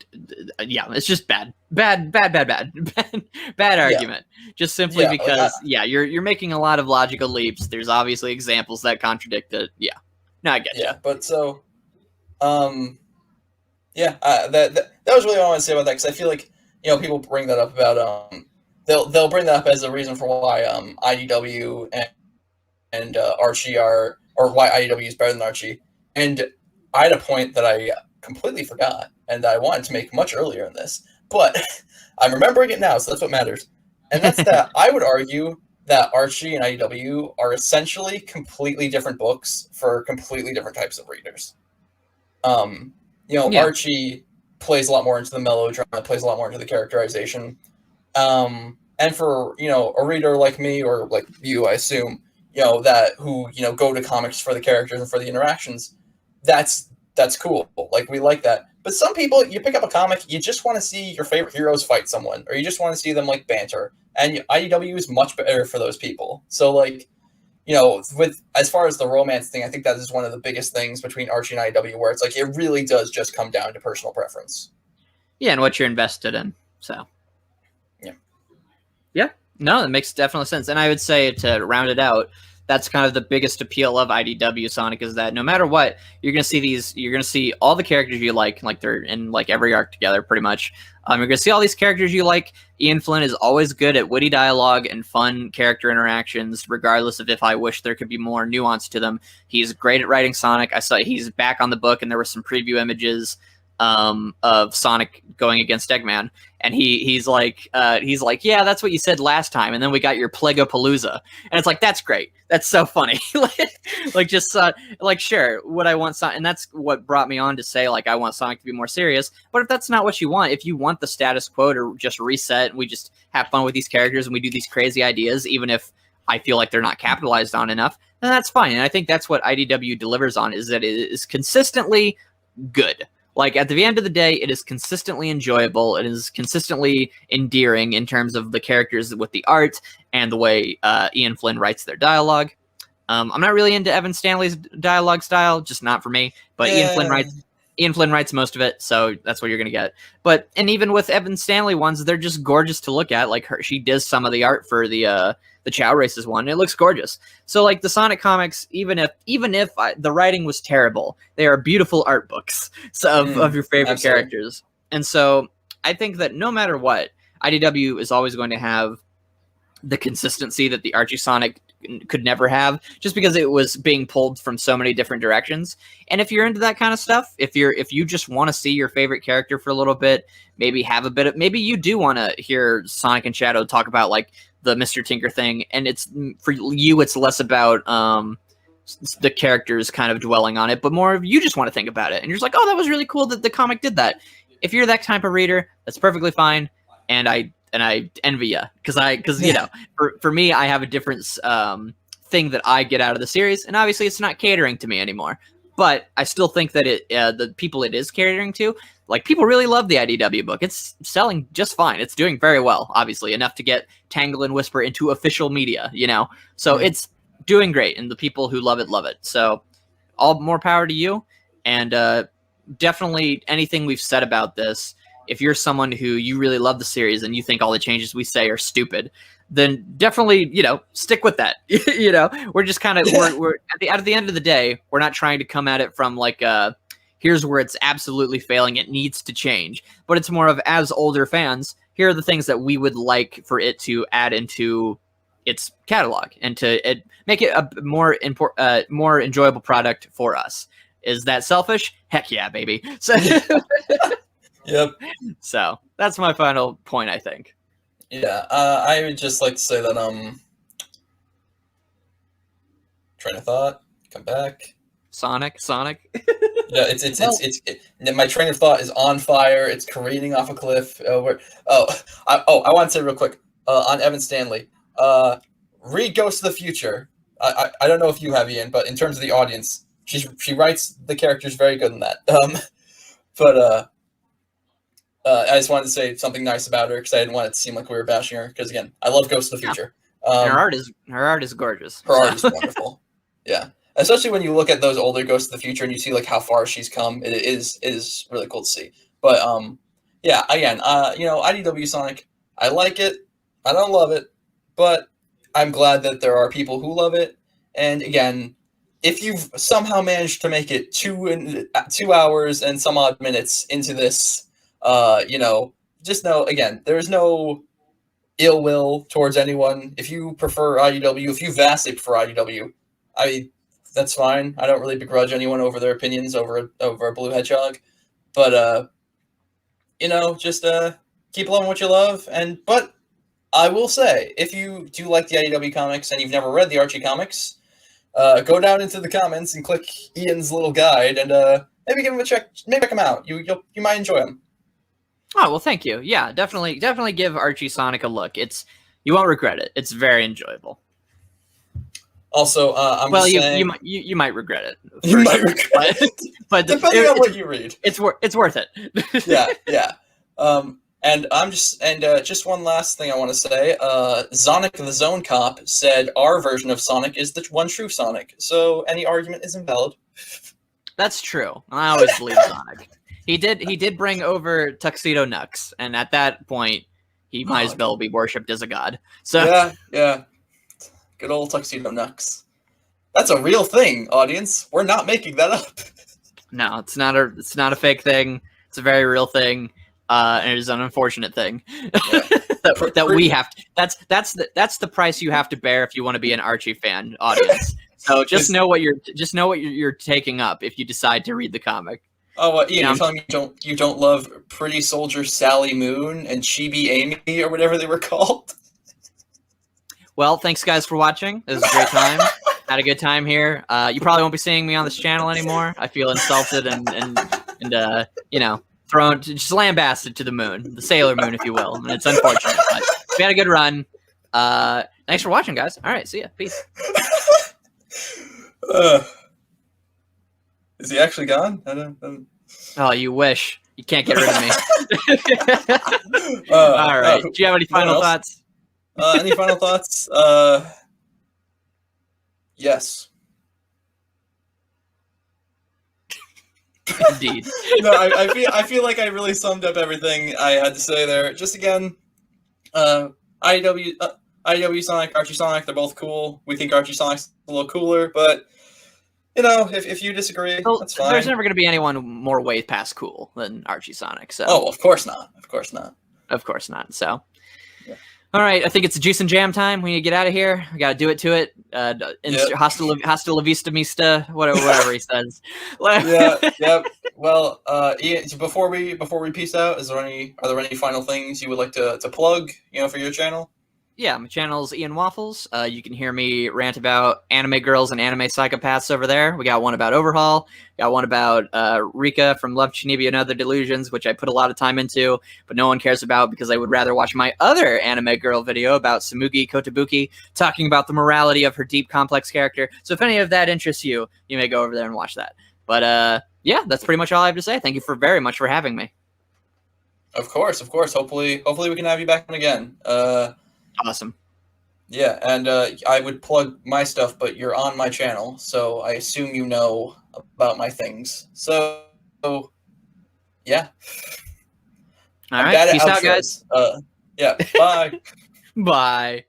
Yeah, it's just bad argument. Yeah. Just simply because you're making a lot of logical leaps. There's obviously examples that contradict it. Yeah, no, I get you. Yeah, but so, that was really all I wanted to say about that because I feel like people bring that up about They'll bring that up as a reason for why IDW and Archie or why IDW is better than Archie. And I had a point that I completely forgot and I wanted to make much earlier in this, but I'm remembering it now, so that's what matters. And that's that I would argue that Archie and IDW are essentially completely different books for completely different types of readers. Archie plays a lot more into the melodrama, plays a lot more into the characterization. And for, a reader like me or like you, I assume, that who, go to comics for the characters and for the interactions, that's cool. Like, we like that. But some people, you pick up a comic, you just want to see your favorite heroes fight someone, or you just want to see them, like, banter. And IDW is much better for those people. So, like, with as far as the romance thing, I think that is one of the biggest things between Archie and IDW, where it's like, it really does just come down to personal preference. Yeah, and what you're invested in, so... Yeah, no, that makes definitely sense. And I would say, to round it out, that's kind of the biggest appeal of IDW Sonic, is that no matter what, you're going to see all the characters you like they're in like every arc together pretty much. You're going to see all these characters you like. Ian Flynn is always good at witty dialogue and fun character interactions, regardless of if I wish there could be more nuance to them. He's great at writing Sonic. I saw he's back on the book and there were some preview images. of Sonic going against Eggman, and he's like, yeah, that's what you said last time, and then we got your Plegopalooza, and it's like, that's great, that's so funny, like just like, sure, what I want Sonic, and that's what brought me on to say, like, I want Sonic to be more serious. But if that's not what you want, if you want the status quo to just reset and we just have fun with these characters and we do these crazy ideas, even if I feel like they're not capitalized on enough, then that's fine. And I think that's what IDW delivers on, is that it is consistently good. Like, at the end of the day, it is consistently enjoyable. It is consistently endearing in terms of the characters with the art and the way Ian Flynn writes their dialogue. I'm not really into Evan Stanley's dialogue style, just not for me. But Ian Flynn writes most of it, so that's what you're gonna get. And even with Evan Stanley ones, they're just gorgeous to look at. Like, she does some of the art for the Chow Races one. It looks gorgeous. So, like, the Sonic comics, even if the writing was terrible, they are beautiful art books of your favorite characters. And so I think that no matter what, IDW is always going to have the consistency that the Archie Sonic could never have, just because it was being pulled from so many different directions. And if you're into that kind of stuff, if you just want to see your favorite character for a little bit, maybe maybe you do want to hear Sonic and Shadow talk about, like, the Mr. Tinker thing, and it's, for you, it's less about the characters kind of dwelling on it, but more of you just want to think about it, and you're just like, oh, that was really cool that the comic did that. If you're that type of reader, that's perfectly fine, and I envy you, because you know, for me, I have a different thing that I get out of the series, and obviously it's not catering to me anymore. But I still think that the people it is catering to, like, people really love the IDW book. It's selling just fine. It's doing very well, obviously, enough to get Tangle and Whisper into official media, you know? So it's doing great, and the people who love it. So all more power to you. And definitely anything we've said about this, if you're someone who you really love the series and you think all the changes we say are stupid, then definitely, you know, stick with that. You know, we're just kind of, we're at the end of the day, we're not trying to come at it from, like, here's where it's absolutely failing, it needs to change. But it's more of, as older fans, here are the things that we would like for it to add into its catalog and to make it a more enjoyable product for us. Is that selfish? Heck yeah, baby. So, yep. So that's my final point, I think. Yeah, I would just like to say that, train of thought, come back. Sonic. Yeah, it's my train of thought is on fire. It's careening off a cliff. I want to say real quick, on Evan Stanley, read Ghost of the Future. I don't know if you have, Ian, but in terms of the audience, she writes the characters very good in that. I just wanted to say something nice about her, because I didn't want it to seem like we were bashing her. Because, again, I love Ghost of the Future. And her art is gorgeous. Her art is wonderful. Yeah, especially when you look at those older Ghosts of the Future and you see, like, how far she's come. It is really cool to see. But yeah, again, you know, IDW Sonic, I like it. I don't love it, but I'm glad that there are people who love it. And again, if you've somehow managed to make it 2 hours and some odd minutes into this, you know, just know, again, there's no ill will towards anyone. If you prefer IDW, if you vastly prefer IDW, that's fine. I don't really begrudge anyone over their opinions over a blue hedgehog. But you know, just keep loving what you love. But I will say, if you do like the IDW comics and you've never read the Archie comics, go down into the comments and click Ian's little guide and maybe give him a check. Maybe check him out. You might enjoy him. Oh, well, thank you. Yeah, definitely give Archie Sonic a look. You won't regret it. It's very enjoyable. Also, you might regret it. You might regret it, but depending on what you read, it's worth it. yeah. And just one last thing I want to say. Sonic the Zone Cop said our version of Sonic is the one true Sonic, so any argument is invalid. That's true. I always believe Sonic. He did bring over Tuxedo Nux, and at that point, he might as well be worshipped as a god. So yeah. Good old Tuxedo Nux. That's a real thing, audience. We're not making that up. No, it's not a fake thing. It's a very real thing, and it is an unfortunate thing. Yeah. that we have to. That's the price you have to bear if you want to be an Archie fan, audience. So just know what you're taking up if you decide to read the comic. Oh, Ian, Yeah. you're telling me you don't love Pretty Soldier Sally Moon and Chibi Amy or whatever they were called? Well, thanks guys for watching. This was a great time. Had a good time here. You probably won't be seeing me on this channel anymore. I feel insulted and you know, thrown, just lambasted to the moon, the Sailor Moon, if you will. And it's unfortunate, but we had a good run. Thanks for watching, guys. All right, see ya. Peace. Is he actually gone? I don't... Oh, you wish. You can't get rid of me. All right. Do you have any final thoughts? Any final thoughts? Yes. Indeed. No, I feel like I really summed up everything I had to say there. Just again, IDW Sonic, Archie Sonic, they're both cool. We think Archie Sonic's a little cooler, but you know, if you disagree, well, that's fine. There's never going to be anyone more way past cool than Archie Sonic. So. Oh, of course not. Of course not. Of course not. So. Yeah. All right, I think it's juice and jam time. We need to get out of here. We got to do it to it. Hasta la vista mista, whatever he says. Yeah. Well, Ian, before we peace out, are there any final things you would like to plug? You know, for your channel? Yeah, my channel's IanWaffles. You can hear me rant about anime girls and anime psychopaths over there. We got one about Overhaul. Got one about Rika from Love, Shinibi, and Other Delusions, which I put a lot of time into, but no one cares about because they would rather watch my other anime girl video about Samugi Kotobuki, talking about the morality of her deep, complex character. So if any of that interests you, you may go over there and watch that. But yeah, that's pretty much all I have to say. Thank you very much for having me. Of course. Hopefully we can have you back on again. Awesome. Yeah, and I would plug my stuff, but you're on my channel, so I assume you know about my things. So, yeah. All right. Peace out, guys. Yeah. Bye. Bye.